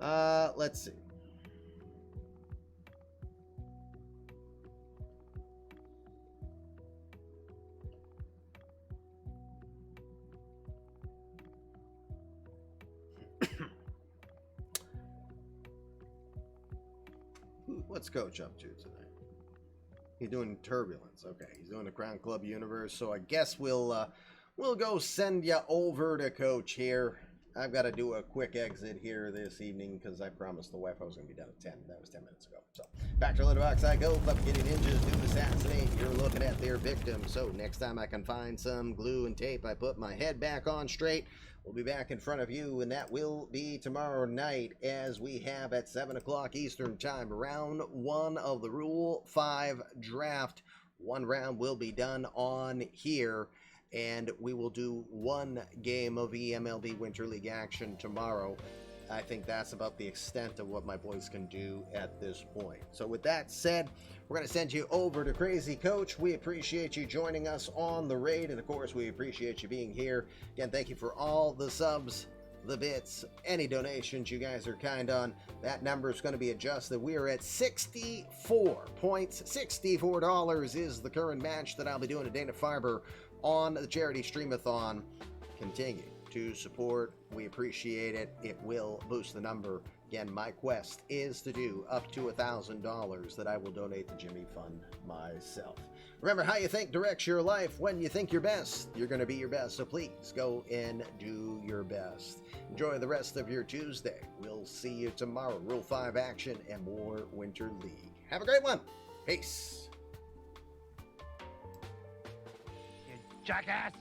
Let's see. What's Coach up to today? He's doing Turbulence. Okay, he's doing the Crown Club Universe. So I guess we'll go send you over to Coach here. I've got to do a quick exit here this evening because I promised the wife I was going to be done at 10. That was 10 minutes ago. So back to Letterbox I go. Club Kitty Ninjas do assassinate. You're looking at their victim. So next time I can find some glue and tape, I put my head back on straight. We'll be back in front of you, and that will be tomorrow night as we have at 7 o'clock Eastern Time, round 1 of the Rule 5 draft. 1 round will be done on here, and we will do 1 game of eMLB Winter League action tomorrow. I think that's about the extent of what my boys can do at this point. So with that said, we're going to send you over to Crazy Coach. We appreciate you joining us on the raid, and of course, we appreciate you being here. Again, thank you for all the subs, the bits, any donations you guys are kind on. That number is going to be adjusted. We are at 64 points. $64 is the current match that I'll be doing to Dana Farber on the charity streamathon. Continue to support. We appreciate it. It will boost the number. Again, my quest is to do up to $1,000 that I will donate to Jimmy Fund myself. Remember, how you think directs your life. When you think your best, you're going to be your best. So please go and do your best. Enjoy the rest of your Tuesday. We'll see you tomorrow. Rule 5 action and more Winter League. Have a great one. Peace. You jackass!